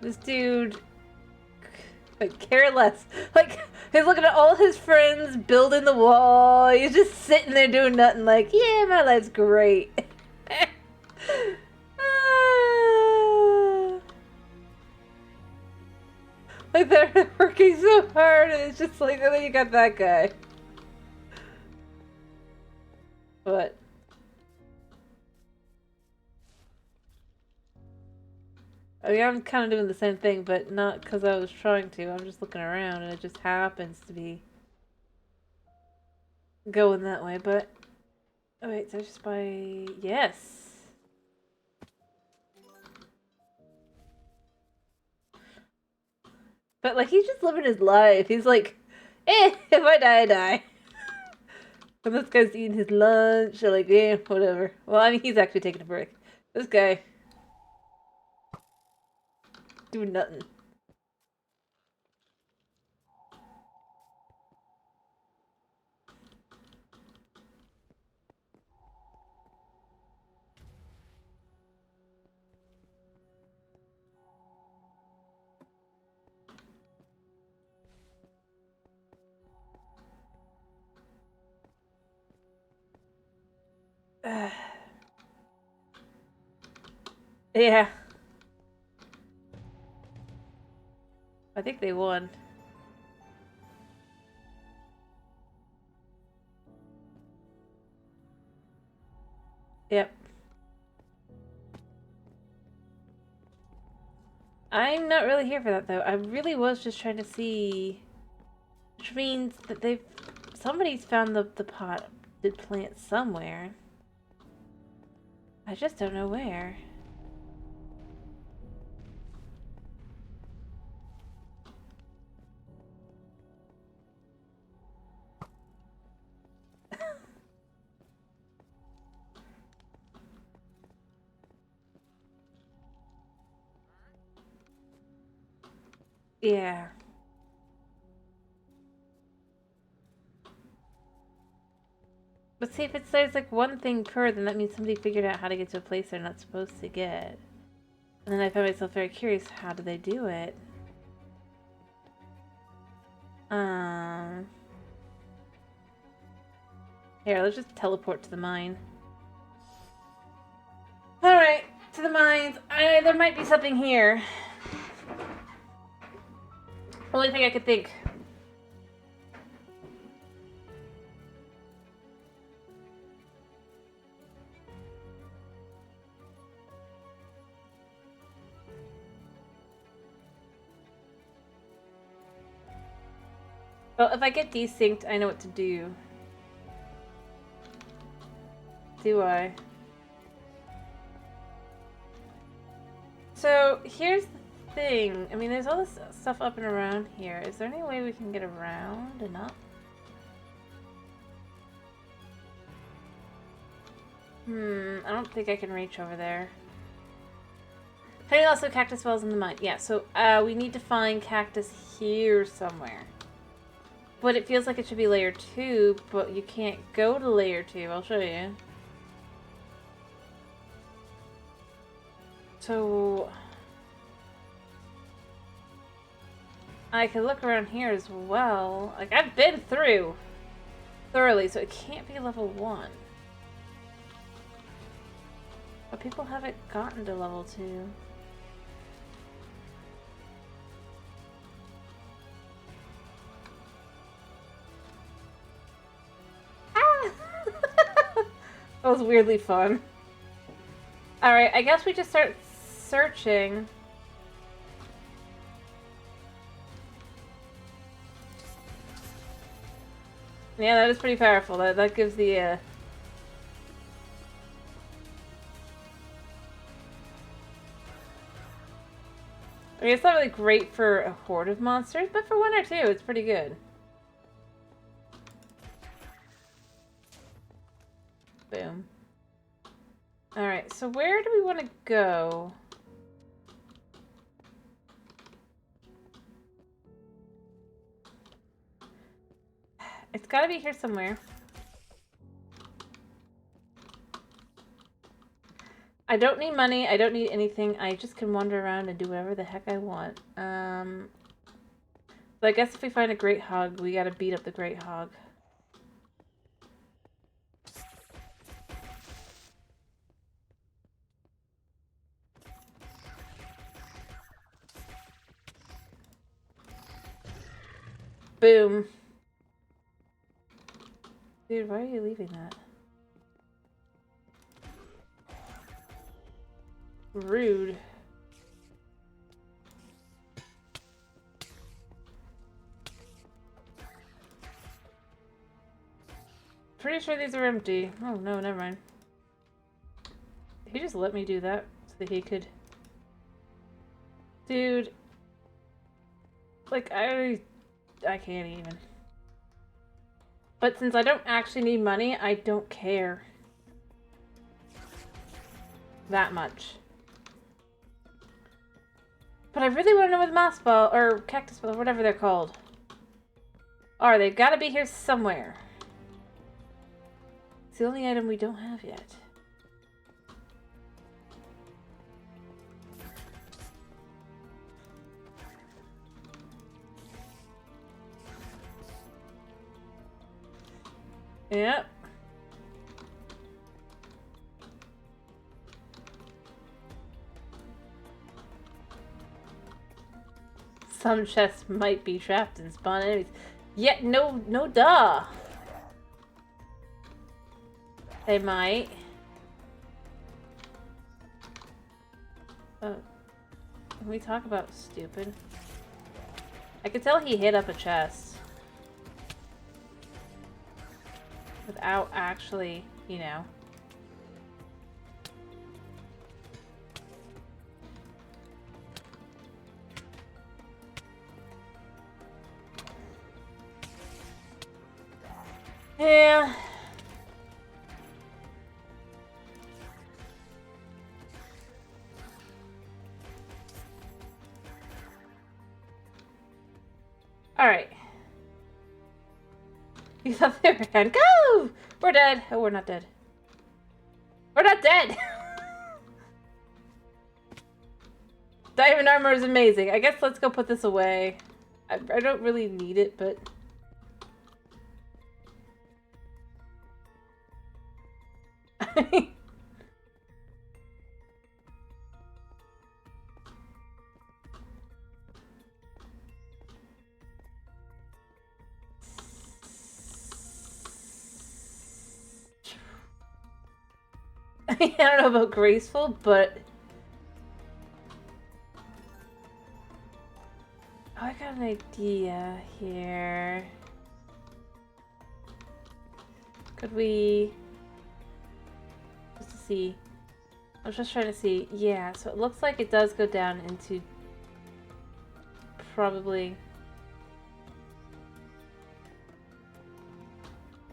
This dude could care less. Like, he's looking at all his friends building the wall. He's just sitting there doing nothing like, yeah, my life's great. Like, they're working so hard, and it's just like, and then you got that guy. What? I mean, I'm kind of doing the same thing, but not because I was trying to. I'm just looking around, and it just happens to be going that way, but... Oh, wait, so just by... Yes! But, like, he's just living his life. He's like, if I die, I die. And this guy's eating his lunch, or like, yeah, whatever. Well, I mean, he's actually taking a break. This guy... doing nothing. Yeah. I think they won. Yep. I'm not really here for that, though. I really was just trying to see... Which means that they've... Somebody's found the potted plant somewhere. I just don't know where. Yeah. But see, if it says like one thing per, then that means somebody figured out how to get to a place they're not supposed to get. And then I found myself very curious, how do they do it? Here, let's just teleport to the mine. Alright, to the mines. There might be something here. Only thing I could think. Well, if I get desynced, I know what to do. Do I? So, here's the thing. I mean, there's all this stuff up and around here. Is there any way we can get around and up? I don't think I can reach over there. Finding also cactus wells in the mine. Yeah, so we need to find cactus here somewhere. But it feels like it should be layer 2, but you can't go to layer 2. I'll show you. So I could look around here as well. Like, I've been through thoroughly, so it can't be level 1. But people haven't gotten to level 2. Ah! That was weirdly fun. Alright, I guess we just start searching. Yeah, that is pretty powerful. That gives the I mean, it's not really great for a horde of monsters, but for 1 or 2, it's pretty good. Boom. Alright, so where do we want to go? It's gotta be here somewhere. I don't need money, I don't need anything, I just can wander around and do whatever the heck I want. So I guess if we find a great hog, we gotta beat up the great hog. Boom. Dude, why are you leaving that? Rude. Pretty sure these are empty. Oh no, never mind. He just let me do that so that he could... Dude. Like, I can't even. But since I don't actually need money, I don't care. That much. But I really want to know where the moss ball, or cactus ball, or whatever they're called, are. They've got to be here somewhere. It's the only item we don't have yet. Yep. Some chests might be trapped and spawn enemies. Yet no duh. They might. Oh. Can we talk about stupid? I could tell he hit up a chest. Without actually, you know. Yeah. Alright. You thought they were dead. Go! We're dead. Oh, we're not dead. We're not dead! Diamond armor is amazing. I guess let's go put this away. I don't really need it, but... I don't know about graceful, but... Oh, I got an idea here. Could we... Just to see. I was just trying to see. Yeah, so it looks like it does go down into... Probably...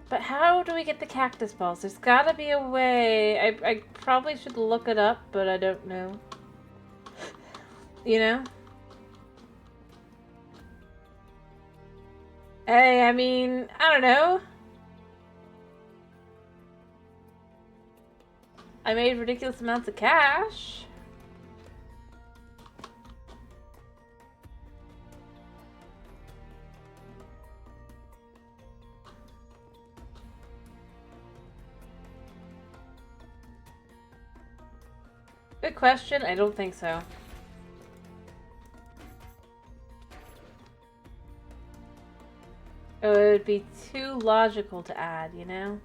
But how do we get the cactus balls? There's gotta be a way. I probably should look it up, but I don't know. You know? Hey, I mean, I don't know. I made ridiculous amounts of cash. Good question. I don't think so. It would be too logical to add, you know?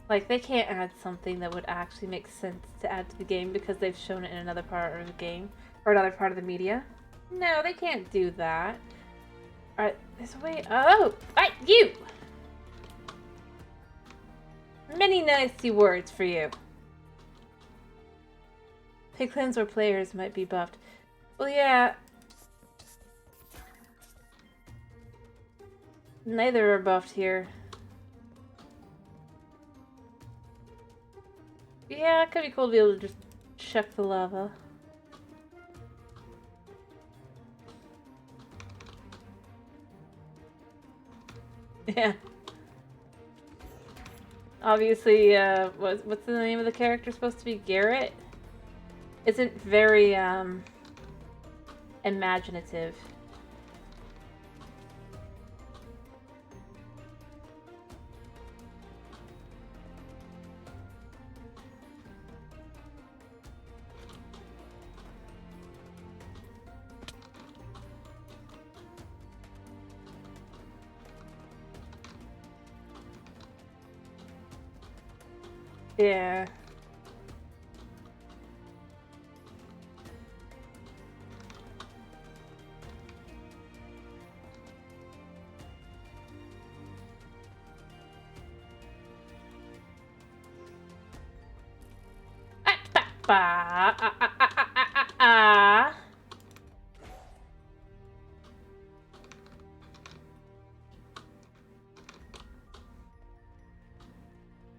Like, they can't add something that would actually make sense to add to the game because they've shown it in another part of the game, or another part of the media. No, they can't do that. Alright, there's a way. Oh! Hey, you! Many nasty words for you. Piglins or players might be buffed. Well, yeah. Neither are buffed here. Yeah, it could be cool to be able to just chuck the lava. Yeah. Obviously, what's the name of the character supposed to be? Garrett? Isn't very, imaginative. Yeah.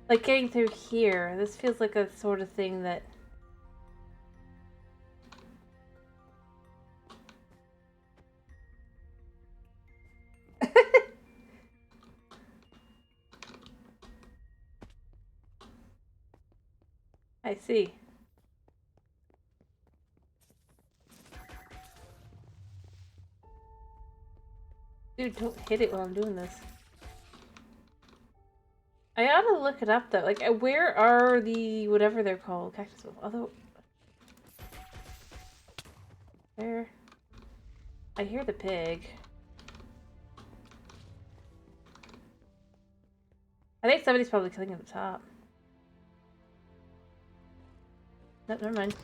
Like getting through here, this feels like a sort of thing that... I see. Dude, don't hit it while I'm doing this. I ought to look it up though. Like, where are the whatever they're called? Cactus. Although, where? I hear the pig. I think somebody's probably killing at the top. Nope, never mind.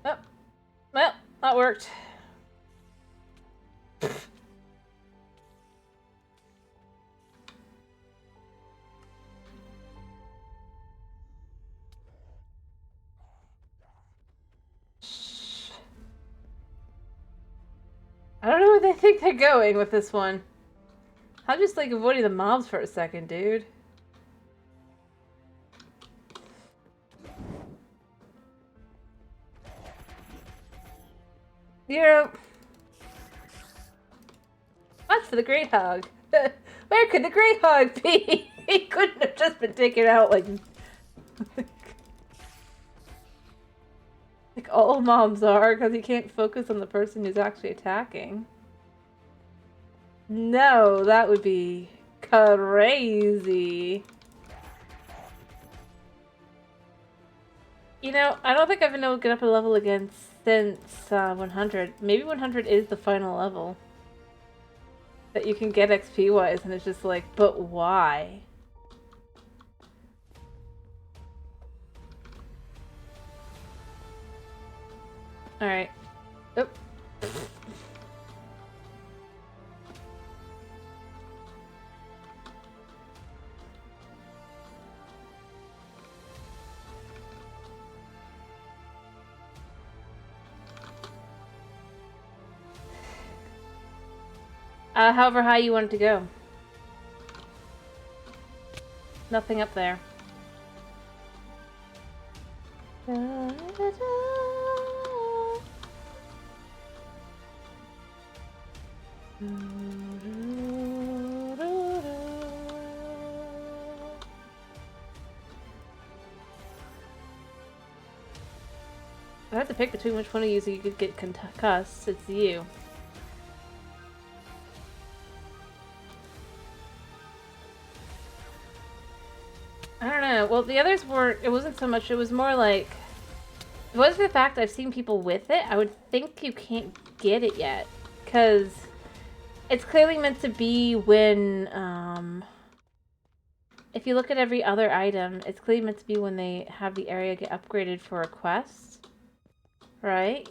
Oh, well, that worked. I don't know where they think they're going with this one. I'm just like avoiding the mobs for a second, dude. You know, watch for the great hog. Where could the great hog be? He couldn't have just been taken out like like all mobs are, because he can't focus on the person who's actually attacking. No, that would be crazy. You know, I don't think I've been able to get up a level again since 100. Maybe 100 is the final level that you can get XP wise, and it's just like, but why? Alright. Oop. However high you want it to go. Nothing up there. Da, da, da. I have to pick between which one of you so you could get concussed. It's you. I don't know. Well, the others weren't. It wasn't so much. It was more like. If it wasn't for the fact I've seen people with it, I would think you can't get it yet. Because it's clearly meant to be when. If you look at every other item, it's clearly meant to be when they have the area get upgraded for a quest. Right?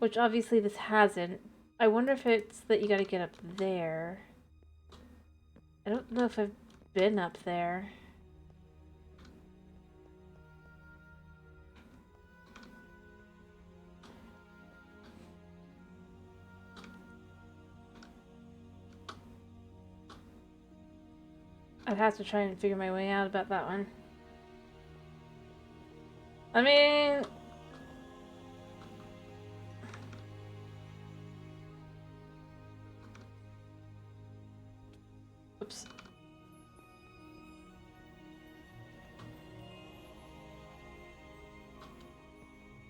Which obviously this hasn't. I wonder if it's that you gotta get up there. I don't know if I've been up there. I'd have to try and figure my way out about that one. I mean... Oops.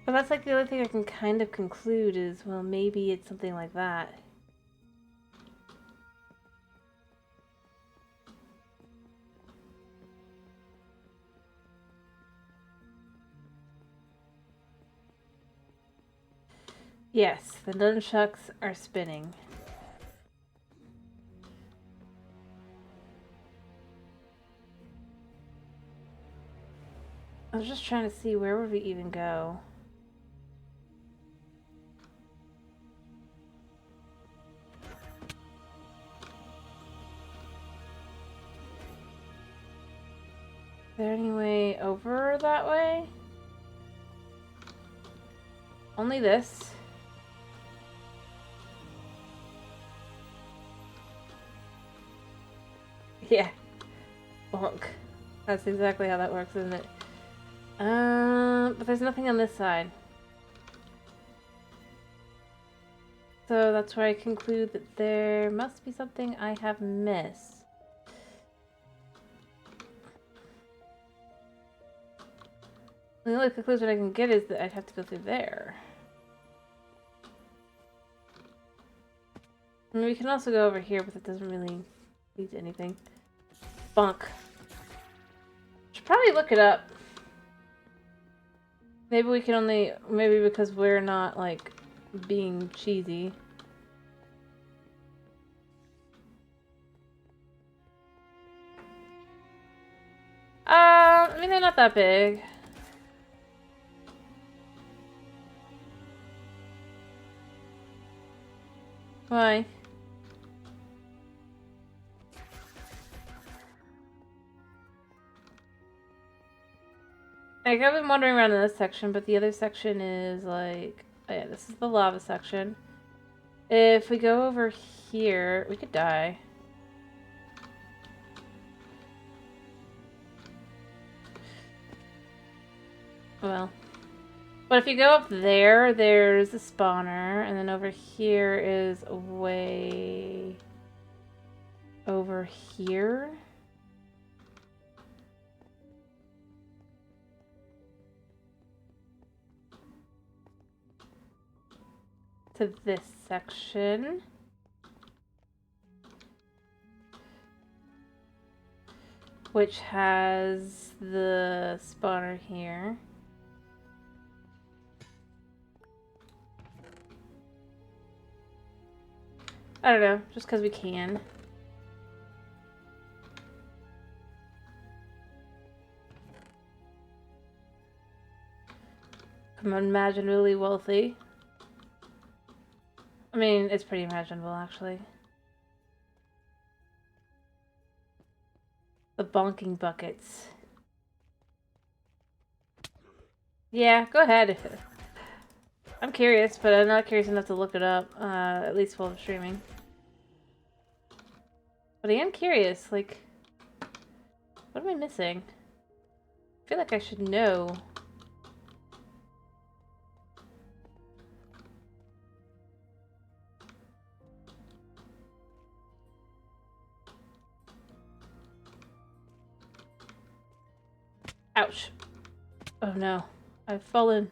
But that's like the only thing I can kind of conclude is, well, maybe it's something like that. Yes, the nunchucks are spinning. I was just trying to see where would we even go. Is there any way over that way? Only this. Yeah. Bonk. That's exactly how that works, isn't it? But there's nothing on this side. So that's where I conclude that there must be something I have missed. The only conclusion I can get is that I'd have to go through there. I mean, we can also go over here, but it doesn't really lead to anything. Bonk. Should probably look it up. Maybe we can only... Maybe because we're not, like, being cheesy. I mean, they're not that big. Why? Like, I've been wandering around in this section, but the other section is like... Oh yeah, this is the lava section. If we go over here, we could die. Well. But if you go up there, there's a spawner, and then over here is a way... over here? To this section. Which has the spawner here. I don't know, just because we can. I'm unimaginably wealthy. I mean, it's pretty imaginable, actually. The bonking buckets. Yeah, go ahead. I'm curious, but I'm not curious enough to look it up, at least while I'm streaming. But I am curious, like, what am I missing? I feel like I should know. Ouch. Oh no. I've fallen.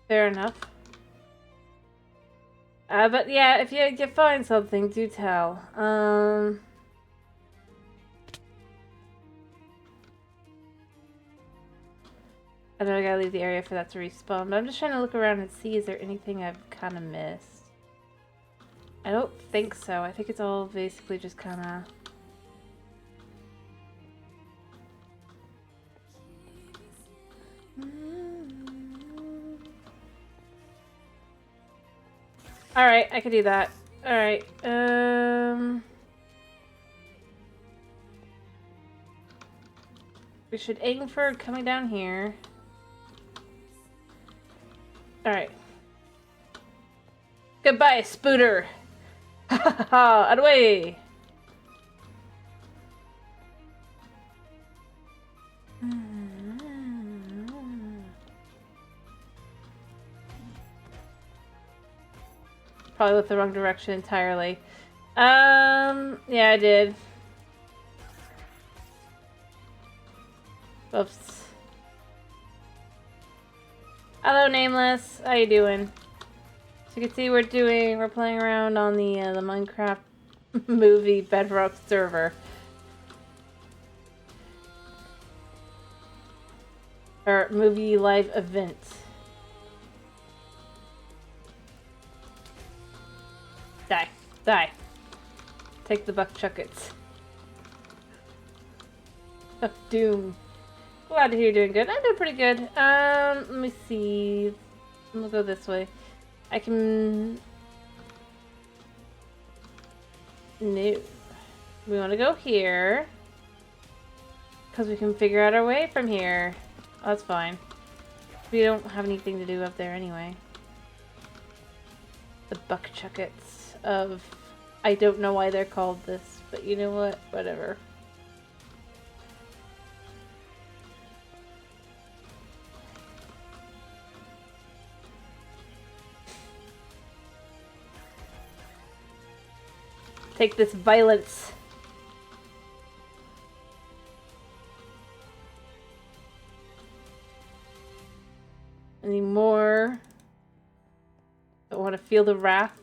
Fair enough. But yeah, if you find something, do tell. I know I gotta leave the area for that to respawn, but I'm just trying to look around and see, is there anything I've kind of missed? I don't think so. I think it's all basically just kind of... Alright, I could do that. Alright, we should aim for coming down here. Alright. Goodbye, Spooter! Ha ha ha! Out of the way! Probably went the wrong direction entirely. Yeah, I did. Oops. Hello, Nameless. How you doing? So you can see we're playing around on the Minecraft Movie Bedrock Server. Or movie live event. Die. Die. Take the buck chuckets. Oh, Doom. Glad to hear you're doing good. I'm doing pretty good. Let me see. We'll go this way. I can... No. We want to go here. Because we can figure out our way from here. Oh, that's fine. We don't have anything to do up there anyway. The buck chuckets of... I don't know why they're called this, but you know what? Whatever. Take this violence. Any more? I want to feel the wrath.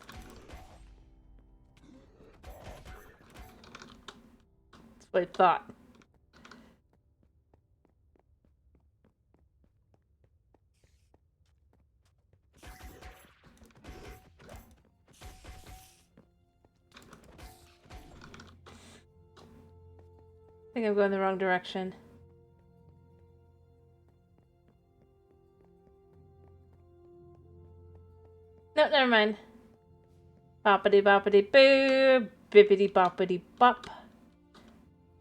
That's what I thought. I think I'm going the wrong direction. No, never mind. Boppity boppity boo, bippity boppity bop.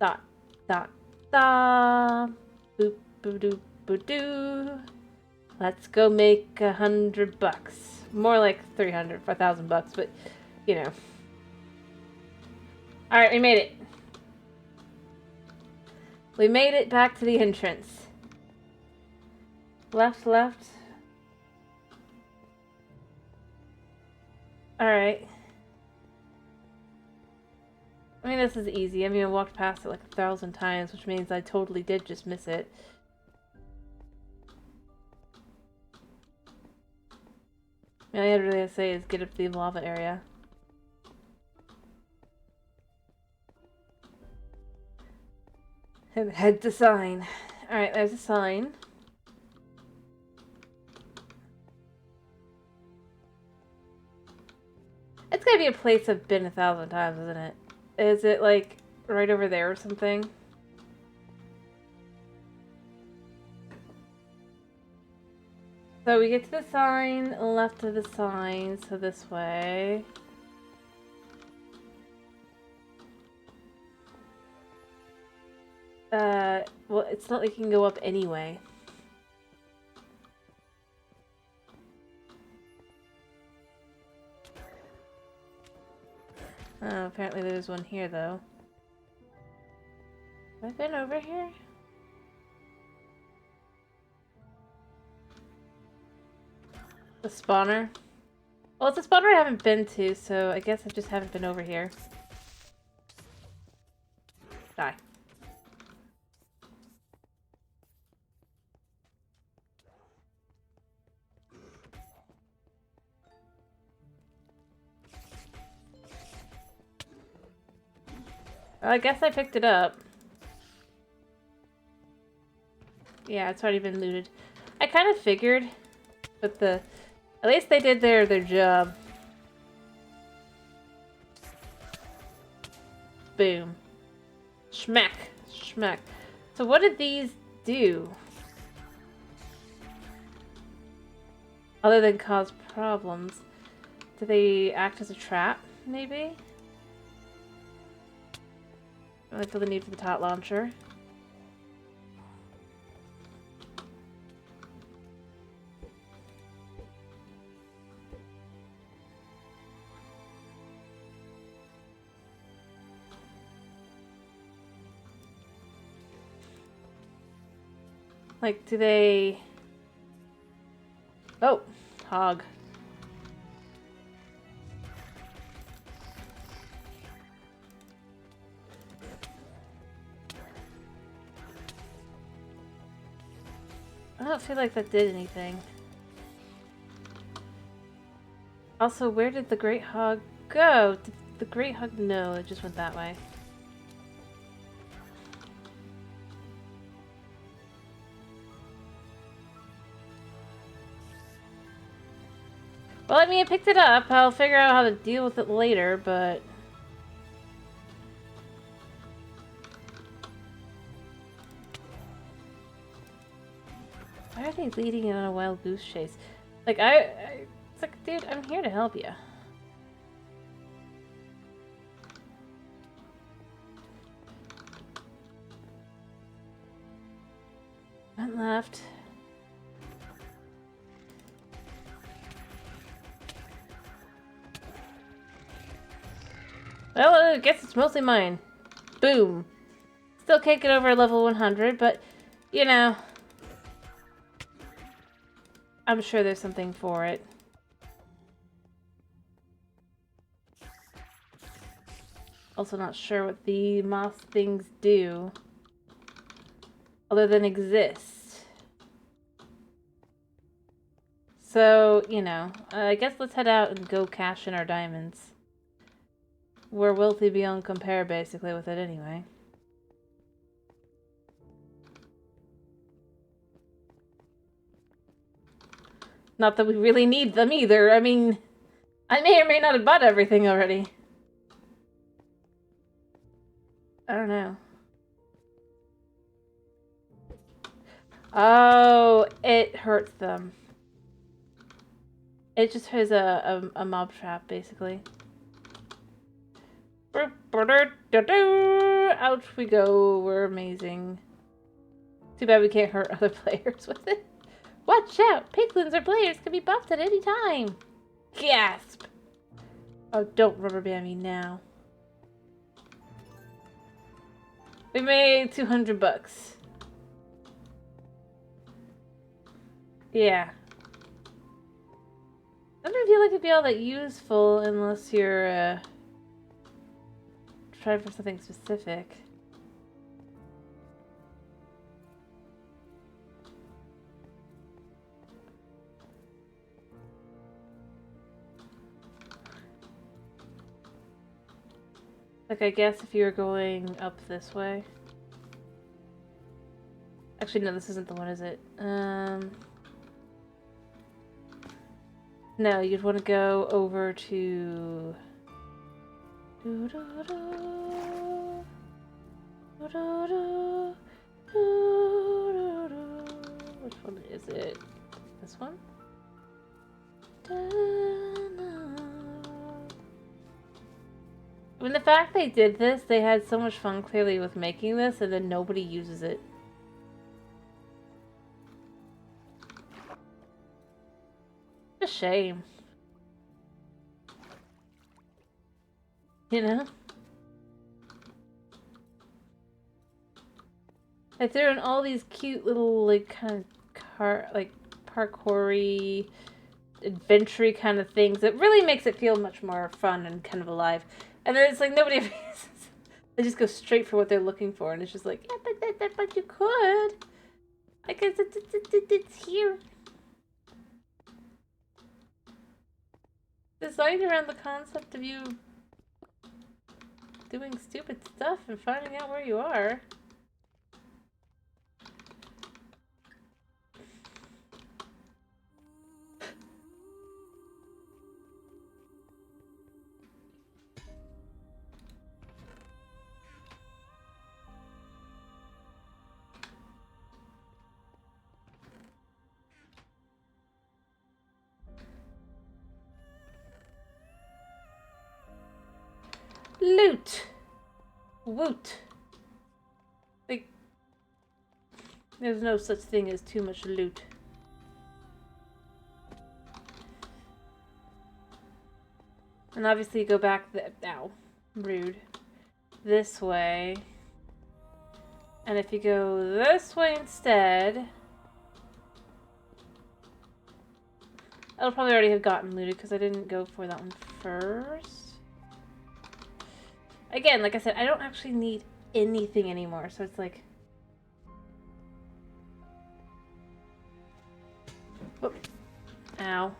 Dot, dot, da. Boop, boo doo, boo doo. Let's go make $100. More like 300, 1,000 bucks, but you know. Alright, we made it. We made it back to the entrance. Left, left. Alright. I mean, this is easy. I mean, I walked past it like 1,000 times, which means I totally did just miss it. All I really have to say is get up to the lava area. Head to sign. Alright, there's a sign. It's gotta be a place I've been 1,000 times, isn't it? Is it, like, right over there or something? So we get to the sign, left of the sign, so this way. Well, it's not like you can go up anyway. Oh, apparently there's one here, though. Have I been over here? The spawner? Well, it's a spawner I haven't been to, so I guess I just haven't been over here. Die. Well, I guess I picked it up. Yeah, it's already been looted. I kind of figured, but at least they did their job. Boom. Schmack. Schmack. So what did these do? Other than cause problems. Do they act as a trap, maybe? I feel the need for the tot launcher. Like, do they... Oh, hog. I don't feel like that did anything. Also, where did the great hog go? Did the great hog... No, it just went that way. Well, I mean, I picked it up. I'll figure out how to deal with it later, but... Why are they leading it on a wild goose chase? Like, it's like, dude, I'm here to help you. One left. Well, I guess it's mostly mine. Boom. Still can't get over level 100, but, you know... I'm sure there's something for it. Also not sure what the moss things do. Other than exist. So, you know, I guess let's head out and go cash in our diamonds. We're wealthy beyond compare, basically, with it anyway. Not that we really need them either. I mean, I may or may not have bought everything already. I don't know. Oh, it hurts them. It just has a mob trap, basically. Out we go. We're amazing. Too bad we can't hurt other players with it. Watch out! Piglins or players can be buffed at any time! Gasp! Oh, don't rubber band me now. We made 200 bucks. Yeah. I don't feel like it'd be all that useful unless you're, trying for something specific. Like, I guess if you were going up this way. Actually, no, this isn't the one, is it? No, you'd want to go over to... Which one is it? This one? I mean, the fact they did this, they had so much fun clearly with making this, and then nobody uses it. A shame. You know? I threw in all these cute little, like, kind of parkour-y, adventure-y kind of things that really makes it feel much more fun and kind of alive. And then it's like nobody ever uses it. They just go straight for what they're looking for, and it's just like, yeah, but you could. I guess it's here. Designed around the concept of you doing stupid stuff and finding out where you are. Loot! Woot! Like, there's no such thing as too much loot. And obviously you go back ow, rude. This way. And if you go this way instead, I'll probably already have gotten looted because I didn't go for that one first. Again, like I said, I don't actually need anything anymore, so it's like... Oh. Ow.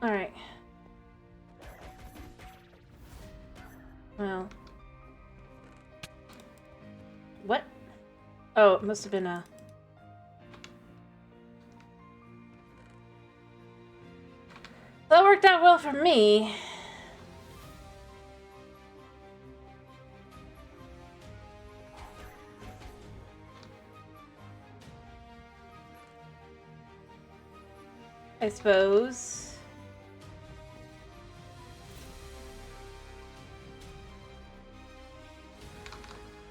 Alright. Well... What? Oh, it must have been a... That worked out well for me. I suppose.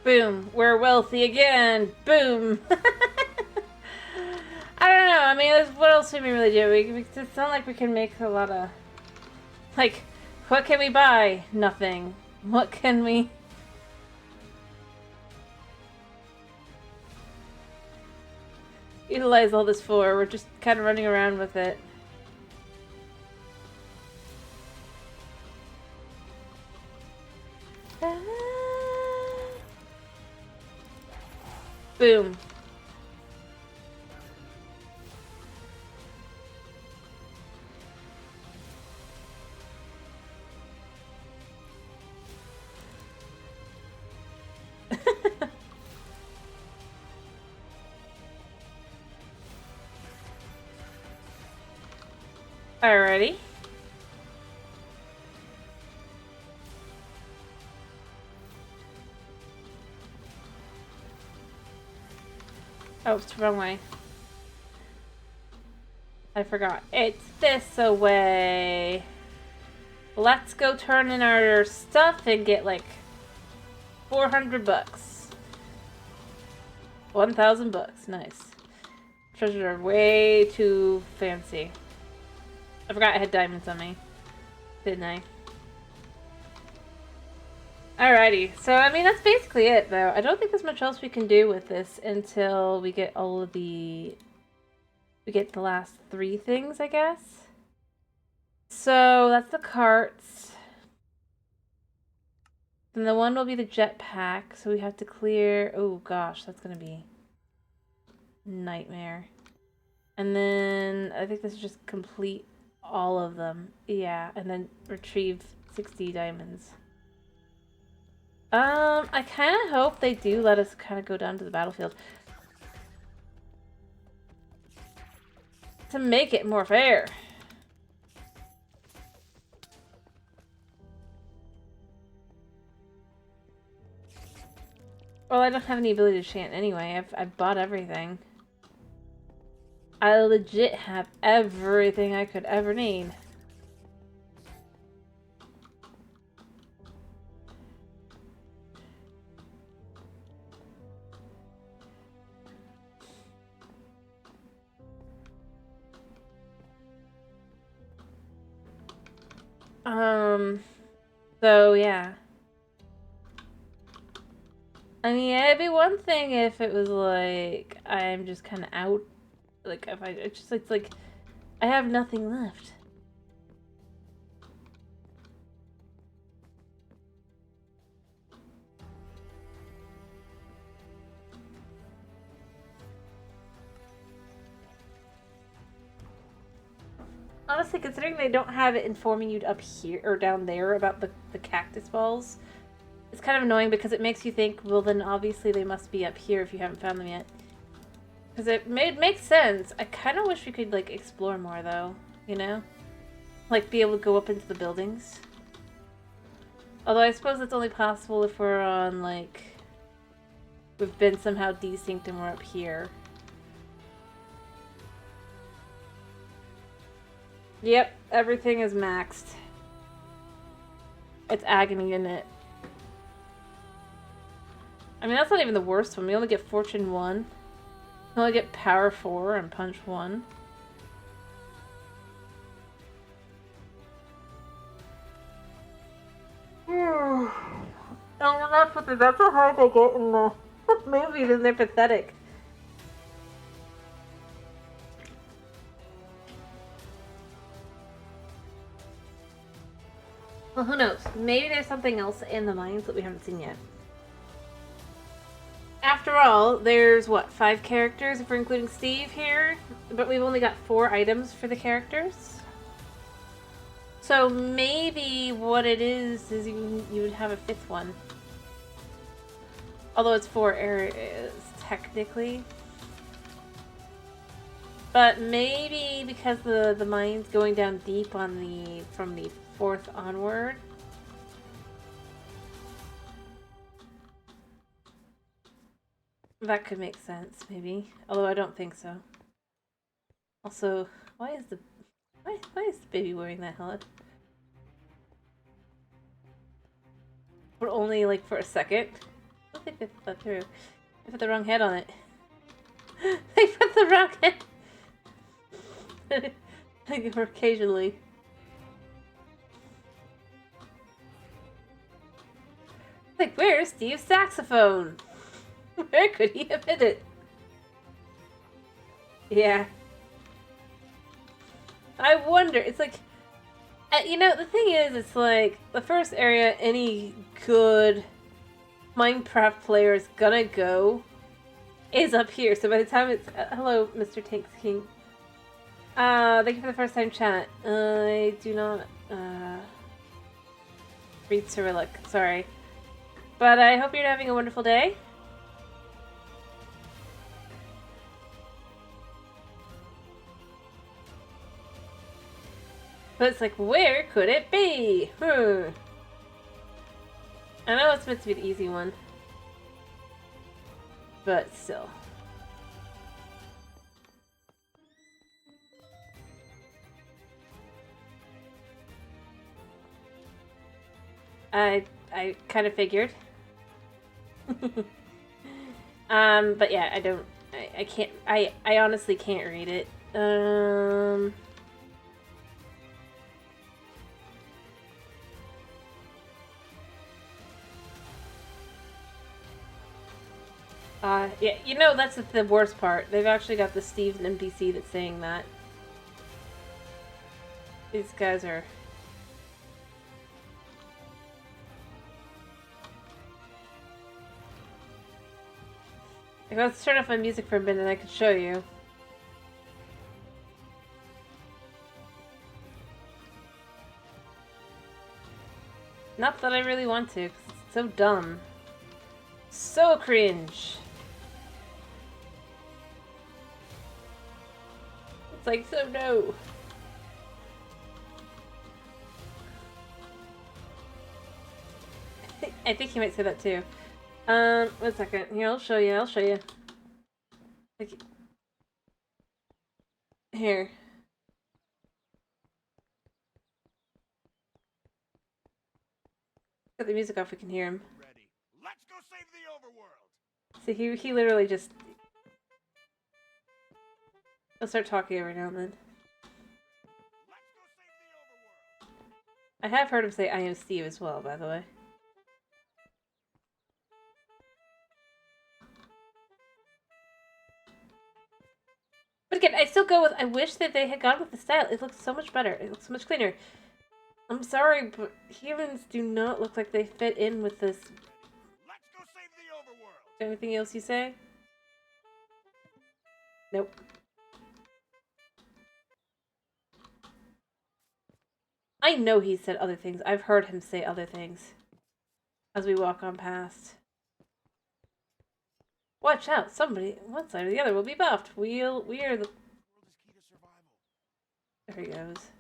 Boom. We're wealthy again. Boom. I don't know. I mean, what else can we really do? It's not like we can make a lot of... Like, what can we buy? Nothing. What can we... utilize all this for? We're just kind of running around with it. Boom. Alrighty. Oh, it's the wrong way. I forgot. It's this way. Let's go turn in our stuff and get like 400 bucks. 1,000 bucks. Nice. Treasures are way too fancy. I forgot I had diamonds on me. Didn't I? Alrighty. So, I mean, that's basically it, though. I don't think there's much else we can do with this until we get all of the... We get the last 3 things, I guess. So, that's the carts. Then the one will be the jetpack. So, we have to clear... Oh, gosh. That's going to be... nightmare. And then I think this is just complete all of them. Yeah, and then retrieve 60 diamonds. I kind of hope they do let us kind of go down to the battlefield. To make it more fair. Well, I don't have any ability to chant anyway. I've bought everything. I legit have everything I could ever need. So yeah. I mean, it'd be one thing if it was like, I'm just kind of out. Like, if it's just, it's like, I have nothing left. Honestly, considering they don't have it informing you up here or down there about the cactus balls, it's kind of annoying because it makes you think, well, then obviously they must be up here if you haven't found them yet. Because it makes sense. I kind of wish we could, like, explore more, though, you know? Like, be able to go up into the buildings. Although I suppose it's only possible if we're on, like, we've been somehow desynced and we're up here. Yep, everything is maxed. It's agony, isn't it? I mean, that's not even the worst one. We only get Fortune 1. We only get Power 4 and Punch 1. Oh, enough with it. That's how hard they get in the movies, and they're pathetic. Well, who knows? Maybe there's something else in the mines that we haven't seen yet. After all, there's, what, 5 characters if we're including Steve here? But we've only got 4 items for the characters. So maybe what it is you would have a 5th one. Although it's 4 areas, technically. But maybe because the mine's going down deep on from the 4th onward. That could make sense, maybe. Although I don't think so. Also, why is the baby wearing that helmet? But only like for a second. I don't think they put that through. They put the wrong head on it. They put the wrong head. Like occasionally. Like, where's Steve's saxophone? Where could he have hid it? Yeah. I wonder. It's like, you know, the thing is, it's like, the first area any good Minecraft player is gonna go is up here. So by the time it's... hello, Mr. Tanks King. Thank you for the first time chat. I do not, read Cyrillic. Sorry. But I hope you're having a wonderful day. But it's like, where could it be? I know it's meant to be the easy one. But still. I kind of figured. But yeah, I can't, I honestly can't read it. Yeah, you know, that's the worst part. They've actually got the Steve's NPC that's saying that. These guys are... If let's turn off my music for a minute, I could show you. Not that I really want to, 'cause it's so dumb. So cringe. It's like, so no. I think he might say that too. 1 second. Here, I'll show you. Like, here. Got the music off, we can hear him. Ready. Let's go save the overworld. See, he literally just... He'll start talking every now and then. Let's go save the overworld. I have heard him say I am Steve as well, by the way. But again, I still go with, I wish that they had gone with the style. It looks so much better. It looks so much cleaner. I'm sorry, but humans do not look like they fit in with this. Let's go save the overworld. Anything else you say? Nope. I know he said other things. I've heard him say other things as we walk on past. Watch out! Somebody, one side or the other, will be buffed. We are the. World is key to survival. There he goes.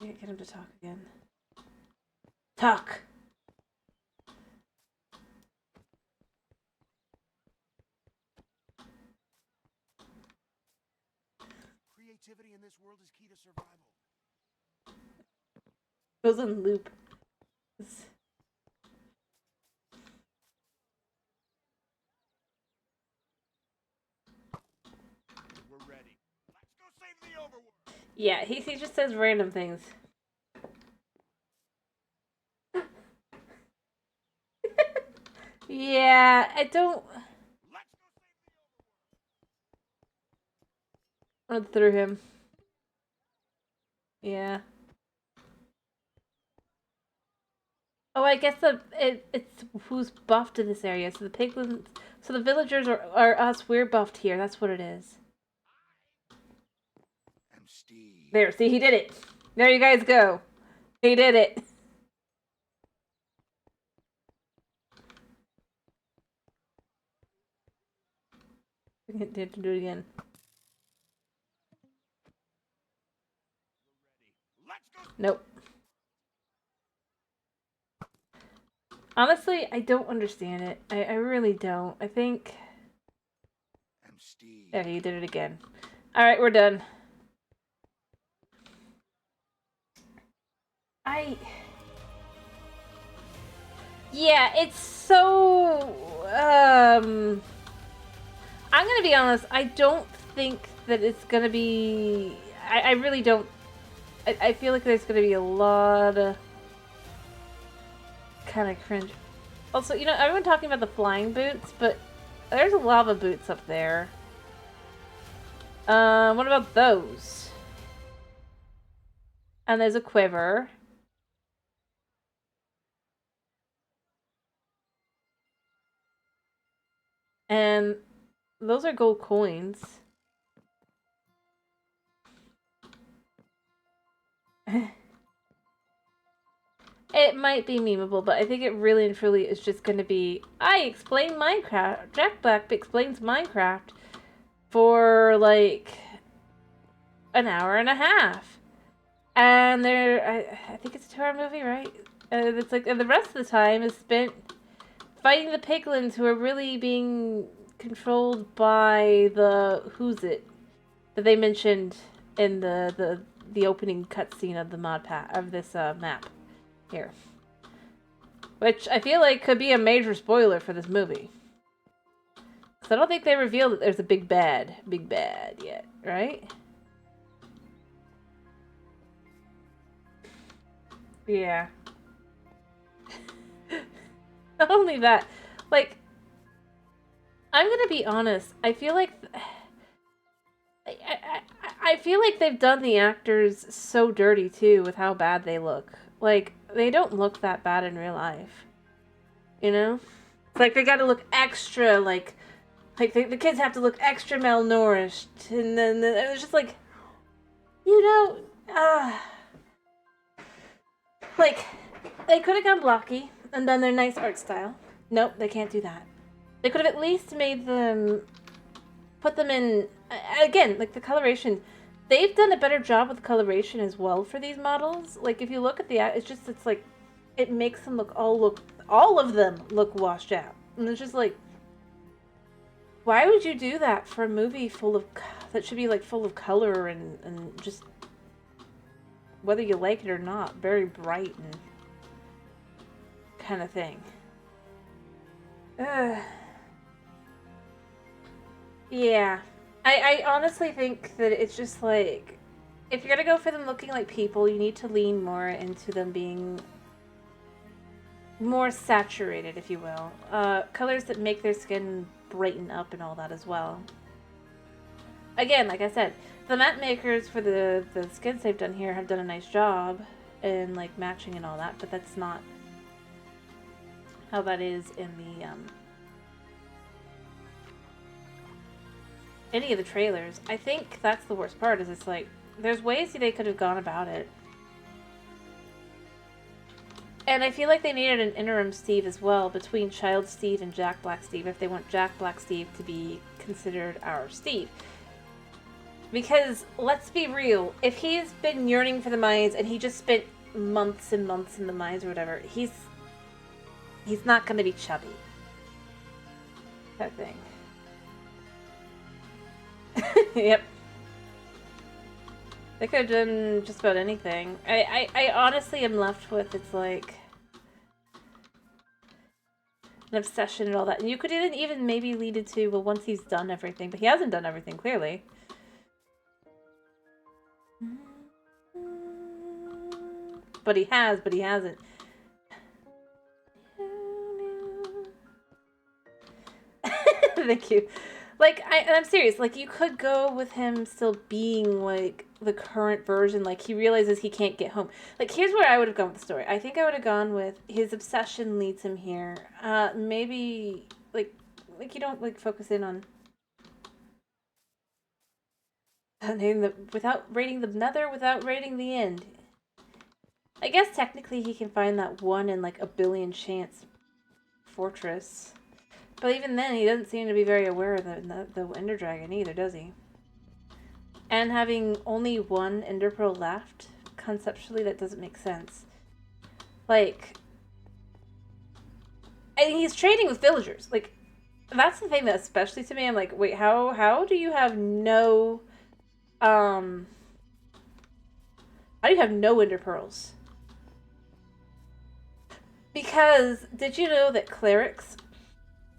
Can't get him to talk again. Talk! Creativity in this world is key to survival. Goes on loop. We're ready. Let's go save the overworld. Yeah, he just says random things. Yeah, I don't... Let's go save the overworld. Run through him. Yeah. Oh, I guess it's who's buffed in this area. So the piglins... So the villagers are us. We're buffed here. That's what it is. I'm Steve. There, see, he did it. There you guys go. He did it. We did to do it again. Let's go. Nope. Honestly, I don't understand it. I really don't. I think... I'm Steve. There, you did it again. Alright, we're done. Yeah, it's so... I'm gonna be honest, I don't think that it's gonna be... I really don't... I feel like there's gonna be a lot of... kind of cringe. Also, you know, everyone talking about the flying boots, but there's lava boots up there. What about those? And there's a quiver. And those are gold coins. It might be memeable, but I think it really and truly is just going to be, I explain Minecraft. Jack Black explains Minecraft for like an hour and a half. And I think it's a 2-hour movie, right? It's like, and the rest of the time is spent fighting the piglins who are really being controlled by the who's it that they mentioned in the opening cutscene of the mod pack of this map here, which I feel like could be a major spoiler for this movie. Because I don't think they revealed that there's a big bad yet, right? Yeah. Not only that, like, I'm gonna be honest, I feel like I feel like they've done the actors so dirty too with how bad they look. Like, they don't look that bad in real life. You know? Like, they gotta look extra, like the kids have to look extra malnourished, and then it's just like, you know, like, They could have gone blocky and done their nice art style. Nope, they can't do that. They could have at least made them... Put them in... Again, like the coloration... They've done a better job with coloration as well for these models. Like, if you look at the... It's like... It makes them all of them look washed out. And it's just like... Why would you do that for a movie full of... That should be, like, full of color and just... Whether you like it or not. Very bright and... kind of thing. Yeah. I honestly think that it's just like, if you're gonna go for them looking like people, you need to lean more into them being more saturated, if you will. Colors that make their skin brighten up and all that as well. Again, like I said, the matte makers for the skins they've done here have done a nice job in like matching and all that, but that's not how that is in the any of the trailers. I think that's the worst part, is it's like, there's ways they could have gone about it. And I feel like they needed an interim Steve as well, between Child Steve and Jack Black Steve, if they want Jack Black Steve to be considered our Steve. Because, let's be real, if he's been yearning for the mines, and he just spent months and months in the mines or whatever, he's not gonna be chubby. That thing. Yep. They could have done just about anything. I honestly am left with, it's like an obsession and all that. And you could even maybe lead it to, well, once he's done everything, but he hasn't done everything, clearly. But he has, but he hasn't. Thank you. Like, I'm serious, like, you could go with him still being, like, the current version, like, he realizes he can't get home. Like, here's where I would have gone with the story. I think I would have gone with, his obsession leads him here. Maybe, like, you don't, like, focus in on... Without rating the nether, without rating the end. I guess technically he can find that 1 in, like, a billion chance fortress. But even then, he doesn't seem to be very aware of the Ender Dragon either, does he? And having only 1 Ender Pearl left, conceptually, that doesn't make sense. Like, and he's trading with villagers. Like, that's the thing that especially to me, I'm like, wait, how do you have no, how do you have no Ender Pearls? Because, did you know that clerics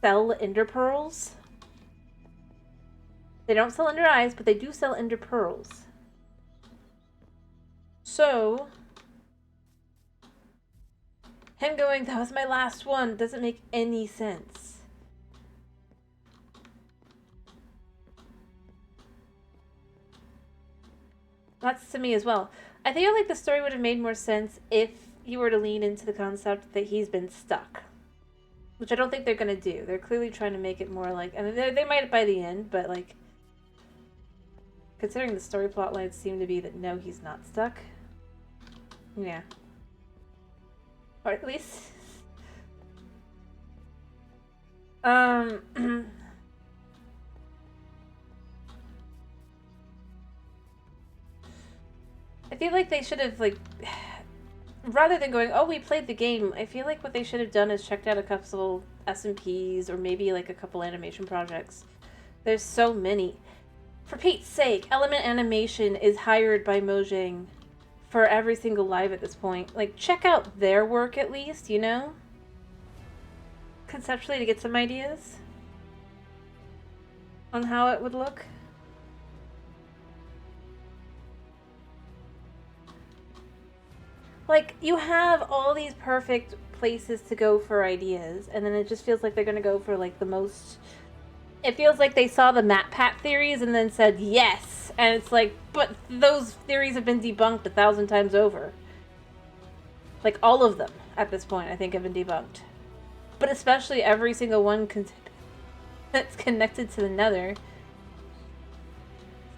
sell Ender Pearls? They don't sell Ender Eyes, but they do sell Ender Pearls. So, him going, that was my last one, doesn't make any sense. That's to me as well. I feel like the story would have made more sense if you were to lean into the concept that he's been stuck. Which I don't think they're going to do. They're clearly trying to make it more like... And they might by the end, but like... Considering the story plot lines seem to be that no, he's not stuck. Yeah. Or at least... I feel like they should have, like... Rather than going, oh, we played the game, I feel like what they should have done is checked out a couple SMPs or maybe like a couple animation projects. There's so many. For Pete's sake, Element Animation is hired by Mojang for every single live at this point. Like, check out their work at least, you know? Conceptually, to get some ideas on how it would look. Like, you have all these perfect places to go for ideas, and then it just feels like they're gonna go for, like, the most... It feels like they saw the MatPat theories and then said, yes! And it's like, but those theories have been debunked 1,000 times over. Like, all of them, at this point, I think have been debunked. But especially every single one that's connected to the Nether.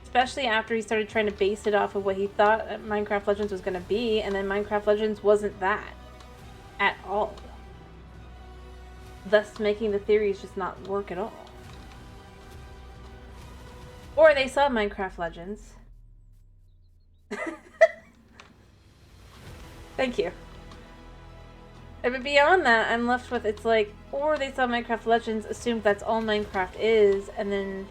Especially after he started trying to base it off of what he thought Minecraft Legends was going to be, and then Minecraft Legends wasn't that. at all. Thus making the theories just not work at all. Or they saw Minecraft Legends. Thank you. But beyond that, I'm left with, it's like, or they saw Minecraft Legends, assumed that's all Minecraft is, and then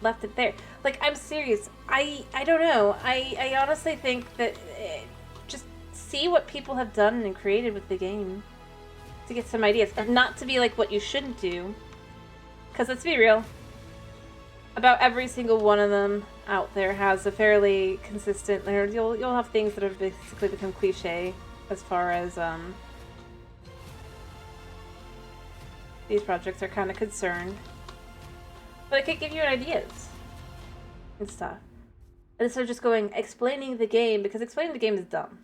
left it there. Like, I'm serious. I don't know. I honestly think that just see what people have done and created with the game to get some ideas. And not to be like what you shouldn't do. Because let's be real. About every single one of them out there has a fairly consistent... You'll have things that have basically become cliche as far as these projects are kind of concerned. But it could give you ideas and stuff. And instead of just explaining the game, because explaining the game is dumb.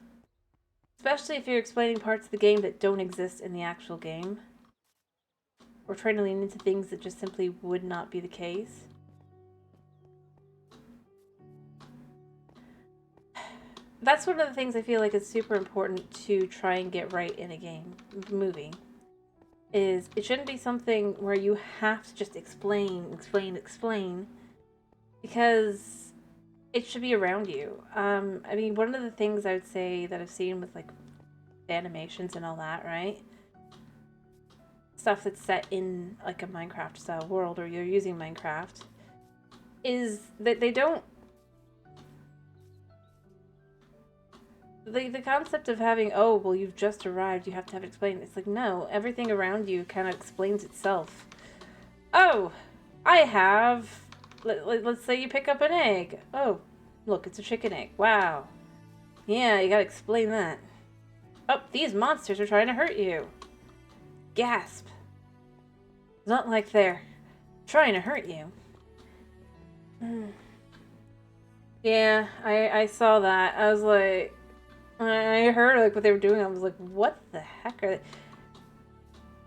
Especially if you're explaining parts of the game that don't exist in the actual game. Or trying to lean into things that just simply would not be the case. That's one of the things I feel like is super important to try and get right in a movie. Is it shouldn't be something where you have to just explain, because it should be around you. I mean, one of the things I would say that I've seen with, like, animations and all that, right? Stuff that's set in, like, a Minecraft-style world, or you're using Minecraft, is that they don't... The concept of having, oh, well, you've just arrived, you have to have it explained. It's like, no, everything around you kind of explains itself. Oh, I have... Let's say you pick up an egg. Oh, look, it's a chicken egg. Wow. Yeah, you gotta explain that. Oh, these monsters are trying to hurt you. Gasp. It's not like they're trying to hurt you. Yeah, I saw that. I was like... I heard like what they were doing. I was like, what the heck are they?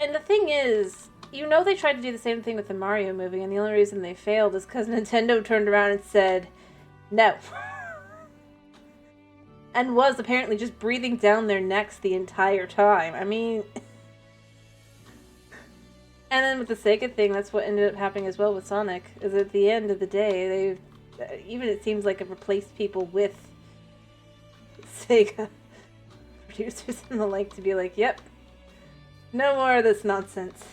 And the thing is, you know, they tried to do the same thing with the Mario movie, and the only reason they failed is because Nintendo turned around and said, no. And was apparently just breathing down their necks the entire time. I mean... And then with the Sega thing, that's what ended up happening as well with Sonic, is at the end of the day, they even it seems like it replaced people with Sega producers and the like to be like, yep, no more of this nonsense.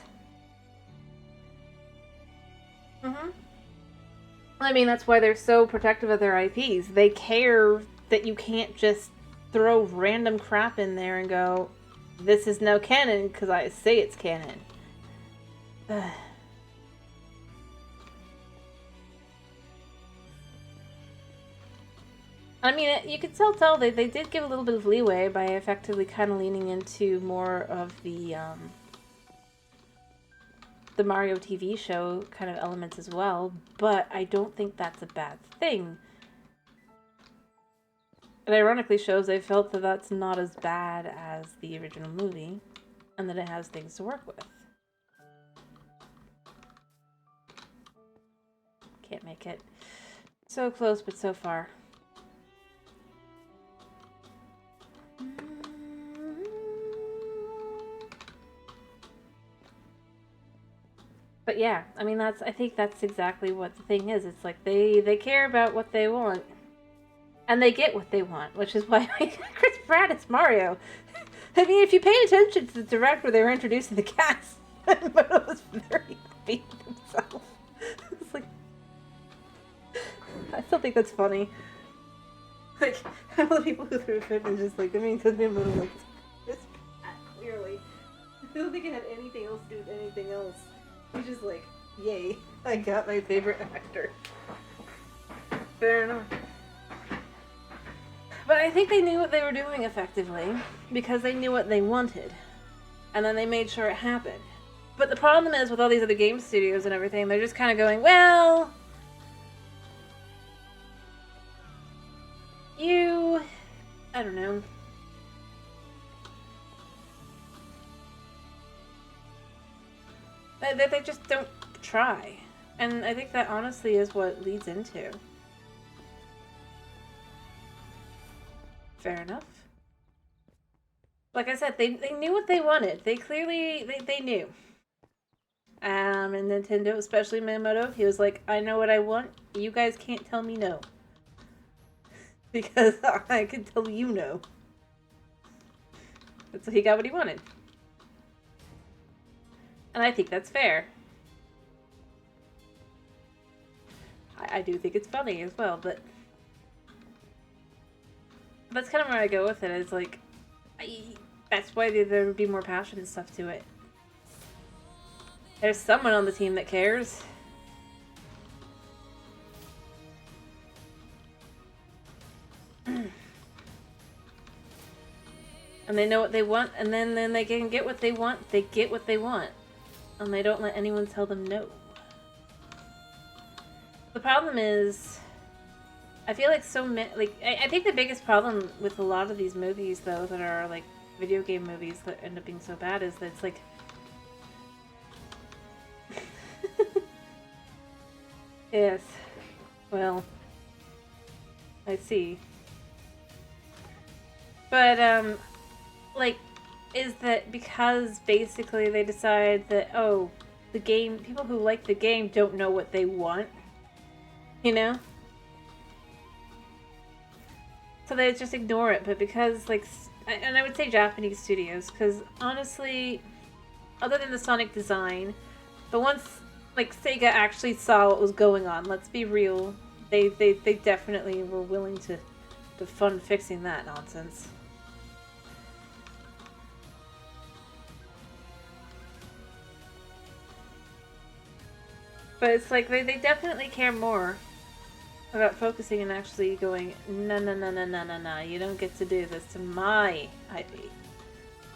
I mean, that's why they're so protective of their IPs. They care that you can't just throw random crap in there and go, this is no canon because I say it's canon. I mean, you could still tell they did give a little bit of leeway by effectively kind of leaning into more of the Mario TV show kind of elements as well, but I don't think that's a bad thing. It ironically shows they felt that that's not as bad as the original movie, and that it has things to work with. Can't make it. So close, but so far. But yeah, I mean, I think that's exactly what the thing is. It's like they care about what they want. And they get what they want, which is why Chris Pratt is Mario. I mean, if you pay attention to the direct where they were introducing the cast, Moto was very happy with himself. It's like, I still think that's funny. Like, all the people who threw a fit and just like, I mean, because Moto like, Chris Pratt, clearly. I don't think it had anything else to do with anything else. He's just like, yay, I got my favorite actor. Fair enough. But I think they knew what they were doing effectively, because they knew what they wanted. And then they made sure it happened. But the problem is, with all these other game studios and everything, they're just kind of going, well... I don't know. They just don't try. And I think that honestly is what leads into. Fair enough. like I said, they knew what they wanted. They clearly, they knew. And Nintendo, especially Miyamoto, he was like, I know what I want. You guys can't tell me no. Because I can tell you no. So he got what he wanted. And I think that's fair. I do think it's funny as well, but that's kind of where I go with it. It's like, that's why there would be more passion and stuff to it. There's someone on the team that cares. And they know what they want, and then they can get what they want. They get what they want. And they don't let anyone tell them no. The problem is, I feel like so many, like, I think the biggest problem with a lot of these movies, though, that are, like, video game movies that end up being so bad is that it's like, yes, well, I see. But, like, is that because basically they decide that, oh, the game, people who like the game don't know what they want, you know? So they just ignore it, but because, like, and I would say Japanese studios, because honestly, other than the Sonic design, but once, like, Sega actually saw what was going on, let's be real, they definitely were willing to fund fixing that nonsense. But it's like, they definitely care more about focusing and actually going, no, no, no, no, no, no, no, you don't get to do this to my IP.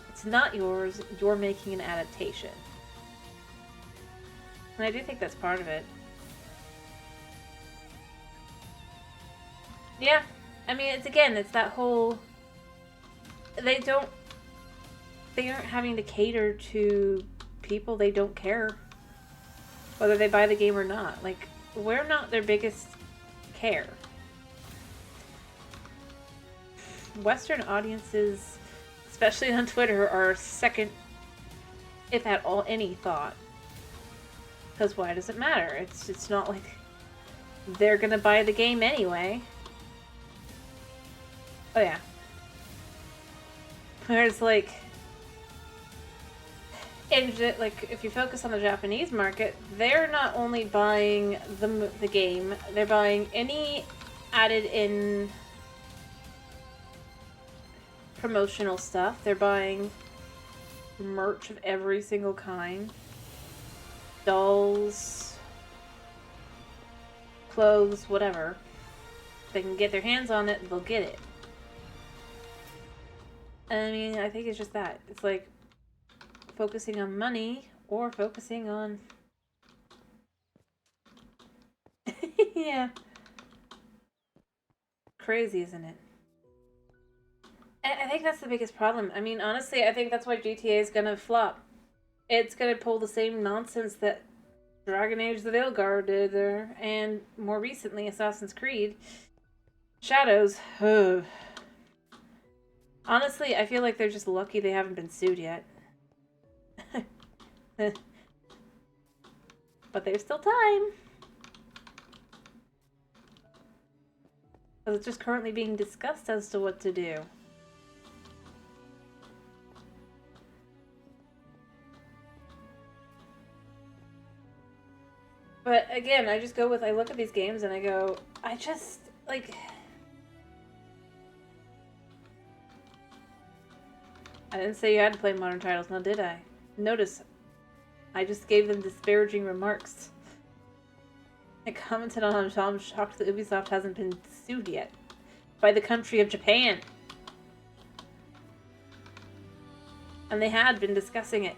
It's not yours, you're making an adaptation. And I do think that's part of it. Yeah, I mean, it's that whole, they aren't having to cater to people they don't care whether they buy the game or not. Like, we're not their biggest care. Western audiences, especially on Twitter, are second, if at all, any thought. Because why does it matter? It's not like they're gonna buy the game anyway. Oh yeah. Whereas, like, like, if you focus on the Japanese market, they're not only buying the game, they're buying any added in promotional stuff. They're buying merch of every single kind. Dolls, clothes, whatever. If they can get their hands on it, they'll get it. I mean, I think it's just that. It's like focusing on money or focusing on... yeah. Crazy, isn't it? And I think that's the biggest problem. I mean, honestly, I think that's why GTA is gonna flop. It's gonna pull the same nonsense that Dragon Age the Veilguard did there, and more recently, Assassin's Creed. Shadows. Honestly, I feel like they're just lucky they haven't been sued yet. But there's still time. Because it's just currently being discussed as to what to do. But again, I just go with, I look at these games and I go, I just, like... I didn't say you had to play modern titles, now did I? Notice, I just gave them disparaging remarks. I commented on how I'm shocked that Ubisoft hasn't been sued yet by the country of Japan. And they had been discussing it.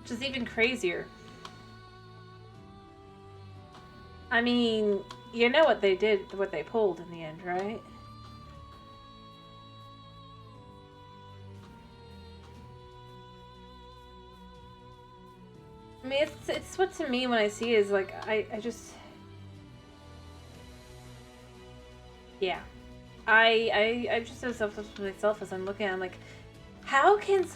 Which is even crazier. I mean, you know what they did, what they pulled in the end, right? I mean, it's what to me when I see is like, I just... Yeah. I just so selfless with myself as I'm looking at it, I'm like, how can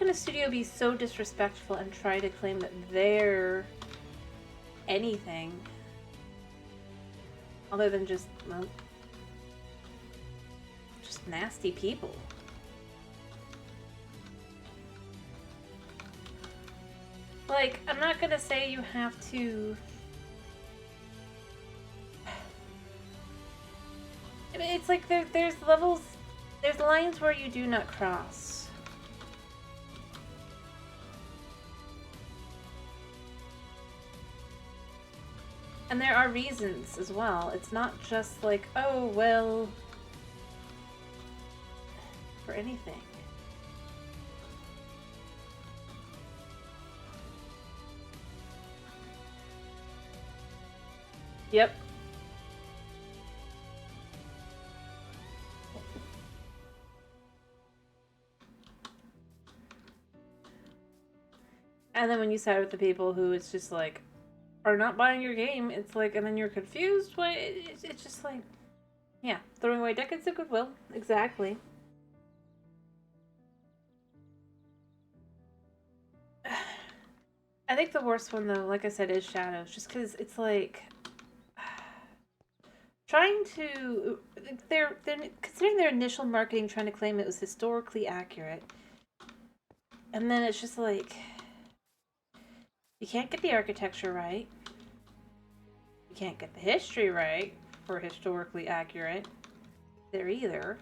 a studio be so disrespectful and try to claim that they're anything other than just, well, just nasty people? Like, I'm not gonna say you have to... It's like there's levels, there's lines where you do not cross. And there are reasons as well. It's not just like, oh, well, for anything. Yep. And then when you side with the people who it's just like, are not buying your game, it's like, and then you're confused. Why? It's just like, yeah, throwing away decades of goodwill. Exactly. I think the worst one though, like I said, is Shadows, just because it's like trying to they're considering their initial marketing trying to claim it was historically accurate, and then it's just like you can't get the architecture right, you can't get the history right for historically accurate there either.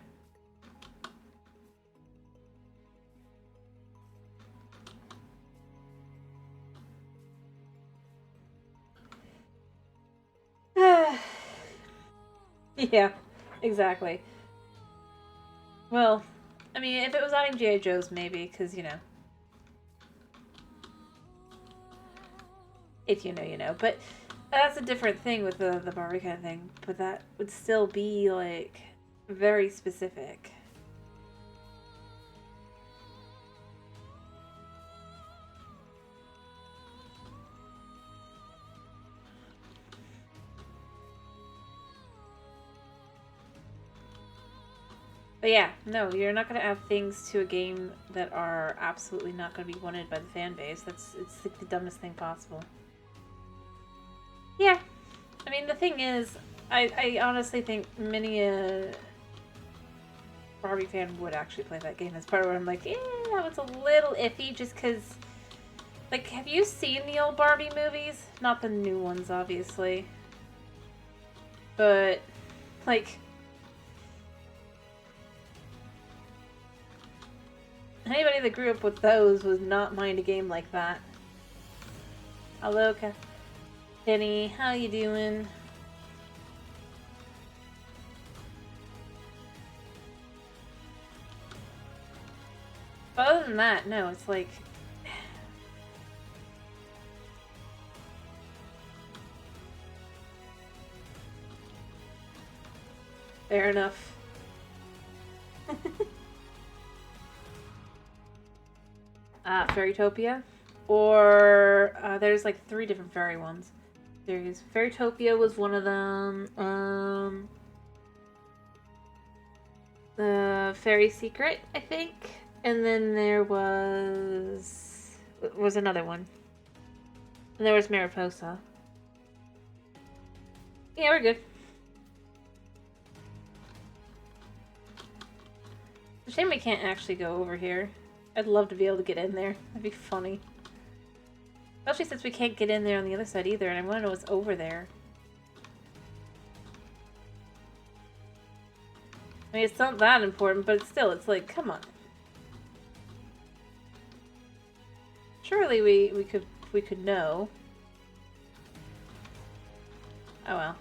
Yeah, exactly. Well, I mean, if it was adding G.I. Joes, maybe, because, you know. If you know, you know. But that's a different thing with the Barbie kind of thing. But that would still be, like, very specific. But yeah, no, you're not going to add things to a game that are absolutely not going to be wanted by the fan base. It's like the dumbest thing possible. Yeah. I mean, the thing is, I honestly think many a Barbie fan would actually play that game. That's part of where I'm like, yeah, that was a little iffy just because, like, have you seen the old Barbie movies? Not the new ones, obviously. But, like, anybody that grew up with those would not mind a game like that. Hello, Penny. How you doing? But other than that, no, it's like... Fair enough. Fairytopia. Or, there's like 3 different fairy ones. There's Fairytopia was one of them. Fairy Secret, I think. And then there was another one. And there was Mariposa. Yeah, we're good. It's a shame we can't actually go over here. I'd love to be able to get in there. That'd be funny. Especially since we can't get in there on the other side either, and I want to know what's over there. I mean, it's not that important, but still, it's like, come on. Surely we could know. Oh well.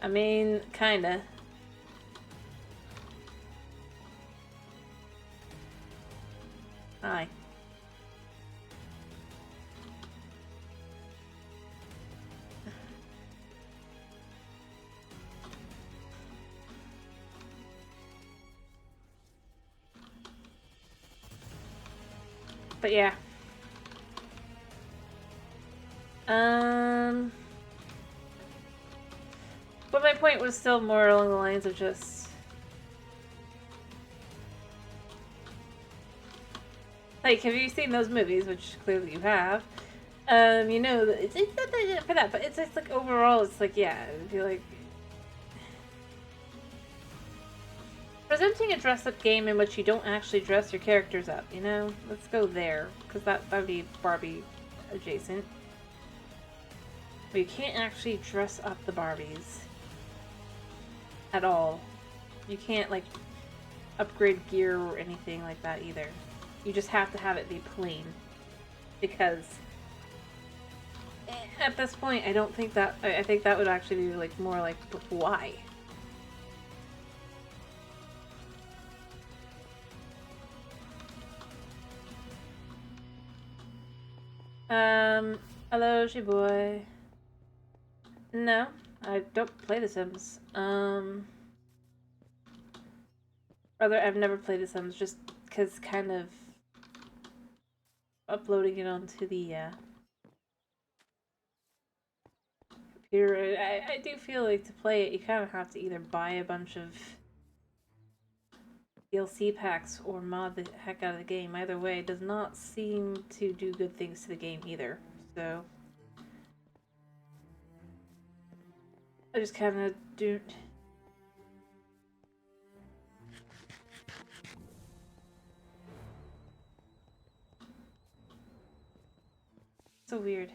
I mean, kinda. Hi. But yeah. But my point was still more along the lines of just like, have you seen those movies? Which clearly you have. You know, it's not that for that, but it's just like overall, it's like, yeah, I feel like presenting a dress-up game in which you don't actually dress your characters up. You know, let's go there because that would be Barbie adjacent. But you can't actually dress up the Barbies at all. You can't like upgrade gear or anything like that either. You just have to have it be plain because at this point, I don't think that. I think that would actually be like more like why. Hello, boy. No, I don't play The Sims. Rather, I've never played The Sims just because kind of uploading it onto the computer. I do feel like to play it, you kind of have to either buy a bunch of DLC packs or mod the heck out of the game. Either way, it does not seem to do good things to the game either. So I just kind of do. So weird.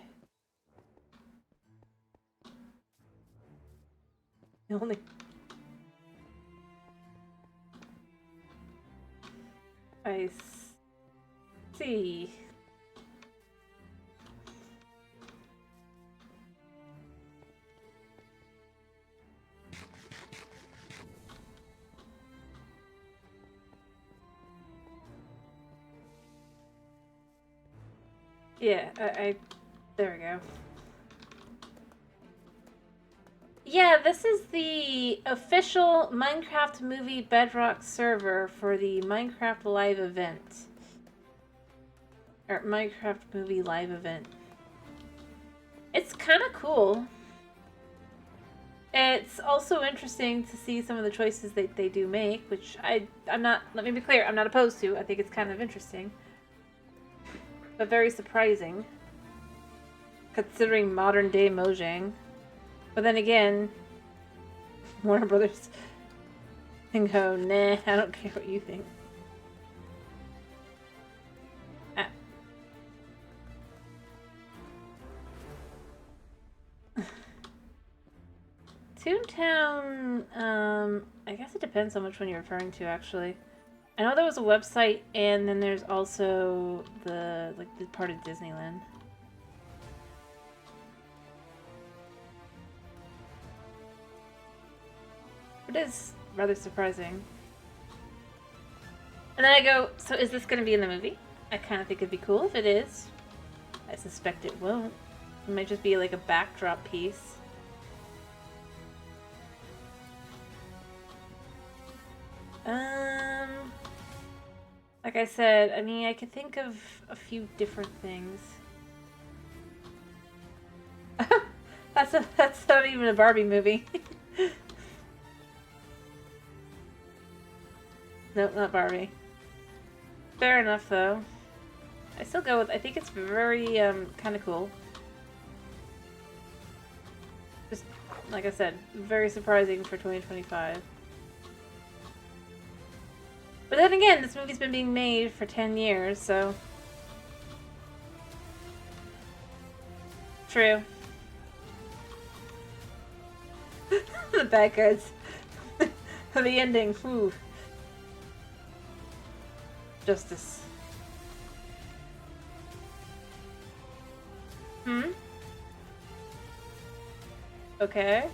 Only. I see. Yeah, there we go. Yeah, this is the official Minecraft Movie Bedrock Server for the Minecraft Live event. Or Minecraft Movie Live event. It's kind of cool. It's also interesting to see some of the choices that they do make, which I'm not, let me be clear, I'm not opposed to. I think it's kind of interesting. But very surprising. Considering modern day Mojang. But then again, Warner Brothers can go, nah, I don't care what you think. Ah. Toontown, I guess it depends on which one you're referring to, actually. I know there was a website, and then there's also the part of Disneyland. It is rather surprising. And then I go, so is this going to be in the movie? I kind of think it'd be cool if it is. I suspect it won't. It might just be like a backdrop piece. Like I said, I mean, I could think of a few different things. That's not even a Barbie movie. Nope, not Barbie. Fair enough, though. I still go with, I think it's very, kind of cool. Just, like I said, very surprising for 2025. But then again, this movie's been being made for 10 years, so... True. The bad guys. The ending, ooh. Justice. Hmm? Okay.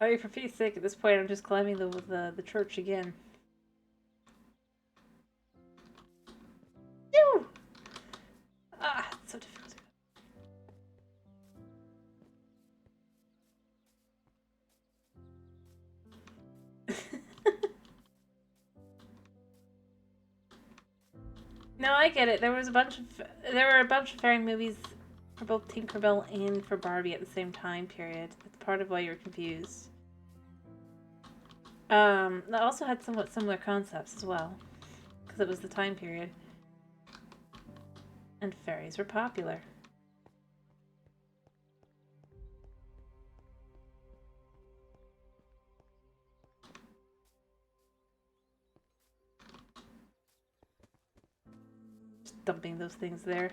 I mean, for Pete's sake, at this point, I'm just climbing the church again. Ew! Ah, it's so difficult. No, I get it. There were a bunch of fairy movies for both Tinkerbell and for Barbie at the same time period. That's part of why you're confused. That also had somewhat similar concepts as well, because it was the time period. And fairies were popular. Just dumping those things there.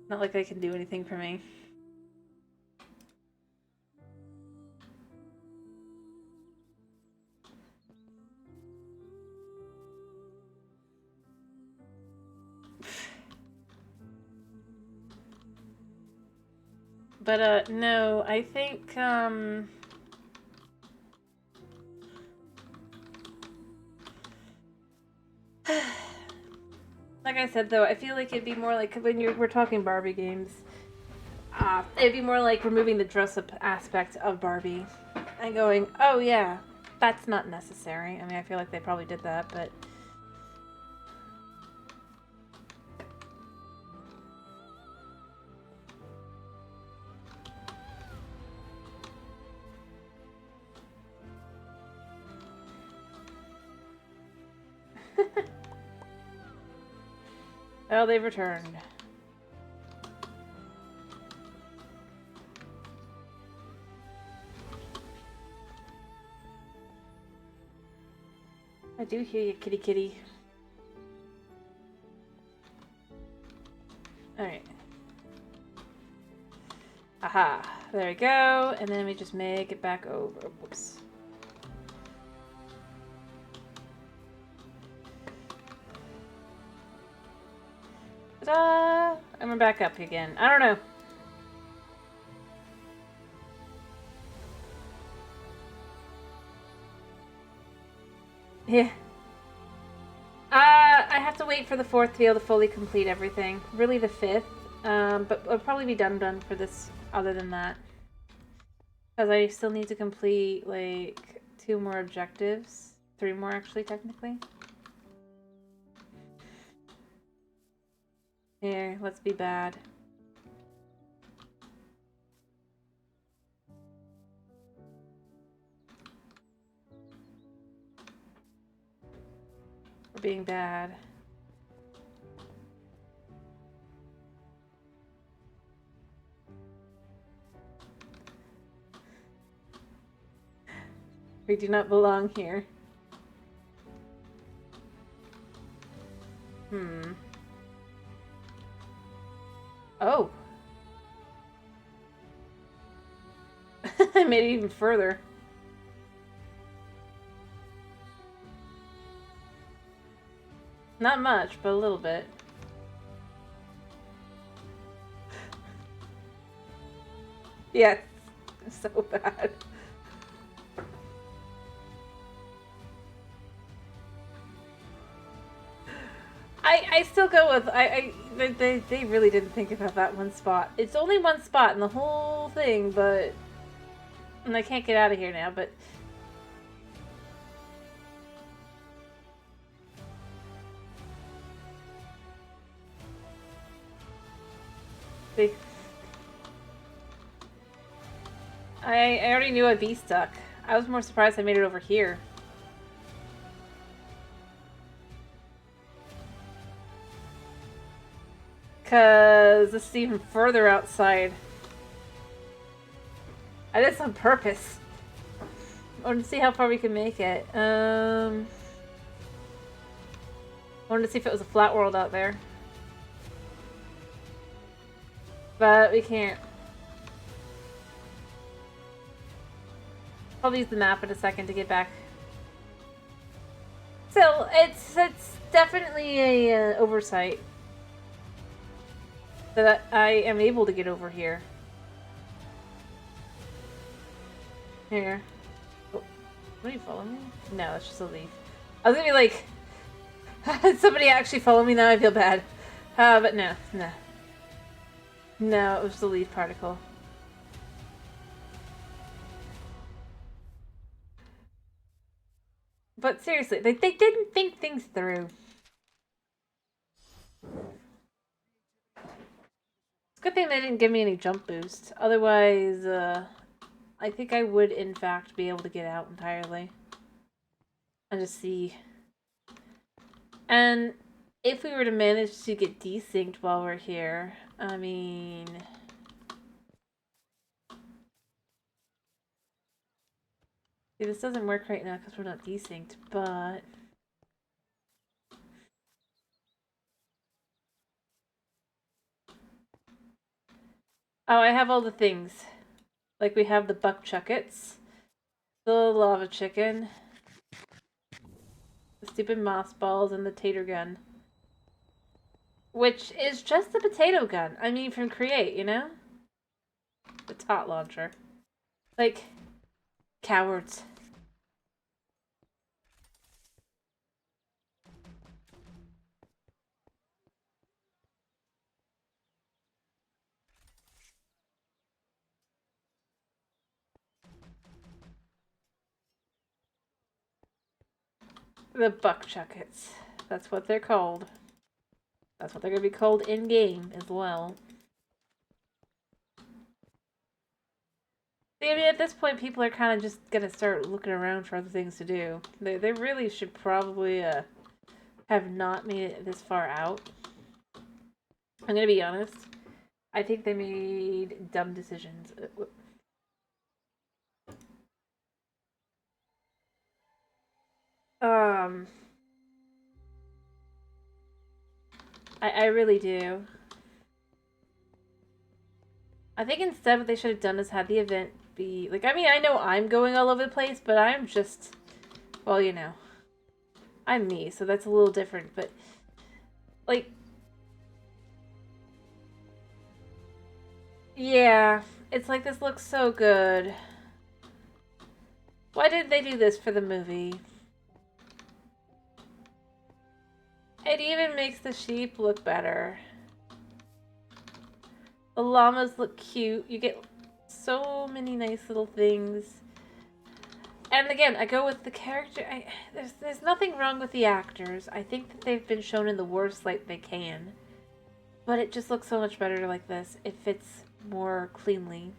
Not like they can do anything for me. But, no, I think, like I said, though, I feel like it'd be more like when we're talking Barbie games. It'd be more like removing the dress-up aspect of Barbie and going, oh yeah, that's not necessary. I mean, I feel like they probably did that, but... Oh, they've returned. I do hear you, kitty kitty. Alright. Aha. There we go. And then we just make it back over. Whoops. Ta-da! And we're back up again. I don't know. Yeah. I have to wait for the 4th to be able to fully complete everything. Really the 5th. But I'll probably be done for this other than that. Because I still need to complete, like, 2 more objectives. 3 more, actually, technically. Here, let's be bad. We're being bad. We do not belong here. Oh. I made it even further. Not much, but a little bit. Yeah, it's so bad. I still go with they really didn't think about that one spot. It's only one spot in the whole thing, but and I can't get out of here now, but I already knew I'd be stuck. I was more surprised I made it over here. Because this is even further outside. I did this on purpose. I wanted to see how far we can make it. I wanted to see if it was a flat world out there. But we can't. I'll use the map in a second to get back. So, it's definitely a oversight. That I am able to get over here. Here. Oh, what are you following me? No, it's just a leaf. I was gonna be like, somebody actually follow me now, I feel bad. But no, no. No, it was the leaf particle. But seriously, they didn't think things through. It's a good thing they didn't give me any jump boost. Otherwise, I think I would, in fact, be able to get out entirely. And just see. And if we were to manage to get desynced while we're here, I mean... See, this doesn't work right now because we're not desynced, but... Oh, I have all the things. Like, we have the buck chuckets, the lava chicken, the stupid moss balls, and the tater gun. Which is just the potato gun. I mean, from Create, you know? The tot launcher. Like, cowards. The buck chuckets. That's what they're called. That's what they're going to be called in-game as well. See, I mean, at this point, people are kind of just going to start looking around for other things to do. They really should probably have not made it this far out. I'm going to be honest. I think they made dumb decisions. I really do. I think instead what they should have done is had the event be... Like, I mean, I know I'm going all over the place, but I'm just... Well, you know. I'm me, so that's a little different, but... Like... Yeah. It's like, this looks so good. Why didn't they do this for the movie? It even makes the sheep look better. The llamas look cute. You get so many nice little things. And again, I go with the character. There's nothing wrong with the actors. I think that they've been shown in the worst light they can. But it just looks so much better like this. It fits more cleanly.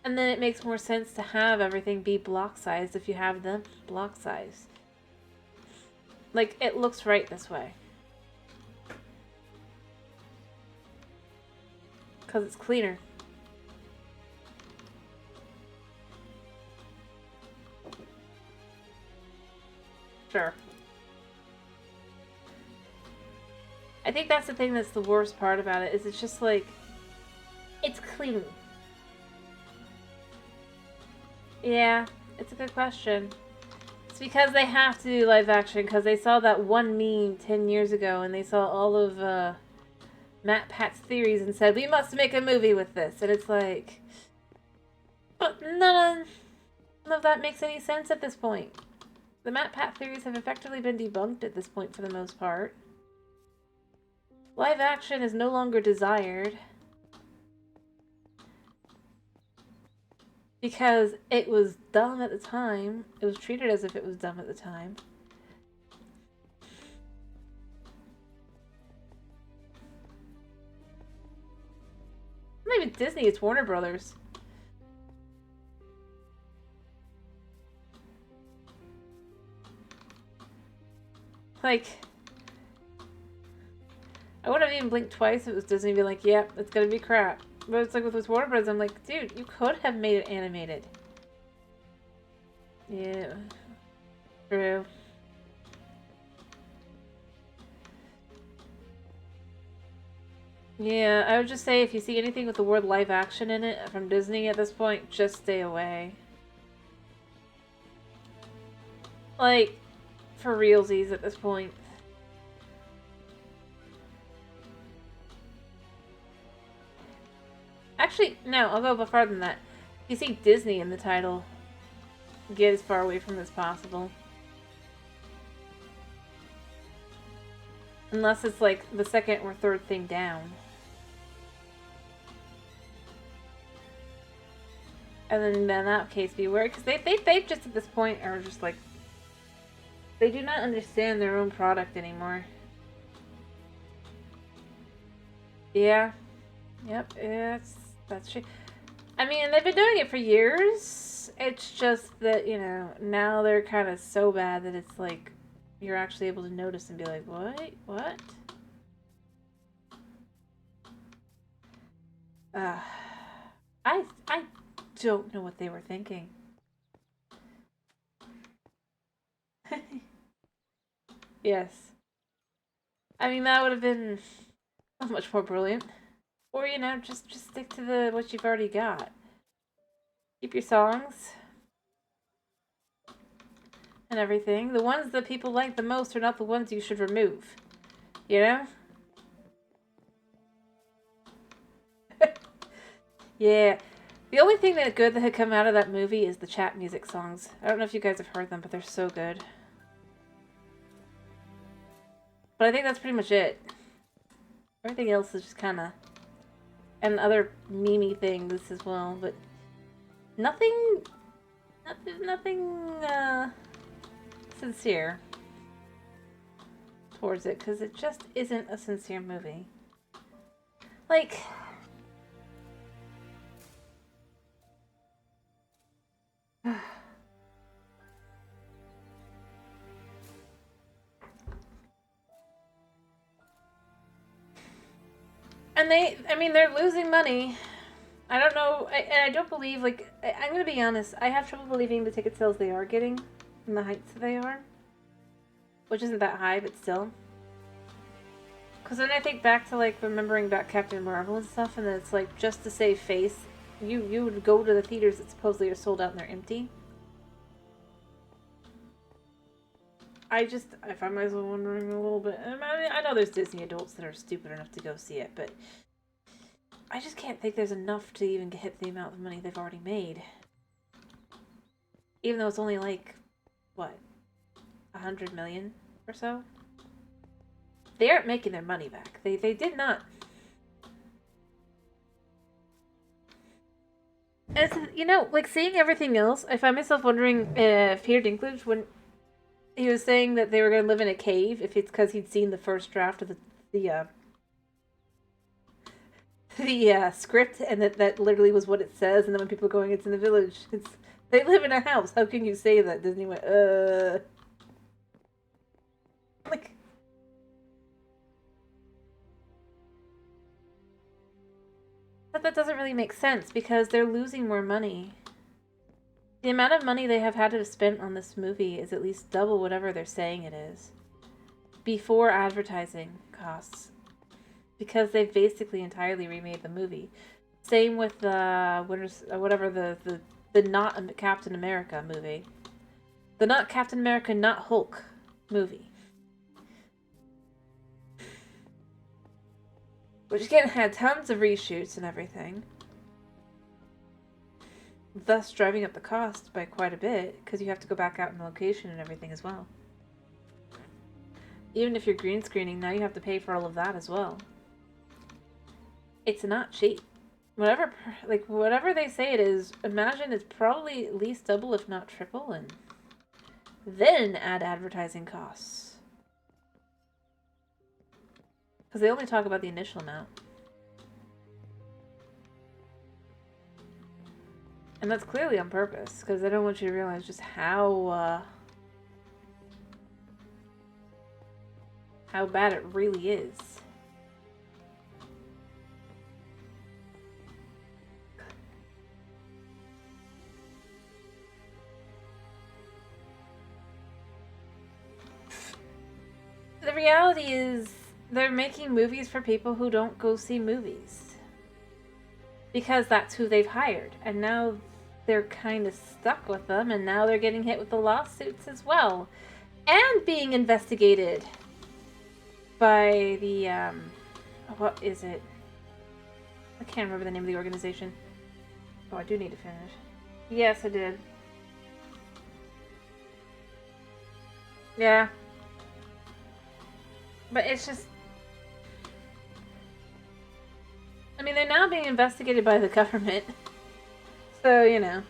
And then it makes more sense to have everything be block sized if you have them block sized. Like, it looks right this way. Because it's cleaner. Sure. I think that's the thing that's the worst part about it, is it's just like, it's clean. Yeah, it's a good question. It's because they have to do live action, because they saw that one meme 10 years ago, and they saw all of Matt Pat's theories and said, we must make a movie with this. And it's like, but none of that makes any sense at this point. The Matt Pat theories have effectively been debunked at this point for the most part. Live action is no longer desired. Because it was dumb at the time. It was treated as if it was dumb at the time. Not even Disney, it's Warner Brothers. Like, I wouldn't have even blinked twice if it was Disney be like, yeah, it's gonna be crap. But it's like with Warner Brothers, I'm like, dude, you could have made it animated. Yeah. True. Yeah, I would just say if you see anything with the word live action in it from Disney at this point, just stay away. Like, for realsies at this point. Actually, no, I'll go a bit farther than that. If you see Disney in the title, get as far away from this as possible. Unless it's like the second or third thing down. And then in that case, be aware, because they just at this point are just like, they do not understand their own product anymore. Yeah. Yep, that's true. I mean, they've been doing it for years. It's just that, you know, now they're kind of so bad that it's like, you're actually able to notice and be like, what? What? I don't know what they were thinking. Yes. I mean, that would have been much more brilliant. Or, you know, just stick to what you've already got. Keep your songs and everything. The ones that people like the most are not the ones you should remove. You know? Yeah. The only thing that good that had come out of that movie is the chat music songs. I don't know if you guys have heard them, but they're so good. But I think that's pretty much it. Everything else is just kind of... And other meme-y things as well, but... Nothing sincere towards it, because it just isn't a sincere movie. Like... And they're losing money. I don't know, and I don't believe, like, I'm gonna be honest, I have trouble believing the ticket sales they are getting, and the heights they are. Which isn't that high, but still. Because then I think back to, like, remembering about Captain Marvel and stuff, and then it's like, just to save face, you would go to the theaters that supposedly are sold out and they're empty. I find myself wondering a little bit. I mean, I know there's Disney adults that are stupid enough to go see it, but I just can't think there's enough to even hit the amount of money they've already made. Even though it's only like, what, 100 million or so? They aren't making their money back. They did not. And it's, you know, like, seeing everything else, I find myself wondering if Peter Dinklage, when he was saying that they were going to live in a cave, if it's because he'd seen the first draft of the script, and that literally was what it says, and then when people are going, it's in the village, they live in a house, how can you say that? Disney went, like, that doesn't really make sense, because they're losing more money. The amount of money they have had to have spent on this movie is at least double whatever they're saying it is. Before advertising costs. Because they've basically entirely remade the movie. Same with the the not Captain America movie. The not Captain America, not Hulk movie. Which again had tons of reshoots and everything. Thus driving up the cost by quite a bit, because you have to go back out in location and everything as well. Even if you're green screening, now you have to pay for all of that as well. It's not cheap. Whatever they say it is, imagine it's probably at least double, if not triple, and then add advertising costs. Because they only talk about the initial amount. And that's clearly on purpose, because I don't want you to realize just how bad it really is. The reality is, they're making movies for people who don't go see movies. Because that's who they've hired. And now they're kind of stuck with them, and now they're getting hit with the lawsuits as well. And being investigated by the, what is it? I can't remember the name of the organization. Oh, I do need to finish. Yes, I did. Yeah. But it's just... I mean, they're now being investigated by the government. So, you know.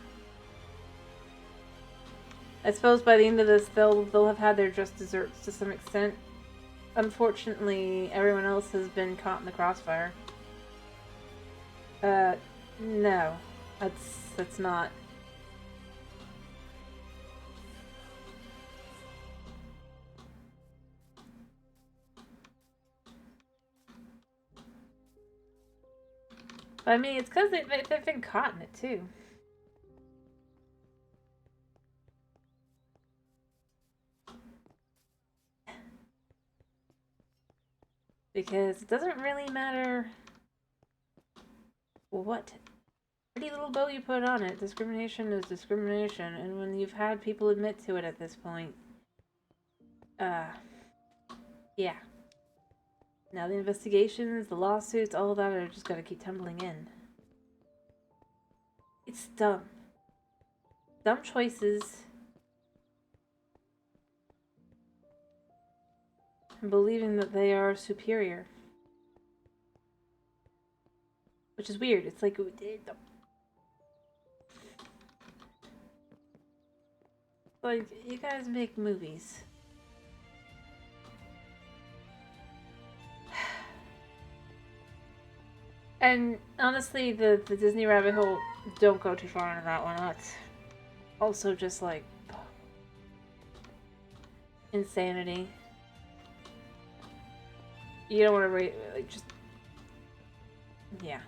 I suppose by the end of this, they'll have had their just desserts to some extent. Unfortunately, everyone else has been caught in the crossfire. No. That's not. But I mean, it's because they've been caught in it, too. Because it doesn't really matter what pretty little bow you put on it. Discrimination is discrimination, and when you've had people admit to it at this point, yeah. Now the investigations, the lawsuits, all of that are just gonna keep tumbling in. It's dumb. Dumb choices. And believing that they are superior. Which is weird. It's like... Like, you guys make movies. And honestly, the Disney rabbit hole, don't go too far into that one. That's also just like insanity. You don't want to rate, like, just, yeah.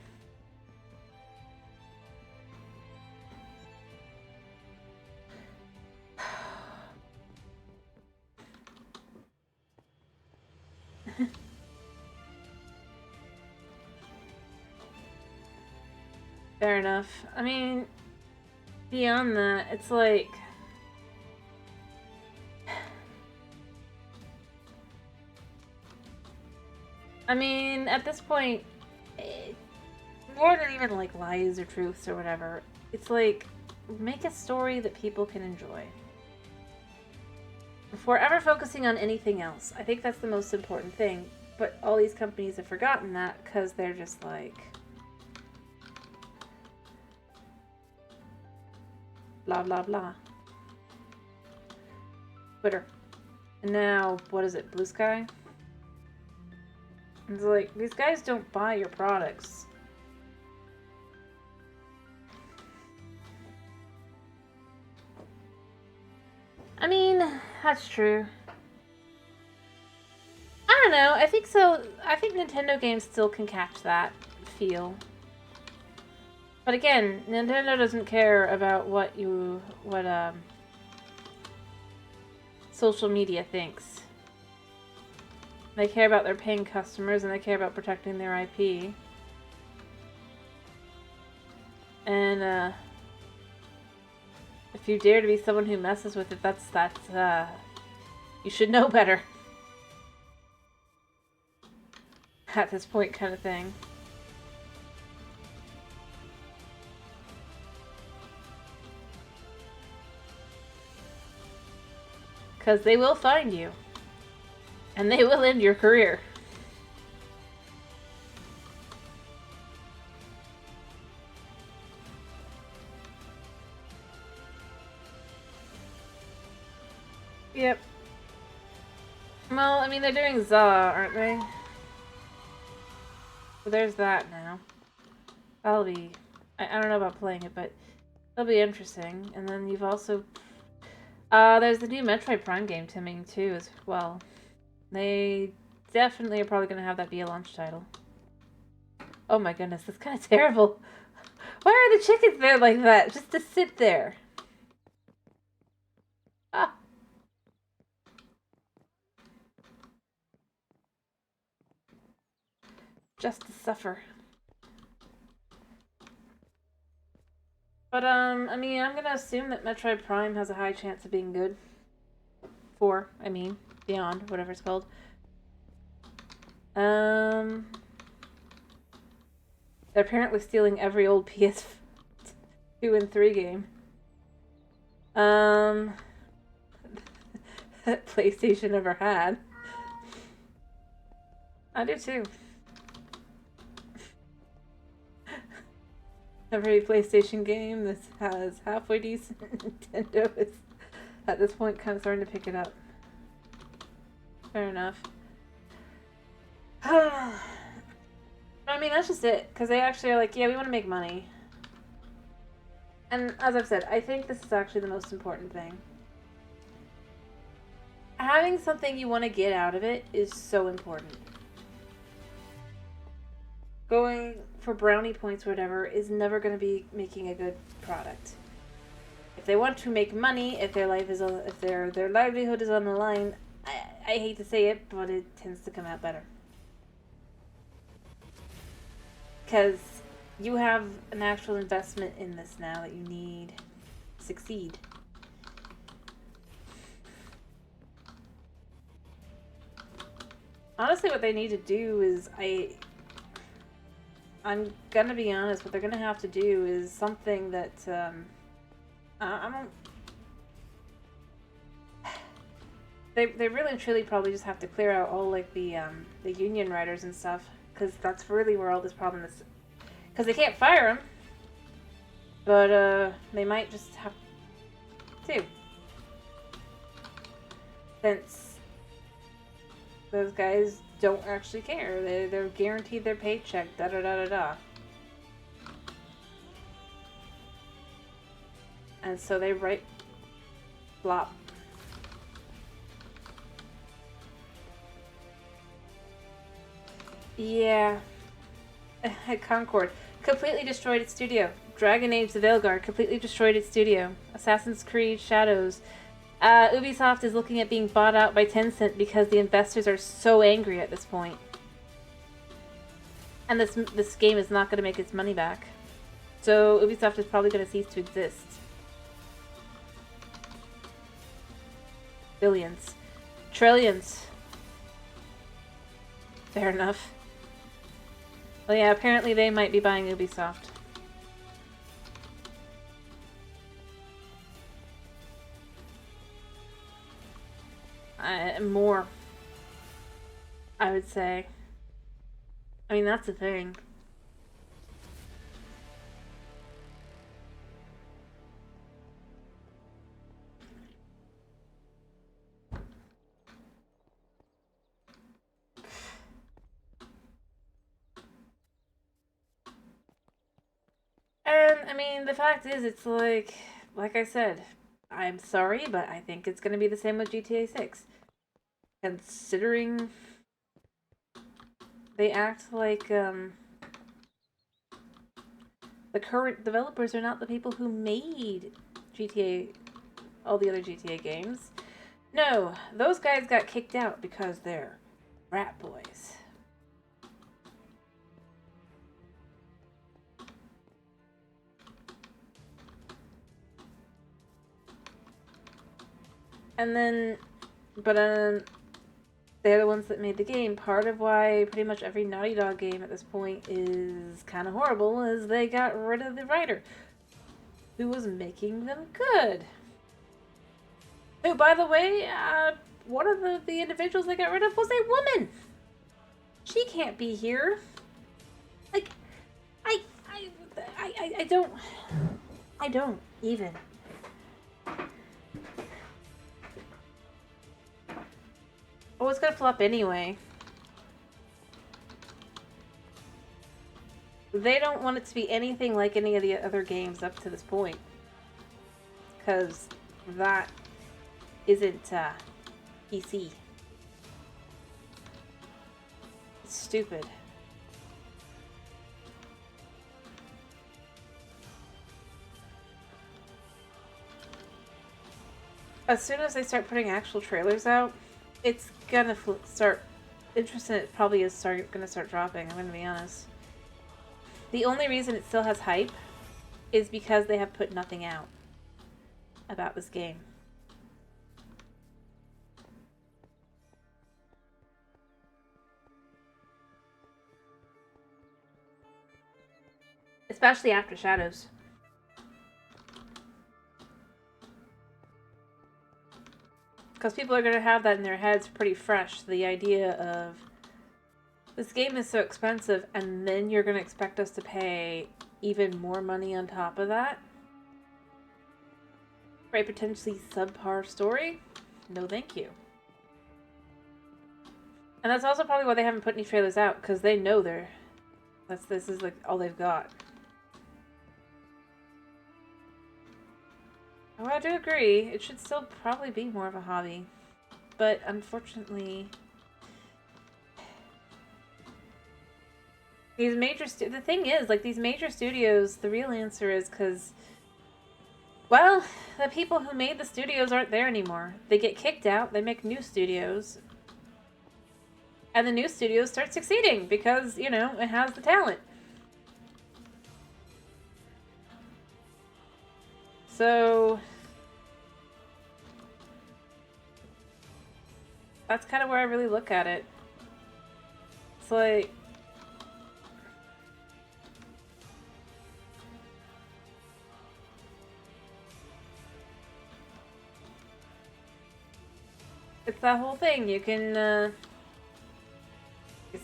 Fair enough. I mean, beyond that, it's like... I mean, at this point, more than even like lies or truths or whatever, it's like, make a story that people can enjoy. Before ever focusing on anything else. I think that's the most important thing. But all these companies have forgotten that because they're just like... blah, blah, blah. Twitter. And now, what is it? Blue Sky? It's like, these guys don't buy your products. I mean, that's true. I don't know. I think so. I think Nintendo games still can catch that feel. But again, Nintendo doesn't care about what social media thinks. They care about their paying customers and they care about protecting their IP. And if you dare to be someone who messes with it, that's you should know better. At this point, kind of thing. Because they will find you. And they will end your career. Yep. Well, I mean, they're doing ZA, aren't they? So there's that now. That'll be... I don't know about playing it, but that'll be interesting. And then you've also... there's the new Metroid Prime game coming too, as well. They definitely are probably going to have that be a launch title. Oh my goodness, that's kind of terrible. Why are the chickens there like that? Just to sit there. Ah. Just to suffer. But, I mean, I'm gonna assume that Metroid Prime has a high chance of being good. 4, I mean. Beyond, whatever it's called. They're apparently stealing every old PS2 and 3 game. That PlayStation ever had. I do too. Every PlayStation game that has halfway decent Nintendo is at this point kind of starting to pick it up. Fair enough. I mean, that's just it. Because they actually are like, yeah, we want to make money. And as I've said, I think this is actually the most important thing. Having something you want to get out of it is so important. Going for brownie points or whatever is never going to be making a good product. If they want to make money, if their life is on, if their livelihood is on the line, I hate to say it, but it tends to come out better. Because you have an actual investment in this now that you need to succeed. Honestly, what they need to do is, I'm gonna be honest, what they're gonna have to do is something that, I don't... They really and truly probably just have to clear out all, like, the union writers and stuff. Because that's really where all this problem is. Because they can't fire them. But, they might just have to. Since those guys don't actually care. They're guaranteed their paycheck, da-da-da-da-da. And so they write flop. Yeah. Concord. Completely destroyed its studio. Dragon Age the Veilguard completely destroyed its studio. Assassin's Creed Shadows. Ubisoft is looking at being bought out by Tencent because the investors are so angry at this point. And this game is not going to make its money back. So Ubisoft is probably going to cease to exist. Billions. Trillions. Fair enough. Well, yeah, apparently they might be buying Ubisoft. More, I would say. I mean, that's the thing. And, I mean, the fact is, it's like I said, I'm sorry, but I think it's going to be the same with GTA 6. Considering they act like, the current developers are not the people who made GTA, all the other GTA games. No, those guys got kicked out because they're rat boys. And then, but they're the ones that made the game. Part of why pretty much every Naughty Dog game at this point is kind of horrible is they got rid of the writer who was making them good. Who, by the way, one of the individuals they got rid of was a woman. She can't be here. Like, I don't even. Oh, it's gonna flop anyway. They don't want it to be anything like any of the other games up to this point. Because that isn't, PC. It's stupid. As soon as they start putting actual trailers out, it's gonna start... interest in it probably is gonna start dropping, I'm gonna be honest. The only reason it still has hype is because they have put nothing out about this game. Especially after Shadows. Because people are going to have that in their heads pretty fresh. The idea of this game is so expensive and then you're going to expect us to pay even more money on top of that for a potentially subpar story? No thank you. And that's also probably why they haven't put any trailers out, because they know this is like all they've got. Oh, I do agree. It should still probably be more of a hobby. But unfortunately, these major the thing is, like, these major studios, the real answer is because, well, the people who made the studios aren't there anymore. They get kicked out, they make new studios, and the new studios start succeeding because, you know, it has the talent. So that's kind of where I really look at it. It's like, it's that whole thing. You can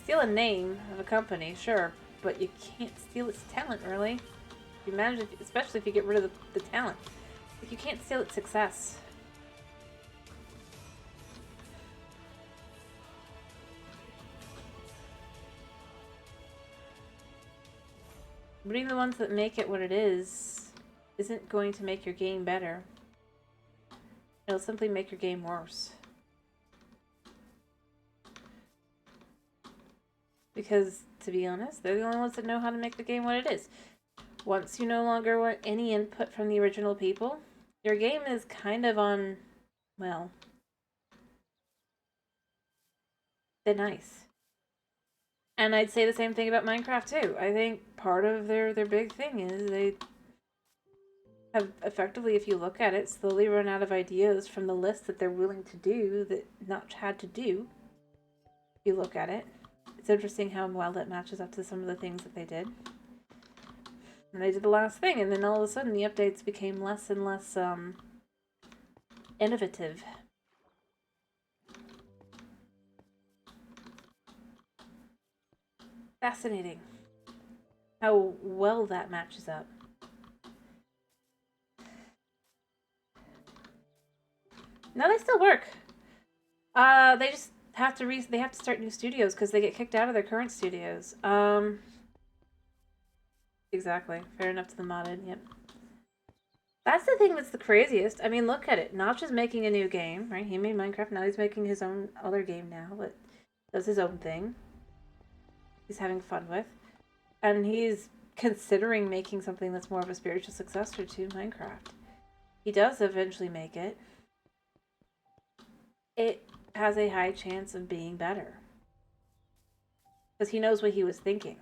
steal a name of a company, sure, but you can't steal its talent, really. You manage, especially if you get rid of the talent. Like, you can't steal its success. Being the ones that make it what it is isn't going to make your game better. It'll simply make your game worse. Because, to be honest, they're the only ones that know how to make the game what it is. Once you no longer want any input from the original people, your game is kind of on, well, thin ice. And I'd say the same thing about Minecraft too. I think part of their big thing is they have effectively, if you look at it, slowly run out of ideas from the list that they're willing to do that Notch had to do. If you look at it. It's interesting how well that matches up to some of the things that they did. And they did the last thing, and then all of a sudden the updates became less and less innovative. Fascinating how well that matches up. No, they still work. They just have to they have to start new studios because they get kicked out of their current studios. Exactly. Fair enough to the modded, yep. That's the thing that's the craziest. I mean, look at it. Notch is making a new game, right? He made Minecraft, now he's making his own other game now that does his own thing. He's having fun with. And he's considering making something that's more of a spiritual successor to Minecraft. He does eventually make it. It has a high chance of being better. Because he knows what he was thinking.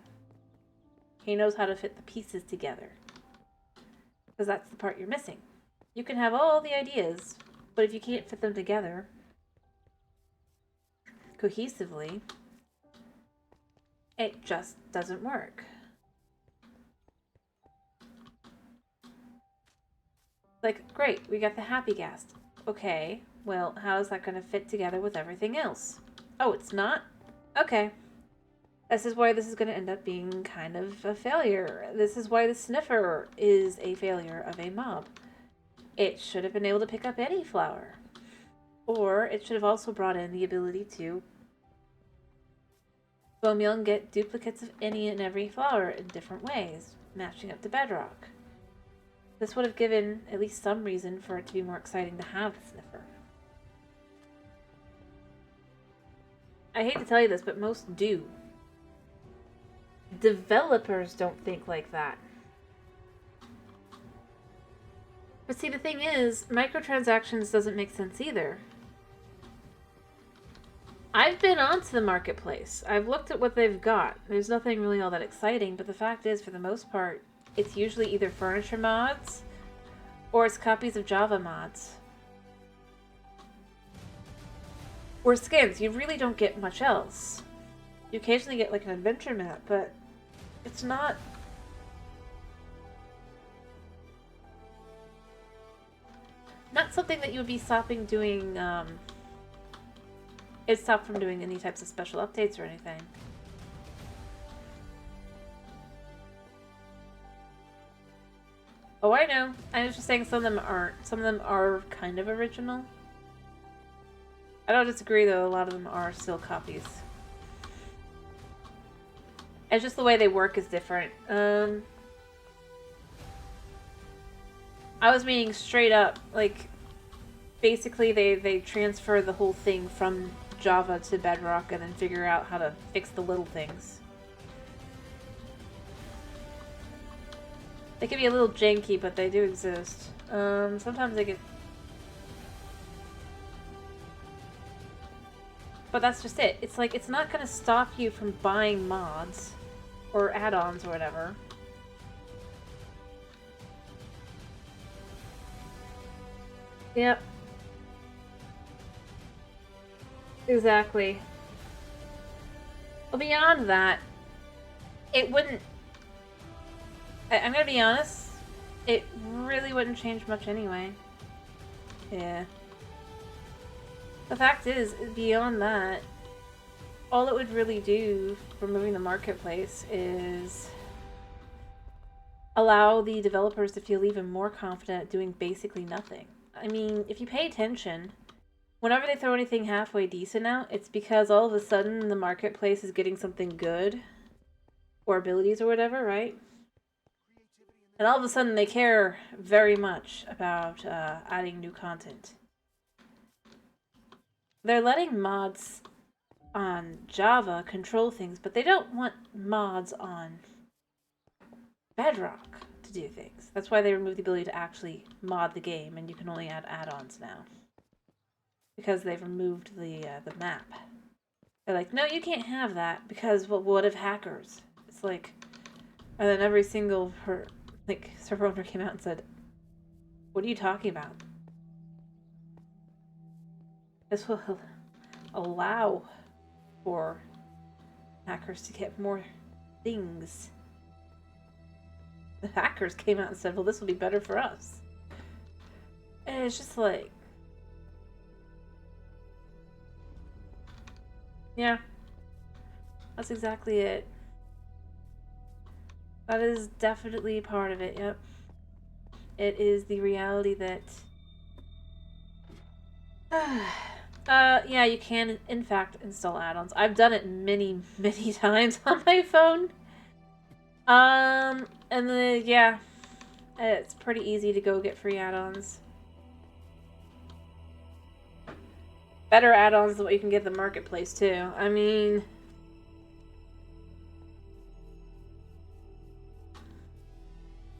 He knows how to fit the pieces together. Because that's the part you're missing. You can have all the ideas, but if you can't fit them together cohesively, it just doesn't work. Like, great, we got the happy gas. Okay, well, how is that going to fit together with everything else? Oh, it's not? Okay. This is why this is going to end up being kind of a failure. This is why the sniffer is a failure of a mob. It should have been able to pick up any flower. Or it should have also brought in the ability to foam meal and get duplicates of any and every flower in different ways, matching up to bedrock. This would have given at least some reason for it to be more exciting to have the sniffer. I hate to tell you this, but most do. Developers don't think like that. But see, the thing is, microtransactions doesn't make sense either. I've been onto the marketplace. I've looked at what they've got. There's nothing really all that exciting, but the fact is, for the most part, it's usually either furniture mods or it's copies of Java mods. Or skins. You really don't get much else. You occasionally get like an adventure map, but it's not not something that you would be stopping doing, it stopped from doing any types of special updates or anything. Oh, I know. I was just saying some of them aren't. Some of them are kind of original. I don't disagree, though. A lot of them are still copies. It's just the way they work is different. I was meaning straight up, like, basically they transfer the whole thing from Java to Bedrock and then figure out how to fix the little things. They can be a little janky, but they do exist. Sometimes they get... But that's just it. It's like, it's not gonna stop you from buying mods or add-ons or whatever. Yep. Exactly. Well, beyond that, it wouldn't... I'm gonna be honest, it really wouldn't change much anyway. Yeah. The fact is, beyond that, all it would really do, removing the marketplace, is allow the developers to feel even more confident at doing basically nothing. I mean, if you pay attention, whenever they throw anything halfway decent out, it's because all of a sudden the marketplace is getting something good, or abilities or whatever, right? And all of a sudden they care very much about adding new content. They're letting mods on Java control things, but they don't want mods on Bedrock to do things. That's why they removed the ability to actually mod the game, and you can only add add-ons now. Because they've removed the map. They're like, no, you can't have that, because what if hackers? It's like, and then every single server owner came out and said, what are you talking about? This will allow for hackers to get more things. The hackers came out and said, well, this will be better for us. And it's just like... Yeah. That's exactly it. That is definitely part of it, yep. It is the reality that... yeah, you can, in fact, install add-ons. I've done it many, many times on my phone. And then, yeah. It's pretty easy to go get free add-ons. Better add-ons than what you can get at the marketplace, too. I mean...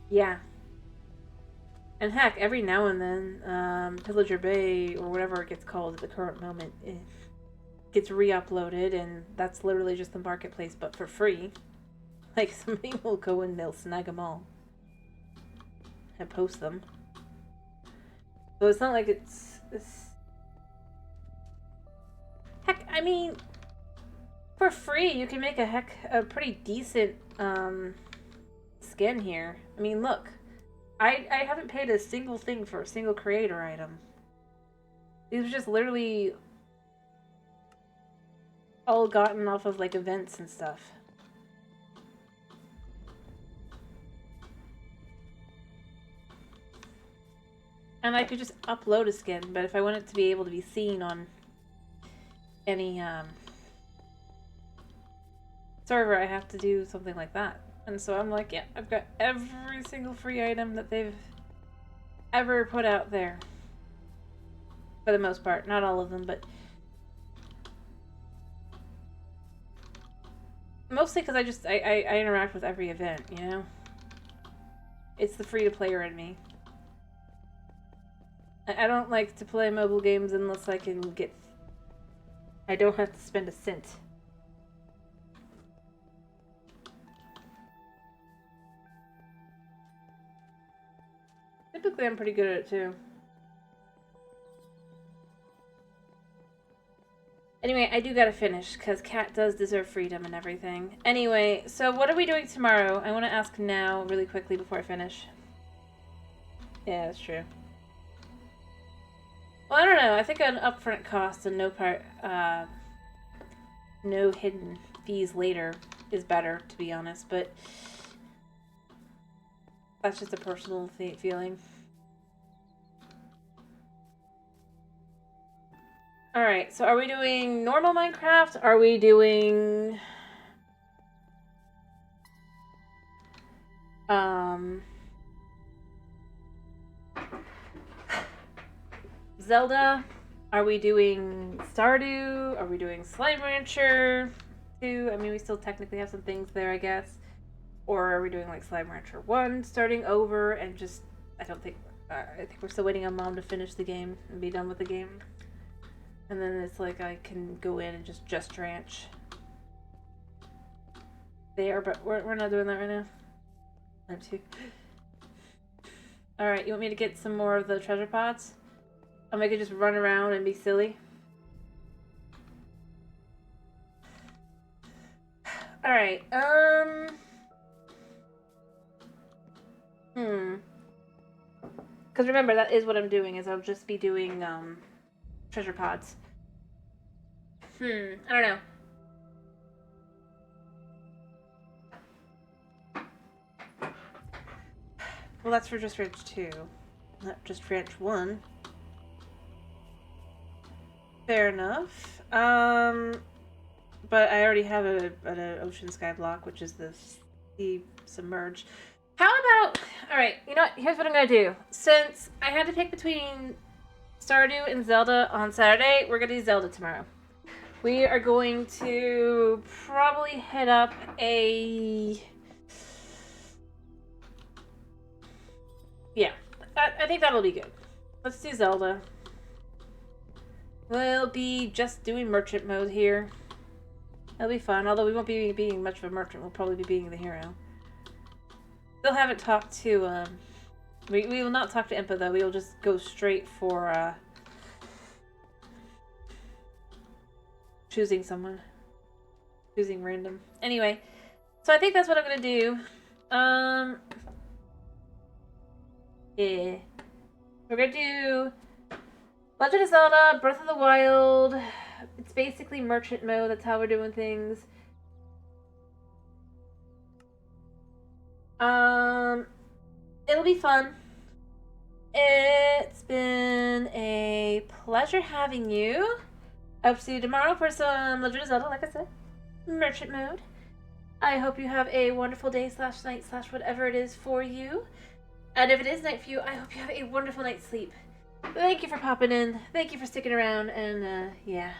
Yeah. And heck, every now and then, Pillager Bay, or whatever it gets called at the current moment, it gets re-uploaded, and that's literally just the marketplace, but for free. Like, somebody will go and they'll snag them all. And post them. So it's not like it's... Heck, I mean... For free, you can make a pretty decent, skin here. I mean, look. I haven't paid a single thing for a single creator item. These are just literally all gotten off of, like, events and stuff. And I could just upload a skin, but if I want it to be able to be seen on any, server, I have to do something like that. And so I'm like, yeah, I've got every single free item that they've ever put out there. For the most part. Not all of them, but... Mostly because I interact with every event, you know? It's the free-to-player in me. I don't like to play mobile games unless I can get... I don't have to spend a cent. Typically, I'm pretty good at it, too. Anyway, I do gotta finish, because Cat does deserve freedom and everything. Anyway, so what are we doing tomorrow? I want to ask now, really quickly, before I finish. Yeah, that's true. Well, I don't know. I think an upfront cost and no hidden fees later is better, to be honest. But that's just a personal feeling. Alright, so are we doing normal Minecraft? Are we doing... Zelda? Are we doing Stardew? Are we doing Slime Rancher 2? I mean, we still technically have some things there, I guess. Or are we doing like Slime Rancher 1, starting over, and just... I think we're still waiting on Mom to finish the game and be done with the game. And then it's like I can go in and just ranch there, but we're not doing that right now. I'm too. Alright, you want me to get some more of the treasure pods? I'll make it just run around and be silly. Alright, Because remember, that is what I'm doing, is I'll just be doing, treasure pods. I don't know. Well, that's for just ranch 2, not just ranch 1. Fair enough. But I already have an ocean sky block, which is the sea submerge. How about... Alright, you know what? Here's what I'm gonna do. Since I had to pick between Stardew and Zelda on Saturday, we're gonna do Zelda tomorrow. We are going to probably hit up a... Yeah, I think that'll be good. Let's do Zelda. We'll be just doing merchant mode here. It'll be fun, although we won't be being much of a merchant. We'll probably be being the hero. Still haven't talked to, we will not talk to Impa, though. We will just go straight for, choosing someone. Choosing random. Anyway, so I think that's what I'm gonna do. Yeah. We're gonna do Legend of Zelda, Breath of the Wild. It's basically merchant mode. That's how we're doing things. It'll be fun. It's been a pleasure having you. I hope to see you tomorrow for some Legend of Zelda, like I said. Merchant mode. I hope you have a wonderful day / night / whatever it is for you. And if it is night for you, I hope you have a wonderful night's sleep. Thank you for popping in. Thank you for sticking around. And, yeah.